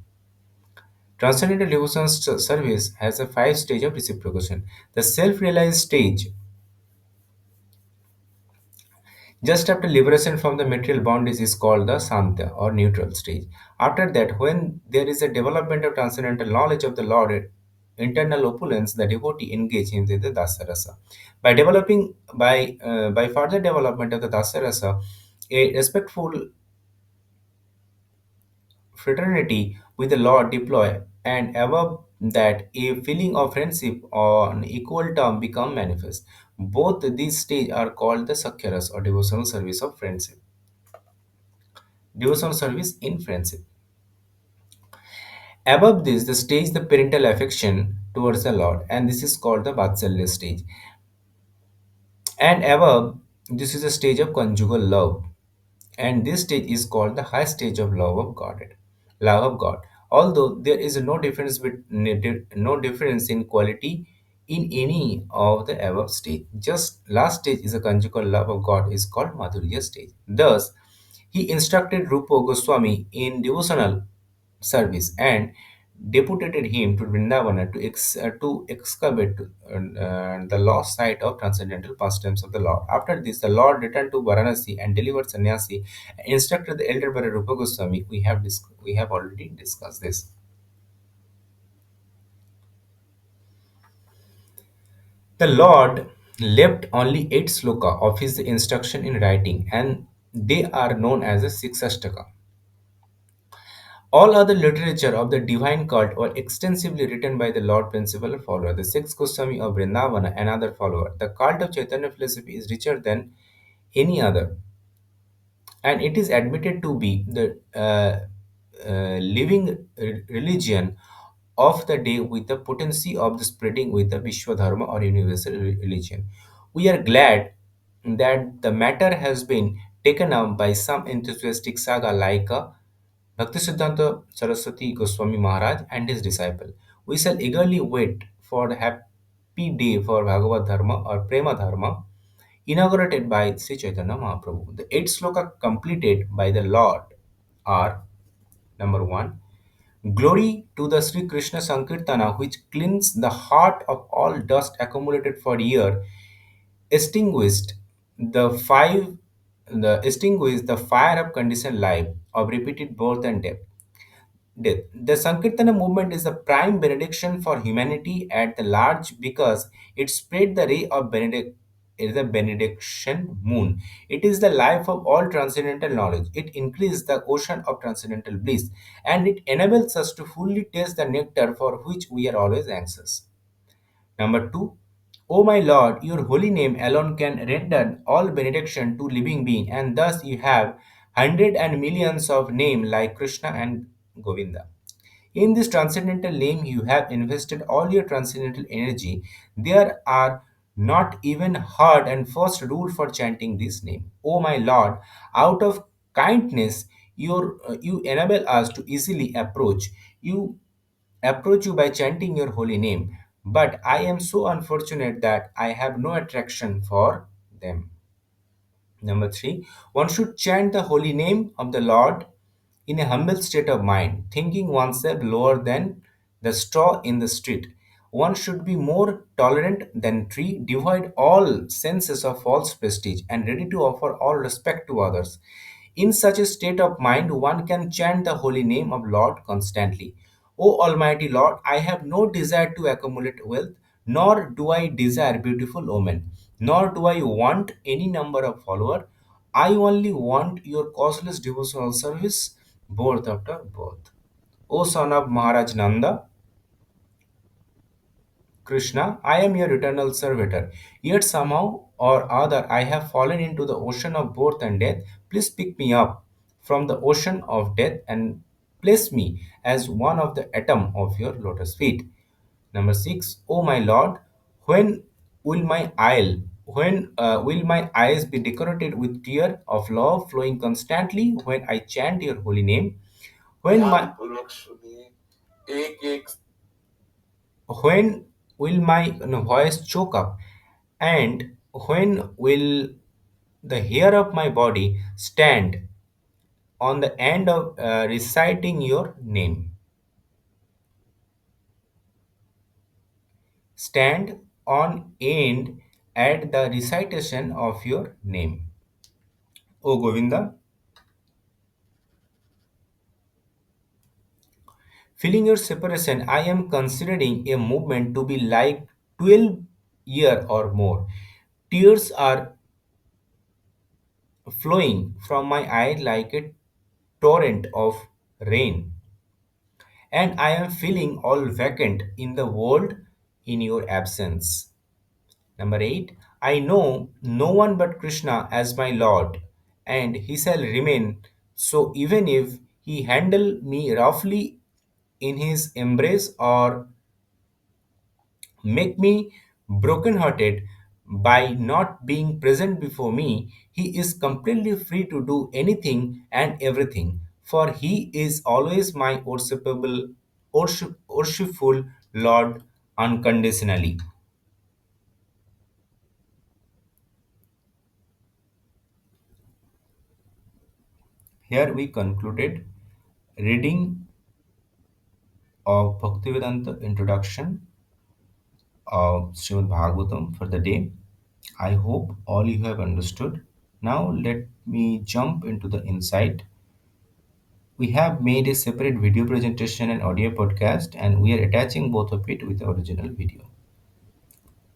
Speaker 1: Transcendental devotional service has a five stage of reciprocation. The self-realized stage, just after liberation from the material bondage, is called the Santya or neutral stage. After that, when there is a development of transcendental knowledge of the Lord, internal opulence, the devotee engage in the Dasarasa. By further development of the Dasarasa, a respectful fraternity with the Lord deploy, and above that, a feeling of friendship on equal term become manifest. Both these stages are called the Sakyaras or devotional service of friendship. Devotional service in friendship. Above this, the stage the parental affection towards the Lord, and this is called the Vatsalya stage. And above, this is a stage of conjugal love, and this stage is called the high stage of love of God. Although there is no difference in quality in any of the above stage, just last stage is a conjugal love of God is called Madhurya stage. Thus, he instructed Rupa Goswami in devotional service and deputed him to Vrindavana to excavate the lost site of transcendental pastimes of the Lord. After this, the Lord returned to Varanasi and delivered sannyasi and instructed the elder brother Rupa Goswami. We have already discussed this. The Lord left only 8 sloka of his instruction in writing, and they are known as the Siksastaka. All other literature of the divine cult were extensively written by the Lord principal follower, the sixth Goswami of Vrindavana, and other follower. The cult of Chaitanya philosophy is richer than any other, and it is admitted to be the living religion of the day, with the potency of the spreading with the Vishwadharma or universal religion. We are glad that the matter has been taken up by some enthusiastic saga like Bhaktisiddhanta Saraswati Goswami Maharaj and his disciple. We shall eagerly wait for the happy day for Bhagavad Dharma or Prema Dharma, inaugurated by Sri Chaitanya Mahaprabhu. The 8 sloka completed by the Lord are: number 1, Glory to the Sri Krishna Sankirtana, which cleans the heart of all dust accumulated for year, extinguished extinguished the fire of conditioned life, of repeated birth and death. The Sankirtana movement is the prime benediction for humanity at the large, because it spread the ray of is the benediction moon. It is the life of all transcendental knowledge. It increases the ocean of transcendental bliss, and it enables us to fully taste the nectar for which we are always anxious. Number 2, O my Lord, your holy name alone can render all benediction to living being, and thus you have hundred and millions of names like Krishna and Govinda. In this transcendental name, you have invested all your transcendental energy. There are not even hard and first rule for chanting this name. O my Lord, out of kindness, you enable us to easily approach you by chanting your holy name. But I am so unfortunate that I have no attraction for them. Number 3, one should chant the holy name of the Lord in a humble state of mind, thinking oneself lower than the straw in the street. One should be more tolerant than tree, devoid all senses of false prestige, and ready to offer all respect to others. In such a state of mind, one can chant the holy name of Lord constantly. O Almighty Lord, I have no desire to accumulate wealth, nor do I desire beautiful women, nor do I want any number of followers. I only want your causeless devotional service, birth after birth. O son of Maharaj Nanda, Krishna, I am your eternal servitor. Yet somehow or other I have fallen into the ocean of birth and death. Please pick me up from the ocean of death and place me as one of the atom of your lotus feet. Number six, oh my Lord, when will my eyes be decorated with tear of love flowing constantly when I chant your holy name? When my when will my voice choke up, and when will the hair of my body stand on the end of reciting your name? Stand on end at the recitation of your name. O Govinda, feeling your separation, I am considering a movement to be like 12 year or more. Tears are flowing from my eye like a torrent of rain, and I am feeling all vacant in the world in your absence. Number 8, I know no one but Krishna as my Lord, and he shall remain so even if he handle me roughly in his embrace or make me broken-hearted by not being present before me. He is completely free to do anything and everything, for he is always my worshipful Lord unconditionally. Here we concluded reading of Bhaktivedanta introduction of Srimad Bhagavatam for the day. I hope all you have understood. Now let me jump into the insight. We have made a separate video presentation and audio podcast, and we are attaching both of it with the original video.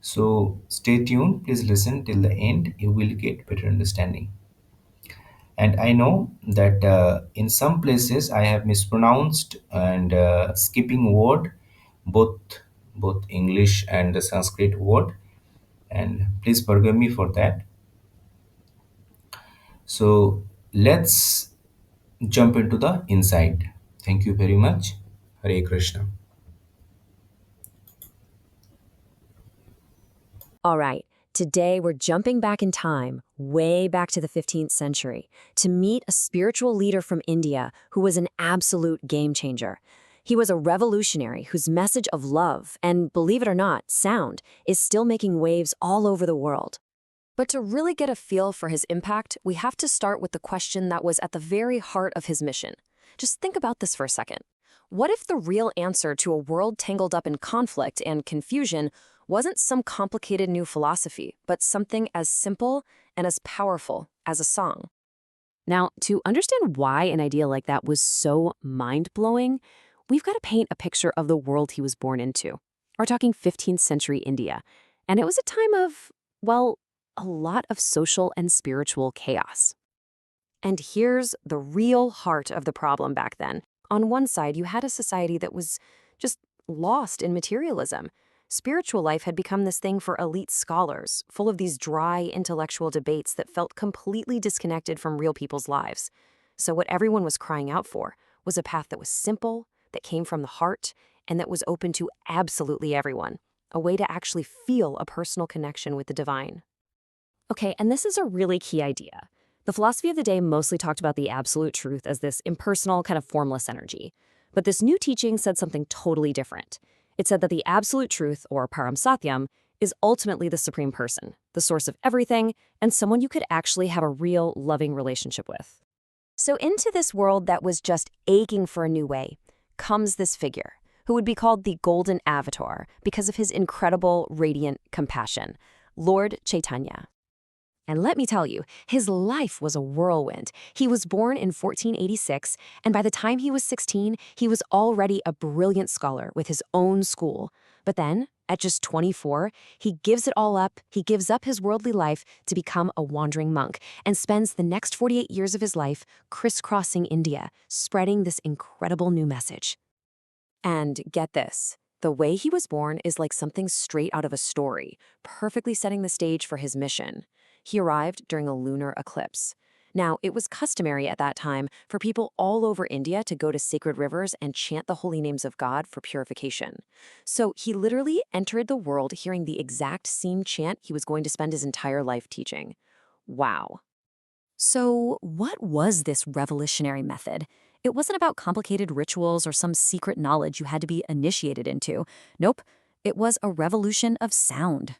Speaker 1: So stay tuned, please listen till the end, you will get better understanding. And I know that in some places I have mispronounced and skipping word, both English and the Sanskrit word, and please forgive me for that. So let's jump into the insight. Thank you very much. Hare Krishna.
Speaker 2: All right, today we're jumping back in time, way back to the 15th century, to meet a spiritual leader from India who was an absolute game changer. He was a revolutionary whose message of love and, believe it or not, sound is still making waves all over the world. But to really get a feel for his impact, we have to start with the question that was at the very heart of his mission. Just think about this for a second. What if the real answer to a world tangled up in conflict and confusion wasn't some complicated new philosophy, but something as simple and as powerful as a song? Now, to understand why an idea like that was so mind-blowing, we've got to paint a picture of the world he was born into. We're talking 15th century India, and it was a time of, well, a lot of social and spiritual chaos. And here's the real heart of the problem back then. On one side, you had a society that was just lost in materialism. Spiritual life had become this thing for elite scholars, full of these dry intellectual debates that felt completely disconnected from real people's lives. So what everyone was crying out for was a path that was simple, that came from the heart, and that was open to absolutely everyone, a way to actually feel a personal connection with the divine. Okay, and this is a really key idea. The philosophy of the day mostly talked about the absolute truth as this impersonal, kind of formless energy. But this new teaching said something totally different. It said that the absolute truth, or param satyam, is ultimately the supreme person, the source of everything, and someone you could actually have a real, loving relationship with. So into this world that was just aching for a new way comes this figure, who would be called the Golden Avatar because of his incredible, radiant compassion, Lord Chaitanya. And let me tell you, his life was a whirlwind. He was born in 1486, and by the time he was 16, he was already a brilliant scholar with his own school. But then, at just 24, he gives it all up. He gives up his worldly life to become a wandering monk and spends the next 48 years of his life crisscrossing India, spreading this incredible new message. And get this, The way he was born is like something straight out of a story, perfectly setting the stage for his mission. He arrived during a lunar eclipse. Now, it was customary at that time for people all over India to go to sacred rivers and chant the holy names of God for purification. So he literally entered the world hearing the exact same chant he was going to spend his entire life teaching. Wow. So, what was this revolutionary method? It wasn't about complicated rituals or some secret knowledge you had to be initiated into. Nope, it was a revolution of sound.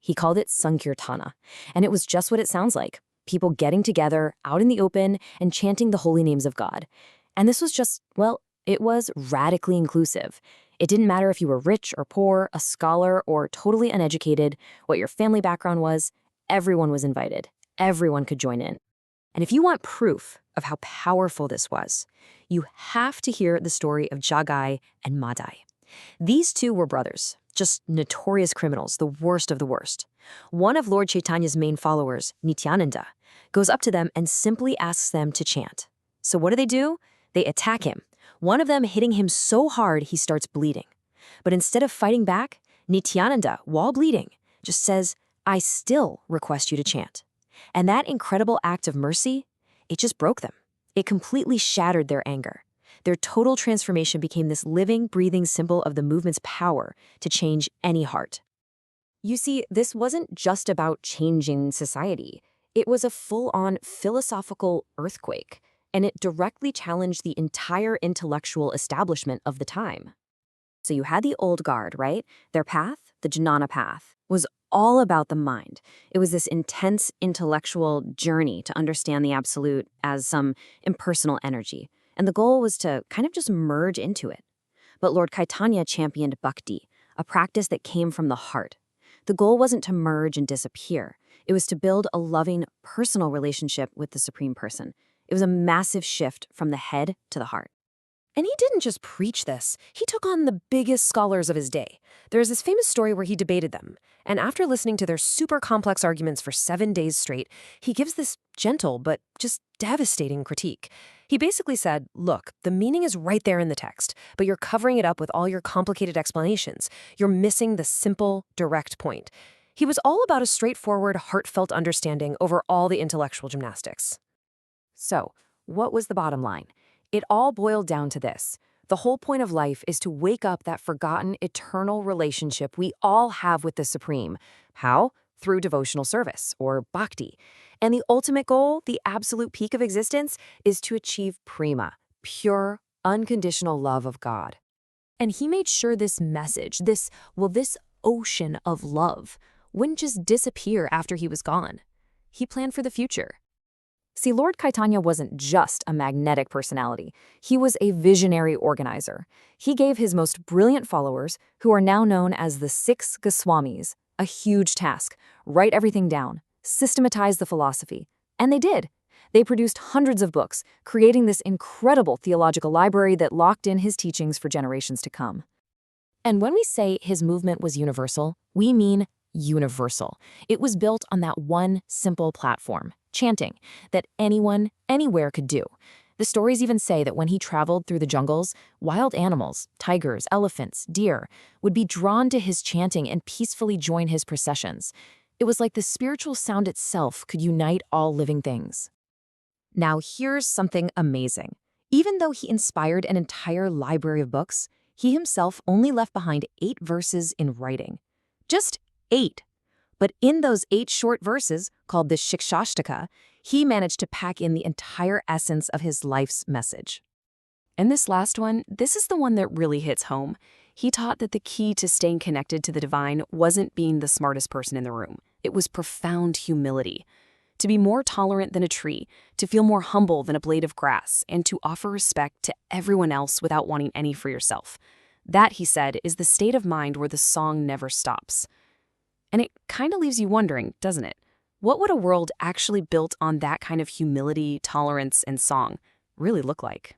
Speaker 2: He called it Sankirtana, and it was just what it sounds like, people getting together out in the open and chanting the holy names of God. And this was just, well, it was radically inclusive. It didn't matter if you were rich or poor, a scholar or totally uneducated, what your family background was, everyone was invited. Everyone could join in. And if you want proof of how powerful this was, you have to hear the story of Jagai and Madai. These two were brothers, just notorious criminals, the worst of the worst. One of Lord Chaitanya's main followers, Nityananda, goes up to them and simply asks them to chant. So what do? They attack him, one of them hitting him so hard he starts bleeding. But instead of fighting back, Nityananda, while bleeding, just says, "I still request you to chant." And that incredible act of mercy, it just broke them. It completely shattered their anger. Their total transformation became this living, breathing symbol of the movement's power to change any heart. You see, this wasn't just about changing society. It was a full-on philosophical earthquake, and it directly challenged the entire intellectual establishment of the time. So you had the old guard, right? Their path, the Jnana path, was all about the mind. It was this intense intellectual journey to understand the absolute as some impersonal energy. And the goal was to kind of just merge into it. But Lord Caitanya championed bhakti, a practice that came from the heart. The goal wasn't to merge and disappear. It was to build a loving, personal relationship with the Supreme Person. It was a massive shift from the head to the heart. And he didn't just preach this. He took on the biggest scholars of his day. There's this famous story where he debated them. And after listening to their super complex arguments for 7 days straight, he gives this gentle but just devastating critique. He basically said, look, the meaning is right there in the text, but you're covering it up with all your complicated explanations. You're missing the simple, direct point. He was all about a straightforward, heartfelt understanding over all the intellectual gymnastics. So, what was the bottom line? It all boiled down to this. The whole point of life is to wake up that forgotten, eternal relationship we all have with the Supreme. How? Through devotional service, or bhakti. And the ultimate goal, the absolute peak of existence, is to achieve prema, pure, unconditional love of God. And he made sure this message, this ocean of love, wouldn't just disappear after he was gone. He planned for the future. See, Lord Caitanya wasn't just a magnetic personality. He was a visionary organizer. He gave his most brilliant followers, who are now known as the 6 Goswamis, a huge task: write everything down, systematize the philosophy. And they did. They produced hundreds of books, creating this incredible theological library that locked in his teachings for generations to come. And when we say his movement was universal, we mean universal. It was built on that one simple platform, chanting, that anyone, anywhere could do. The stories even say that when he traveled through the jungles, wild animals, tigers, elephants, deer, would be drawn to his chanting and peacefully join his processions. It was like the spiritual sound itself could unite all living things. Now here's something amazing. Even though he inspired an entire library of books, he himself only left behind 8 verses in writing. Just 8. But in those 8 short verses, called the Shikshashtaka, he managed to pack in the entire essence of his life's message. And this last one, this is the one that really hits home. He taught that the key to staying connected to the divine wasn't being the smartest person in the room. It was profound humility. To be more tolerant than a tree, to feel more humble than a blade of grass, and to offer respect to everyone else without wanting any for yourself. That, he said, is the state of mind where the song never stops. And it kind of leaves you wondering, doesn't it? What would a world actually built on that kind of humility, tolerance, and song really look like?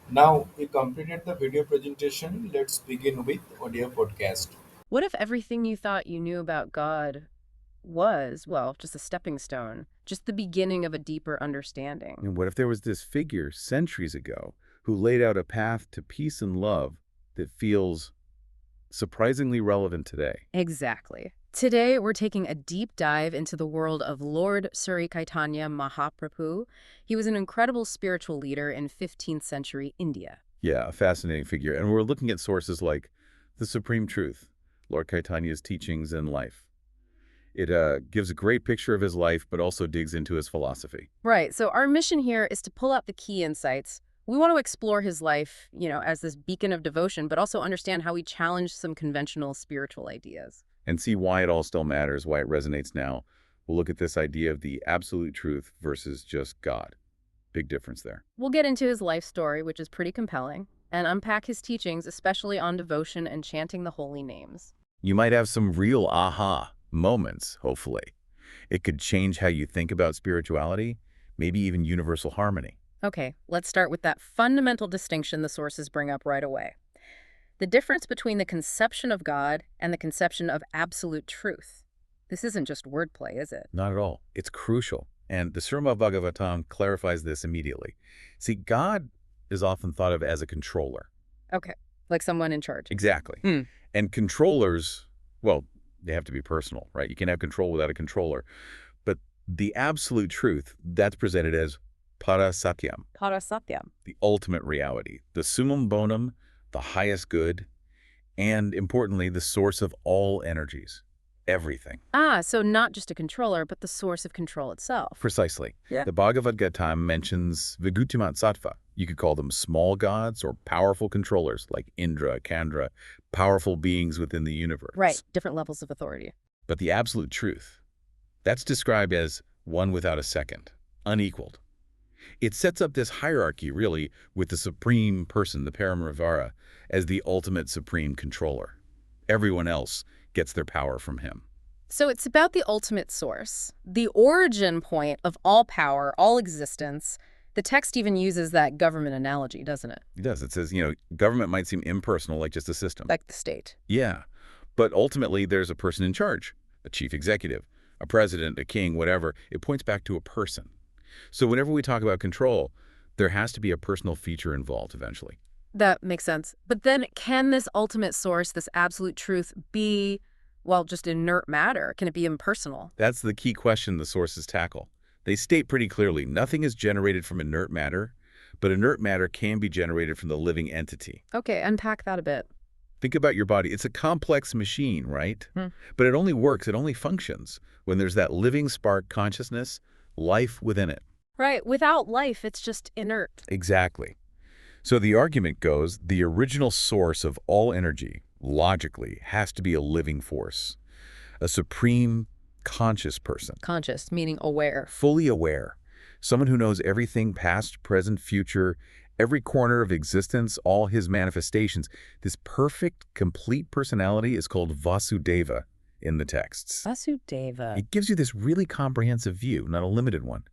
Speaker 1: Now we completed the video presentation. Let's begin with audio podcast.
Speaker 3: What if everything you thought you knew about God was, well, just a stepping stone, just the beginning of a deeper understanding?
Speaker 4: And what if there was this figure centuries ago who laid out a path to peace and love that feels surprisingly relevant today.
Speaker 3: Exactly. Today, we're taking a deep dive into the world of Lord Sri Caitanya Mahaprabhu. He was an incredible spiritual leader in 15th century India.
Speaker 4: Yeah, a fascinating figure. And we're looking at sources like The Supreme Truth, Lord Caitanya's teachings and life. It gives a great picture of his life, but also digs into his philosophy.
Speaker 3: Right. So our mission here is to pull out the key insights. We want to explore his life, as this beacon of devotion, but also understand how he challenged some conventional spiritual ideas.
Speaker 4: And see why it all still matters, why it resonates now. We'll look at this idea of the absolute truth versus just God. Big difference there.
Speaker 3: We'll get into his life story, which is pretty compelling, and unpack his teachings, especially on devotion and chanting the holy names.
Speaker 4: You might have some real aha moments, hopefully. It could change how you think about spirituality, maybe even universal harmony.
Speaker 3: Okay, let's start with that fundamental distinction the sources bring up right away. The difference between the conception of God and the conception of absolute truth. This isn't just wordplay, is it?
Speaker 4: Not at all. It's crucial. And the Srimad Bhagavatam clarifies this immediately. See, God is often thought of as a controller.
Speaker 3: Okay, like someone in charge.
Speaker 4: Exactly.
Speaker 3: Hmm.
Speaker 4: And controllers, well, they have to be personal, right? You can have control without a controller. But the absolute truth, that's presented as Parasatyam,
Speaker 3: Parasatyam.
Speaker 4: the ultimate reality, the summum bonum, the highest good, and importantly, the source of all energies, everything.
Speaker 3: Ah, so not just a controller, but the source of control itself.
Speaker 4: Precisely.
Speaker 3: Yeah.
Speaker 4: The Bhagavad Gita mentions Vigutimat Sattva. You could call them small gods or powerful controllers like Indra, Kandra, powerful beings within the universe.
Speaker 3: Right, different levels of authority.
Speaker 4: But the absolute truth, that's described as one without a second, unequaled. It sets up this hierarchy, really, with the supreme person, the Paramrivara, as the ultimate supreme controller. Everyone else gets their power from him.
Speaker 3: So it's about the ultimate source, the origin point of all power, all existence. The text even uses that government analogy, doesn't it?
Speaker 4: It does. It says, government might seem impersonal, like just a system.
Speaker 3: Like the state.
Speaker 4: Yeah. But ultimately, there's a person in charge, a chief executive, a president, a king, whatever. It points back to a person. So whenever we talk about control, there has to be a personal feature involved eventually.
Speaker 3: That makes sense. But then can this ultimate source, this absolute truth, be, well, just inert matter? Can it be impersonal?
Speaker 4: That's the key question the sources tackle. They state pretty clearly, nothing is generated from inert matter, but inert matter can be generated from the living entity.
Speaker 3: Okay, unpack that a bit.
Speaker 4: Think about your body. It's a complex machine, right? But it only works, it only functions when there's that living spark consciousness, life within it.
Speaker 3: Right, without life, it's just inert.
Speaker 4: Exactly. So the argument goes, the original source of all energy, logically, has to be a living force, a supreme conscious person,
Speaker 3: Conscious, meaning aware.
Speaker 4: fully aware, someone who knows everything past, present, future, every corner of existence, all his manifestations. This perfect, complete personality is called Vasudeva in the texts.
Speaker 3: Vasudeva.
Speaker 4: It gives you this really comprehensive view, not a limited one.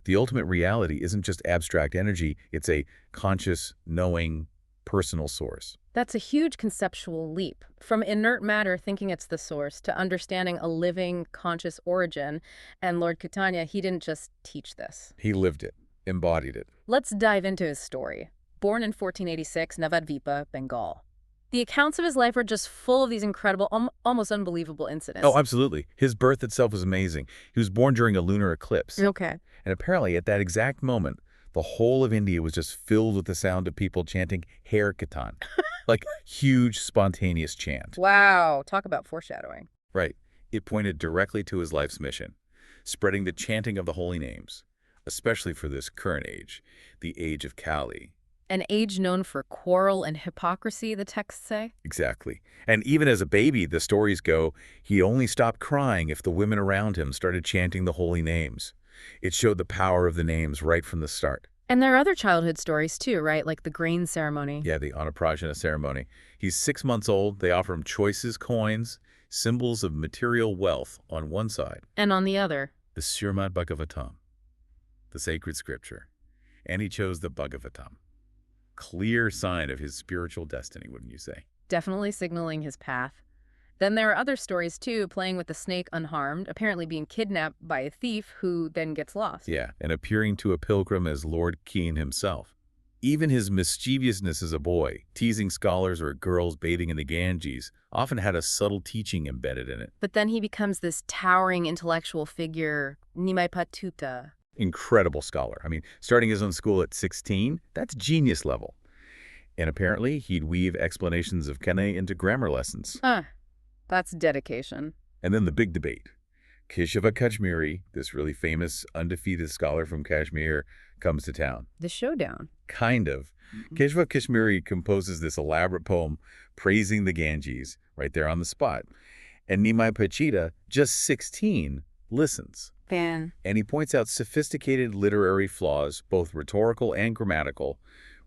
Speaker 4: The ultimate reality isn't just abstract energy, it's a conscious, knowing, personal source.
Speaker 3: That's a huge conceptual leap. From inert matter thinking it's the source to understanding a living, conscious origin. And Lord Caitanya, he didn't just teach this.
Speaker 4: He lived it, embodied it.
Speaker 3: Let's dive into his story. Born in 1486, Navadvipa, Bengal. The accounts of his life are just full of these incredible, almost unbelievable incidents.
Speaker 4: Oh, absolutely. His birth itself was amazing. He was born during a lunar eclipse.
Speaker 3: Okay.
Speaker 4: And apparently at that exact moment, the whole of India was just filled with the sound of people chanting Har Kirtan, like huge spontaneous chant.
Speaker 3: Wow. Talk about foreshadowing.
Speaker 4: Right. It pointed directly to his life's mission, spreading the chanting of the holy names, especially for this current age, the age of Kali.
Speaker 3: An age known for quarrel and hypocrisy, the texts say?
Speaker 4: Exactly. And even as a baby, the stories go, he only stopped crying if the women around him started chanting the holy names. It showed the power of the names right from the start.
Speaker 3: And there are other childhood stories too, right? Like the grain ceremony.
Speaker 4: Yeah, the Annaprasana ceremony. He's 6 months old. They offer him choices, coins, symbols of material wealth on one side.
Speaker 3: And on the other.
Speaker 4: The Srimad Bhagavatam, the sacred scripture. And he chose the Bhagavatam. Clear sign of his spiritual destiny, wouldn't you say?
Speaker 3: Definitely signaling his path. Then there are other stories too, playing with the snake unharmed, apparently being kidnapped by a thief who then gets lost.
Speaker 4: Yeah, and appearing to a pilgrim as Lord Keen himself. Even his mischievousness as a boy, teasing scholars or girls bathing in the Ganges, often had a subtle teaching embedded in it.
Speaker 3: But then he becomes this towering intellectual figure, Nimai Patuta.
Speaker 4: Incredible scholar. I mean, starting his own school at 16, that's genius level. And apparently, he'd weave explanations of Kenne into grammar lessons.
Speaker 3: Huh. That's dedication.
Speaker 4: And then the big debate. Keshava Kashmiri, this really famous, undefeated scholar from Kashmir, comes to town.
Speaker 3: The showdown.
Speaker 4: Kind of. Keshava Kashmiri composes this elaborate poem praising the Ganges right there on the spot. And Nimai Pachita, just 16, listens.
Speaker 3: Fan.
Speaker 4: And he points out sophisticated literary flaws, both rhetorical and grammatical,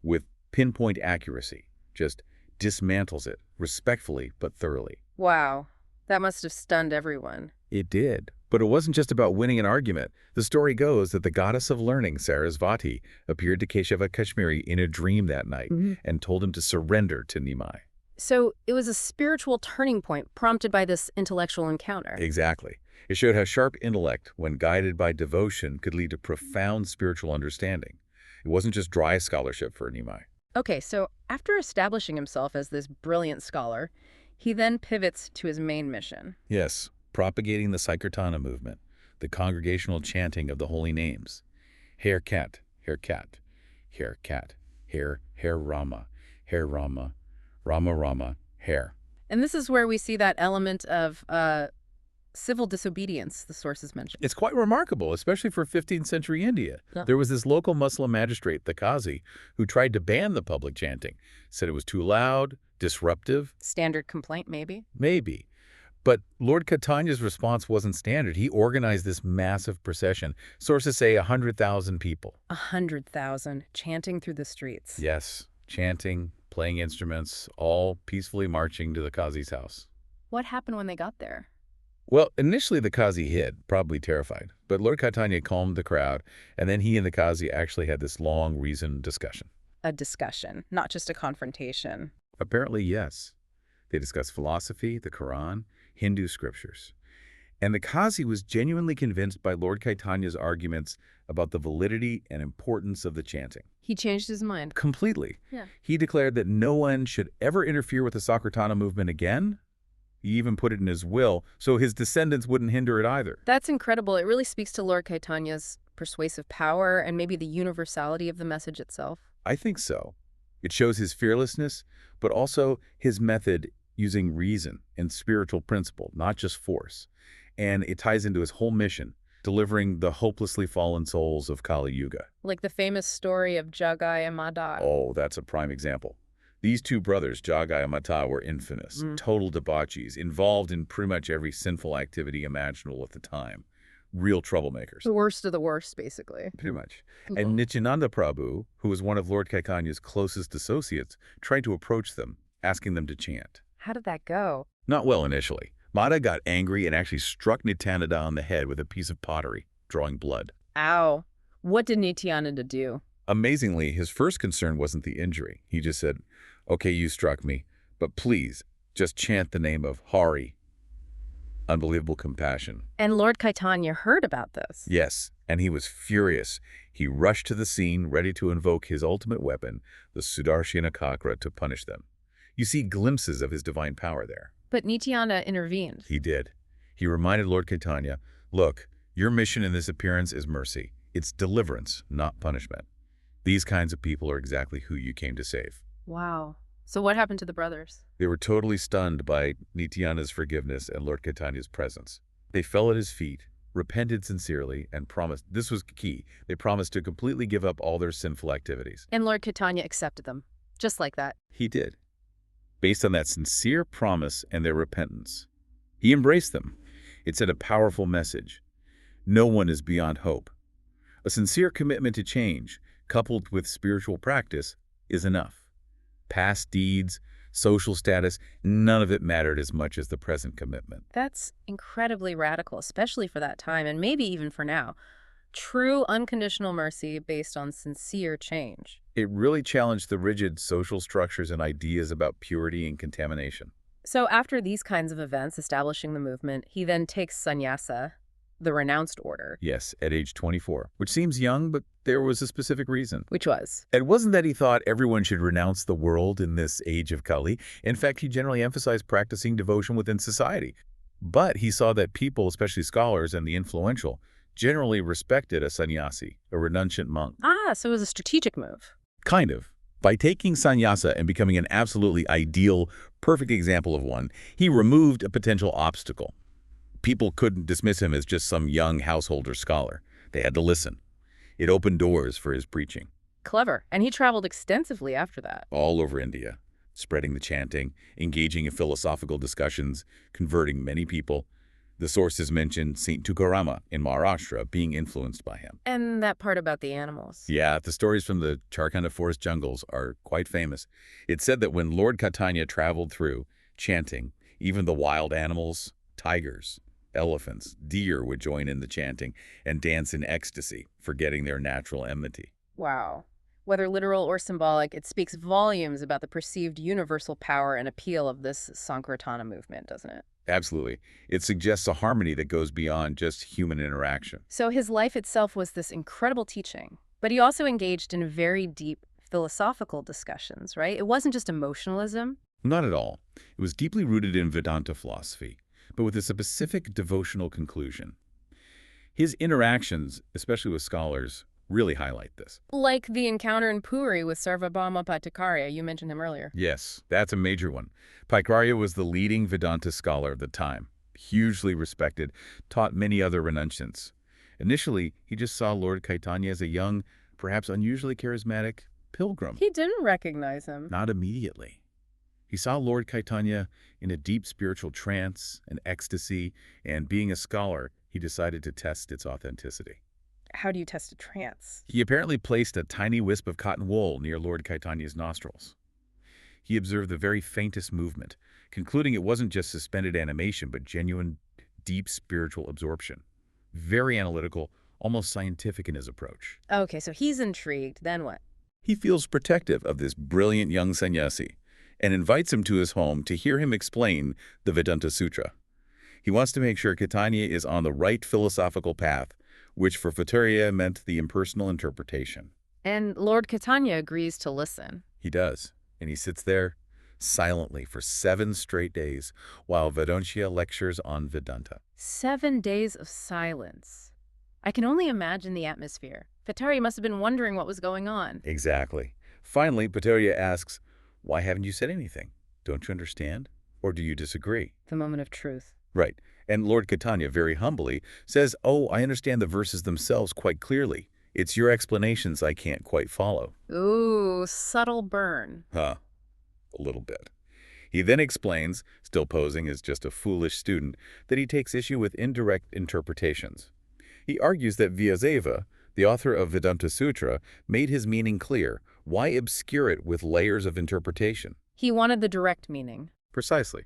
Speaker 4: with pinpoint accuracy. Just dismantles it, respectfully but thoroughly.
Speaker 3: Wow. That must have stunned everyone.
Speaker 4: It did. But it wasn't just about winning an argument. The story goes that the goddess of learning, Sarasvati, appeared to Keshava Kashmiri in a dream that night and told him to surrender to Nimai.
Speaker 3: So it was a spiritual turning point prompted by this intellectual encounter.
Speaker 4: Exactly. It showed how sharp intellect, when guided by devotion, could lead to profound spiritual understanding. It wasn't just dry scholarship for Nimai.
Speaker 3: Okay, so after establishing himself as this brilliant scholar, he then pivots to his main mission.
Speaker 4: Yes, propagating the Sankirtana movement, the congregational chanting of the holy names. Hare Kat, Hare Kat, Hare Kat, Hare Rama, Hare Rama, Rama Rama, Hare.
Speaker 3: And this is where we see that element of civil disobedience the sources mentioned.
Speaker 4: It's quite remarkable, especially for 15th century India.
Speaker 3: Yeah.
Speaker 4: There was this local Muslim magistrate, the Qazi, who tried to ban the public chanting, said it was too loud, disruptive.
Speaker 3: Standard complaint, maybe?
Speaker 4: Maybe. But Lord Caitanya's response wasn't standard. He organized this massive procession. Sources say 100,000 people.
Speaker 3: 100,000 chanting through the streets.
Speaker 4: Yes, chanting, playing instruments, all peacefully marching to the Qazi's house.
Speaker 3: What happened when they got there?
Speaker 4: Well, initially the Qazi hid, probably terrified. But Lord Caitanya calmed the crowd, and then he and the Qazi actually had this long, reasoned discussion.
Speaker 3: A discussion, not just a confrontation.
Speaker 4: Apparently, yes. They discussed philosophy, the Quran, Hindu scriptures. And the Qazi was genuinely convinced by Lord Caitanya's arguments about the validity and importance of the chanting.
Speaker 3: He changed his mind.
Speaker 4: Completely.
Speaker 3: Yeah.
Speaker 4: He declared that no one should ever interfere with the Sankirtana movement again. He even put it in his will, so his descendants wouldn't hinder it either.
Speaker 3: That's incredible. It really speaks to Lord Caitanya's persuasive power and maybe the universality of the message itself.
Speaker 4: I think so. It shows his fearlessness, but also his method using reason and spiritual principle, not just force. And it ties into his whole mission, delivering the hopelessly fallen souls of Kali Yuga.
Speaker 3: Like the famous story of Jagai and Madai.
Speaker 4: Oh, that's a prime example. These two brothers, Jagai and Mata, were infamous, total debauchees, involved in pretty much every sinful activity imaginable at the time. Real troublemakers.
Speaker 3: The worst of the worst, basically.
Speaker 4: Pretty much. And Nityananda Prabhu, who was one of Lord Caitanya's closest associates, tried to approach them, asking them to chant.
Speaker 3: How did that go?
Speaker 4: Not well initially. Mata got angry and actually struck Nityananda on the head with a piece of pottery, drawing blood.
Speaker 3: Ow. What did Nityananda do?
Speaker 4: Amazingly, his first concern wasn't the injury. He just said, "Okay, you struck me, but please, just chant the name of Hari." Unbelievable compassion.
Speaker 3: And Lord Caitanya heard about this.
Speaker 4: Yes, and he was furious. He rushed to the scene, ready to invoke his ultimate weapon, the Sudarshana Chakra, to punish them. You see glimpses of his divine power there.
Speaker 3: But Nityananda intervened.
Speaker 4: He did. He reminded Lord Caitanya, "Look, your mission in this appearance is mercy. It's deliverance, not punishment. These kinds of people are exactly who you came to save."
Speaker 3: Wow. So what happened to the brothers?
Speaker 4: They were totally stunned by Nityananda's forgiveness and Lord Caitanya's presence. They fell at his feet, repented sincerely, and promised, this was key, they promised to completely give up all their sinful activities.
Speaker 3: And Lord Caitanya accepted them. Just like that.
Speaker 4: He did. Based on that sincere promise and their repentance, he embraced them. It sent a powerful message. No one is beyond hope. A sincere commitment to change, coupled with spiritual practice, is enough. Past deeds, social status, none of it mattered as much as the present commitment.
Speaker 3: That's incredibly radical, especially for that time, and maybe even for now. True unconditional mercy based on sincere change.
Speaker 4: It really challenged the rigid social structures and ideas about purity and contamination.
Speaker 3: So after these kinds of events establishing the movement, he then takes sannyasa, the renounced order.
Speaker 4: Yes, at age 24, which seems young, but there was a specific reason.
Speaker 3: Which was?
Speaker 4: It wasn't that he thought everyone should renounce the world in this age of Kali. In fact, he generally emphasized practicing devotion within society. But he saw that people, especially scholars and the influential, generally respected a sannyasi, a renunciant monk.
Speaker 3: Ah, so it was a strategic move.
Speaker 4: Kind of. By taking sannyasa and becoming an absolutely ideal, perfect example of one, he removed a potential obstacle. People couldn't dismiss him as just some young householder scholar. They had to listen. It opened doors for his preaching.
Speaker 3: Clever. And he traveled extensively after that.
Speaker 4: All over India, spreading the chanting, engaging in philosophical discussions, converting many people. The sources mention Saint Tukarama in Maharashtra being influenced by him.
Speaker 3: And that part about the animals.
Speaker 4: Yeah, the stories from the Charkhanda forest jungles are quite famous. It's said that when Lord Caitanya traveled through, chanting, even the wild animals, tigers, elephants, deer would join in the chanting and dance in ecstasy, forgetting their natural enmity.
Speaker 3: Wow. Whether literal or symbolic, it speaks volumes about the perceived universal power and appeal of this Sankirtana movement, doesn't it?
Speaker 4: Absolutely. It suggests a harmony that goes beyond just human interaction.
Speaker 3: So his life itself was this incredible teaching, but he also engaged in very deep philosophical discussions, right? It wasn't just emotionalism.
Speaker 4: Not at all. It was deeply rooted in Vedanta philosophy, but with a specific devotional conclusion. His interactions, especially with scholars, really highlight this.
Speaker 3: Like the encounter in Puri with Sarvabhauma Bhattacharya, you mentioned him earlier.
Speaker 4: Yes, that's a major one. Bhattacharya was the leading Vedanta scholar of the time, hugely respected, taught many other renunciants. Initially, he just saw Lord Caitanya as a young, perhaps unusually charismatic pilgrim.
Speaker 3: He didn't recognize him.
Speaker 4: Not immediately. He saw Lord Caitanya in a deep spiritual trance and ecstasy, and being a scholar, he decided to test its authenticity.
Speaker 3: How do you test a trance?
Speaker 4: He apparently placed a tiny wisp of cotton wool near Lord Caitanya's nostrils. He observed the very faintest movement, concluding it wasn't just suspended animation, but genuine, deep spiritual absorption. Very analytical, almost scientific in his approach.
Speaker 3: Okay, so he's intrigued. Then what?
Speaker 4: He feels protective of this brilliant young sannyasi and invites him to his home to hear him explain the Vedanta Sutra. He wants to make sure Caitanya is on the right philosophical path, which for Bhattacharya meant the impersonal interpretation.
Speaker 3: And Lord Caitanya agrees to listen.
Speaker 4: He does, and he sits there silently for 7 straight days while Vedanta lectures on Vedanta.
Speaker 3: 7 days of silence. I can only imagine the atmosphere. Bhattacharya must have been wondering what was going on.
Speaker 4: Exactly. Finally, Bhattacharya asks, "Why haven't you said anything? Don't you understand? Or do you disagree?"
Speaker 3: The moment of truth.
Speaker 4: Right. And Lord Caitanya, very humbly, says, "Oh, I understand the verses themselves quite clearly. It's your explanations I can't quite follow."
Speaker 3: Ooh, subtle burn.
Speaker 4: Huh. A little bit. He then explains, still posing as just a foolish student, that he takes issue with indirect interpretations. He argues that Vyasadeva, the author of Vedanta Sutra, made his meaning clear. Why obscure it with layers of interpretation?
Speaker 3: He wanted the direct meaning.
Speaker 4: Precisely.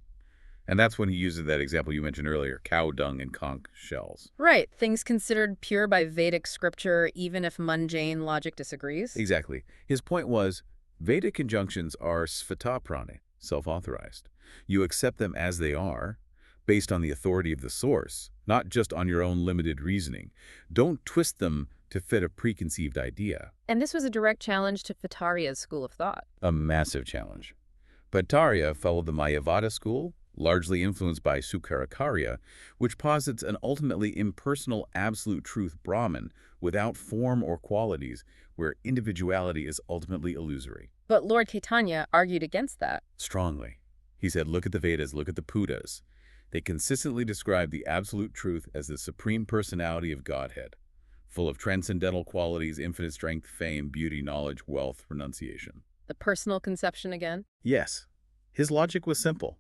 Speaker 4: And that's when he uses that example you mentioned earlier, cow dung and conch shells.
Speaker 3: Right, things considered pure by Vedic scripture, even if mundane logic disagrees.
Speaker 4: Exactly. His point was, Vedic conjunctions are svata prane, self-authorized. You accept them as they are, based on the authority of the source, not just on your own limited reasoning. Don't twist them to fit a preconceived idea.
Speaker 3: And this was a direct challenge to Bhattacharya's school of thought.
Speaker 4: A massive challenge. Bhattacharya followed the Mayavada school, largely influenced by Sukaracharya, which posits an ultimately impersonal absolute truth Brahman without form or qualities, where individuality is ultimately illusory.
Speaker 3: But Lord Caitanya argued against that.
Speaker 4: Strongly. He said, look at the Vedas, look at the Putas. They consistently describe the absolute truth as the supreme personality of Godhead, full of transcendental qualities, infinite strength, fame, beauty, knowledge, wealth, renunciation.
Speaker 3: The personal conception again?
Speaker 4: Yes. His logic was simple.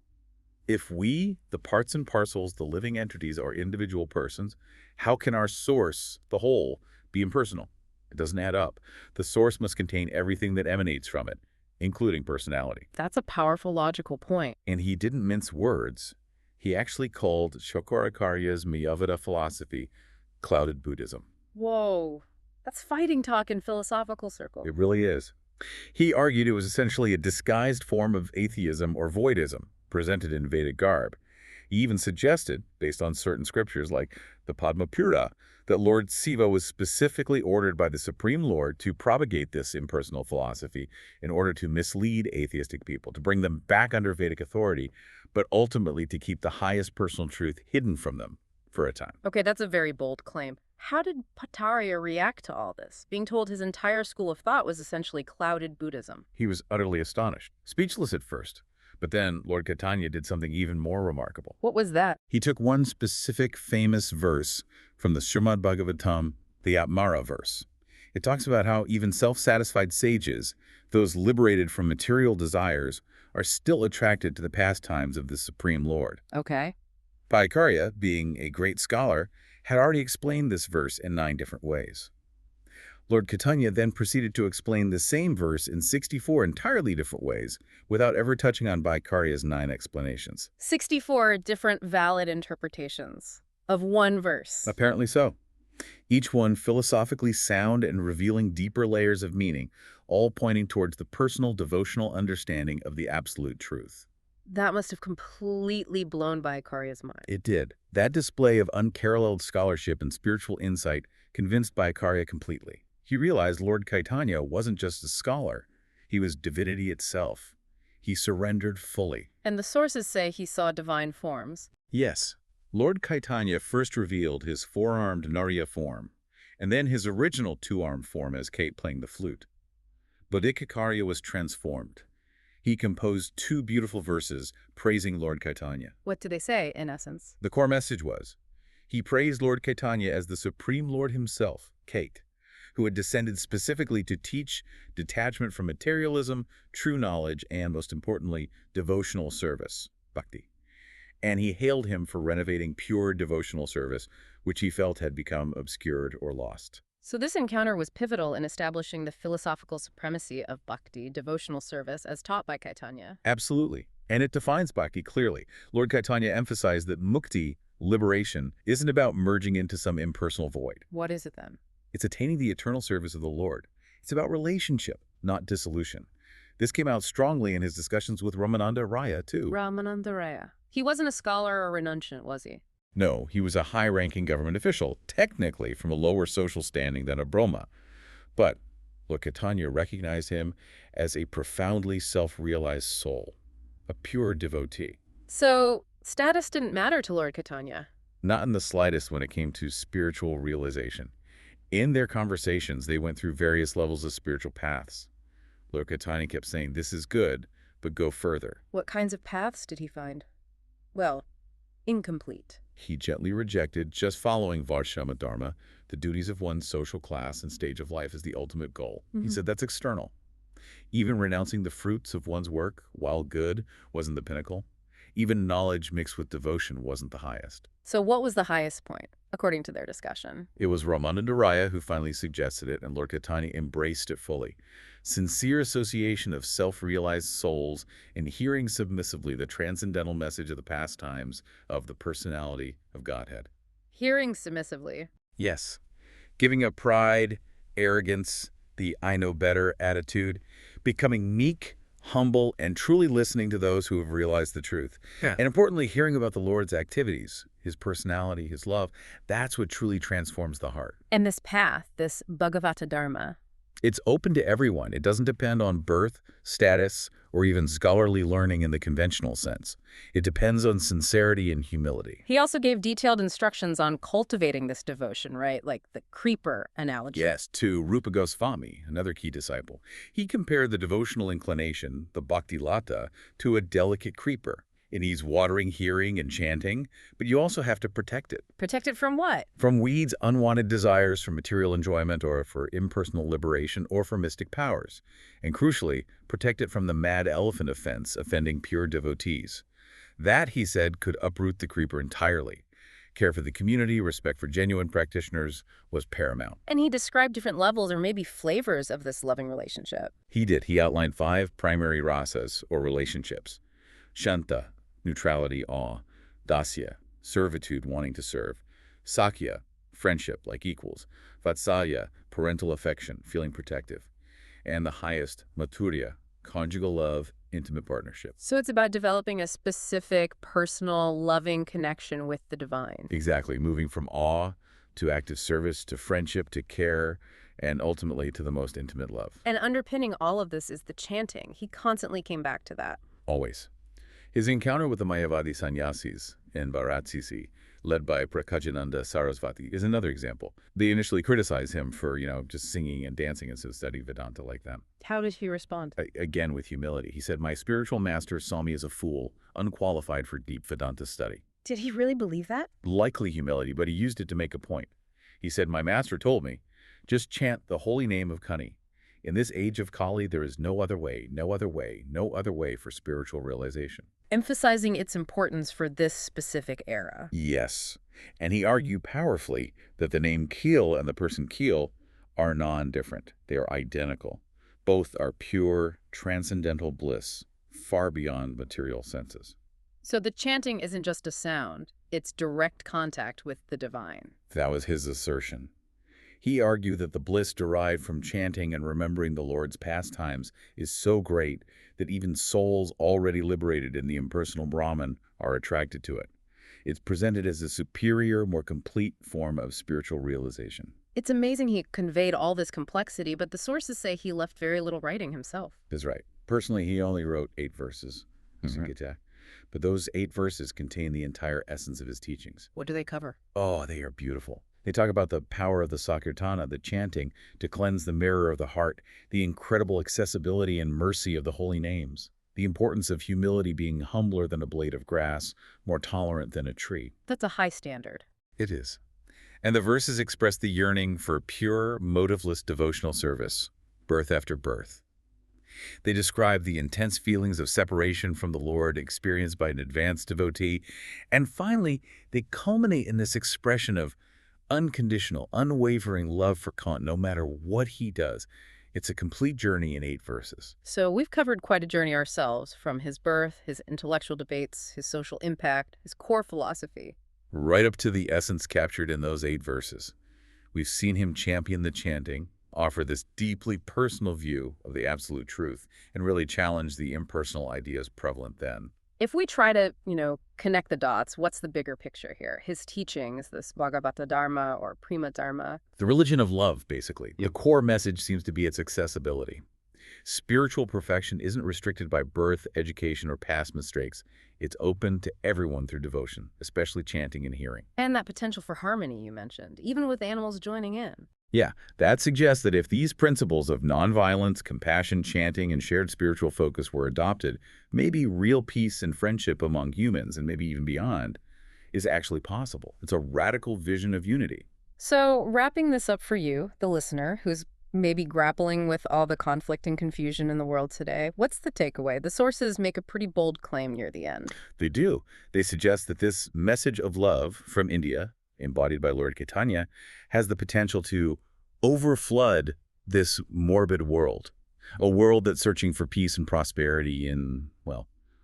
Speaker 4: If we, the parts and parcels, the living entities, are individual persons, how can our source, the whole, be impersonal? It doesn't add up. The source must contain everything that emanates from it, including personality.
Speaker 3: That's a powerful logical point.
Speaker 4: And he didn't mince words. He actually called Shankaracharya's Mayavada philosophy clouded Buddhism.
Speaker 3: Whoa, that's fighting talk in philosophical circles.
Speaker 4: It really is. He argued it was essentially a disguised form of atheism or voidism, presented in Vedic garb. He even suggested, based on certain scriptures like the Padma Pura, that Lord Siva was specifically ordered by the Supreme Lord to propagate this impersonal philosophy in order to mislead atheistic people, to bring them back under Vedic authority, but ultimately to keep the highest personal truth hidden from them for a time.
Speaker 3: Okay, that's a very bold claim. How did Bhattacharya react to all this, being told his entire school of thought was essentially clouded Buddhism?
Speaker 4: He was utterly astonished, speechless at first. But then Lord Caitanya did something even more remarkable.
Speaker 3: What was that?
Speaker 4: He took one specific famous verse from the Srimad Bhagavatam, the Atmara verse. It talks about how even self-satisfied sages, those liberated from material desires, are still attracted to the pastimes of the Supreme Lord.
Speaker 3: Okay.
Speaker 4: Bhattacharya, being a great scholar, had already explained this verse in 9 different ways. Lord Caitanya then proceeded to explain the same verse in 64 entirely different ways, without ever touching on Bhattacharya's 9 explanations.
Speaker 3: 64 different valid interpretations of one verse.
Speaker 4: Apparently so. Each one philosophically sound and revealing deeper layers of meaning, all pointing towards the personal devotional understanding of the absolute truth.
Speaker 3: That must have completely blown Bhattacharya's mind.
Speaker 4: It did. That display of unparalleled scholarship and spiritual insight convinced Bhattacharya completely. He realized Lord Caitanya wasn't just a scholar, he was divinity itself. He surrendered fully.
Speaker 3: And the sources say he saw divine forms.
Speaker 4: Yes, Lord Caitanya first revealed his 4-armed Narya form, and then his original 2-armed form as Kate playing the flute. Bhattacharya was transformed. He composed 2 beautiful verses praising Lord Caitanya.
Speaker 3: What do they say, in essence?
Speaker 4: The core message was, he praised Lord Caitanya as the Supreme Lord himself, Kate, who had descended specifically to teach detachment from materialism, true knowledge, and, most importantly, devotional service, bhakti. And he hailed him for renovating pure devotional service, which he felt had become obscured or lost.
Speaker 3: So this encounter was pivotal in establishing the philosophical supremacy of bhakti, devotional service, as taught by Caitanya.
Speaker 4: Absolutely. And it defines bhakti clearly. Lord Caitanya emphasized that mukti, liberation, isn't about merging into some impersonal void.
Speaker 3: What is it then?
Speaker 4: It's attaining the eternal service of the Lord. It's about relationship, not dissolution. This came out strongly in his discussions with Ramananda Raya, too.
Speaker 3: Ramananda Raya. He wasn't a scholar or renunciant, was he?
Speaker 4: No, he was a high-ranking government official, technically from a lower social standing than a Brahma. But Lord Caitanya recognized him as a profoundly self-realized soul, a pure devotee.
Speaker 3: So status didn't matter to Lord Caitanya.
Speaker 4: Not in the slightest when it came to spiritual realization. In their conversations, they went through various levels of spiritual paths. Lord Caitanya kept saying, this is good, but go further.
Speaker 3: What kinds of paths did he find? Well, incomplete.
Speaker 4: He gently rejected just following Varshama Dharma, the duties of one's social class and stage of life as the ultimate goal. He said that's external. Even renouncing the fruits of one's work, while good, wasn't the pinnacle. Even knowledge mixed with devotion wasn't the highest.
Speaker 3: So what was the highest point, according to their discussion?
Speaker 4: It was Ramananda Raya who finally suggested it, and Lord Caitanya embraced it fully. Sincere association of self-realized souls and hearing submissively the transcendental message of the pastimes of the personality of Godhead.
Speaker 3: Hearing submissively.
Speaker 4: Yes. Giving up pride, arrogance, the I know better attitude, becoming meek, humble, and truly listening to those who have realized the truth.
Speaker 1: Yeah.
Speaker 4: And importantly, hearing about the Lord's activities, his personality, his love, that's what truly transforms the heart.
Speaker 3: And this path, this Bhagavata Dharma,
Speaker 4: It's open to everyone. It doesn't depend on birth, status, or even scholarly learning in the conventional sense. It depends on sincerity and humility.
Speaker 3: he also gave detailed instructions on cultivating this devotion, right? Like the creeper analogy.
Speaker 4: Yes, to Rupa Goswami, another key disciple. He compared the devotional inclination, the bhakti lata, to a delicate creeper. It needs watering, hearing, and chanting, but you also have to protect it.
Speaker 3: Protect it from what?
Speaker 4: From weeds, unwanted desires for material enjoyment or for impersonal liberation or for mystic powers. And crucially, protect it from the mad elephant offense offending pure devotees. That, he said, could uproot the creeper entirely. Care for the community, respect for genuine practitioners was paramount.
Speaker 3: And he described different levels or maybe flavors of this loving relationship.
Speaker 4: He did. He outlined 5 primary rasas, or relationships. Shanta, neutrality, awe. Dasya, servitude, wanting to serve. Sakya, friendship, like equals. Vatsalya, parental affection, feeling protective. And the highest, Mathurya, conjugal love, intimate partnership.
Speaker 3: So it's about developing a specific, personal, loving connection with the divine.
Speaker 4: Exactly, moving from awe to active service to friendship to care and ultimately to the most intimate love.
Speaker 3: And underpinning all of this is the chanting. He constantly came back to that.
Speaker 4: Always. His encounter with the Mayavadi sannyasis in Varanasi, led by Prakajananda Sarasvati, is another example. They initially criticized him for, just singing and dancing instead of studying Vedanta like them.
Speaker 3: How did he respond?
Speaker 4: Again, with humility. He said, "My spiritual master saw me as a fool, unqualified for deep Vedanta study."
Speaker 3: Did he really believe that?
Speaker 4: Likely humility, but he used it to make a point. He said, "My master told me, just chant the holy name of Kani. In this age of Kali, there is no other way, no other way, no other way for spiritual realization."
Speaker 3: Emphasizing its importance for this specific era.
Speaker 4: Yes. And he argued powerfully that the name Keel and the person Keel are non-different. They are identical. Both are pure, transcendental bliss, far beyond material senses.
Speaker 3: So the chanting isn't just a sound, it's direct contact with the divine.
Speaker 4: That was his assertion. He argued that the bliss derived from chanting and remembering the Lord's pastimes is so great that even souls already liberated in the impersonal Brahman are attracted to it. It's presented as a superior, more complete form of spiritual realization.
Speaker 3: It's amazing he conveyed all this complexity, but the sources say he left very little writing himself.
Speaker 4: That's right. Personally, he only wrote 8 verses, Sukita, but those 8 verses contain the entire essence of his teachings.
Speaker 3: What do they cover?
Speaker 4: Oh, they are beautiful. They talk about the power of the Sankirtana, the chanting, to cleanse the mirror of the heart, the incredible accessibility and mercy of the holy names, the importance of humility being humbler than a blade of grass, more tolerant than a tree.
Speaker 3: That's a high standard.
Speaker 4: It is. And the verses express the yearning for pure, motiveless devotional service, birth after birth. They describe the intense feelings of separation from the Lord experienced by an advanced devotee. And finally, they culminate in this expression of unconditional, unwavering love for Kant, no matter what he does. It's a complete journey in 8 verses.
Speaker 3: So we've covered quite a journey ourselves, from his birth, his intellectual debates, his social impact, his core philosophy.
Speaker 4: Right up to the essence captured in those 8 verses. We've seen him champion the chanting, offer this deeply personal view of the absolute truth, and really challenge the impersonal ideas prevalent then.
Speaker 3: If we try to, connect the dots, what's the bigger picture here? His teachings, this Bhagavata Dharma or Prima Dharma.
Speaker 4: The religion of love, basically. The core message seems to be its accessibility. Spiritual perfection isn't restricted by birth, education, or past mistakes. It's open to everyone through devotion, especially chanting and hearing.
Speaker 3: And that potential for harmony you mentioned, even with animals joining in.
Speaker 4: Yeah, that suggests that if these principles of nonviolence, compassion, chanting, and shared spiritual focus were adopted, maybe real peace and friendship among humans, and maybe even beyond, is actually possible. It's a radical vision of unity.
Speaker 3: So, wrapping this up for you, the listener, who's maybe grappling with all the conflict and confusion in the world today, what's the takeaway? The sources make a pretty bold claim near the end.
Speaker 4: They do. They suggest that this message of love from India, embodied by Lord Chaitanya, has the potential to overflood this morbid world, a world that's searching for peace and prosperity in,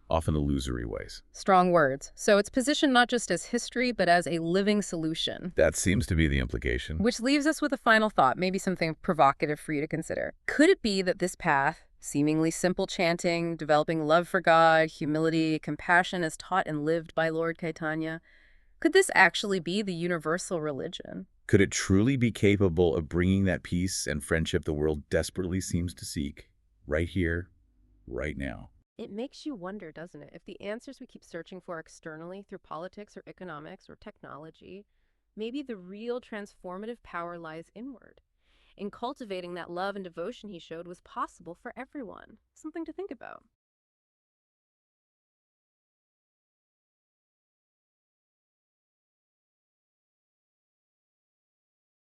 Speaker 4: often illusory ways.
Speaker 3: Strong words. So it's positioned not just as history, but as a living solution.
Speaker 4: That seems to be the implication.
Speaker 3: Which leaves us with a final thought, maybe something provocative for you to consider. Could it be that this path, seemingly simple chanting, developing love for God, humility, compassion as taught and lived by Lord Chaitanya, could this actually be the universal religion?
Speaker 4: Could it truly be capable of bringing that peace and friendship the world desperately seems to seek, right here, right now?
Speaker 3: It makes you wonder, doesn't it, if the answers we keep searching for externally through politics or economics or technology, maybe the real transformative power lies inward. In cultivating that love and devotion he showed was possible for everyone. Something to think about.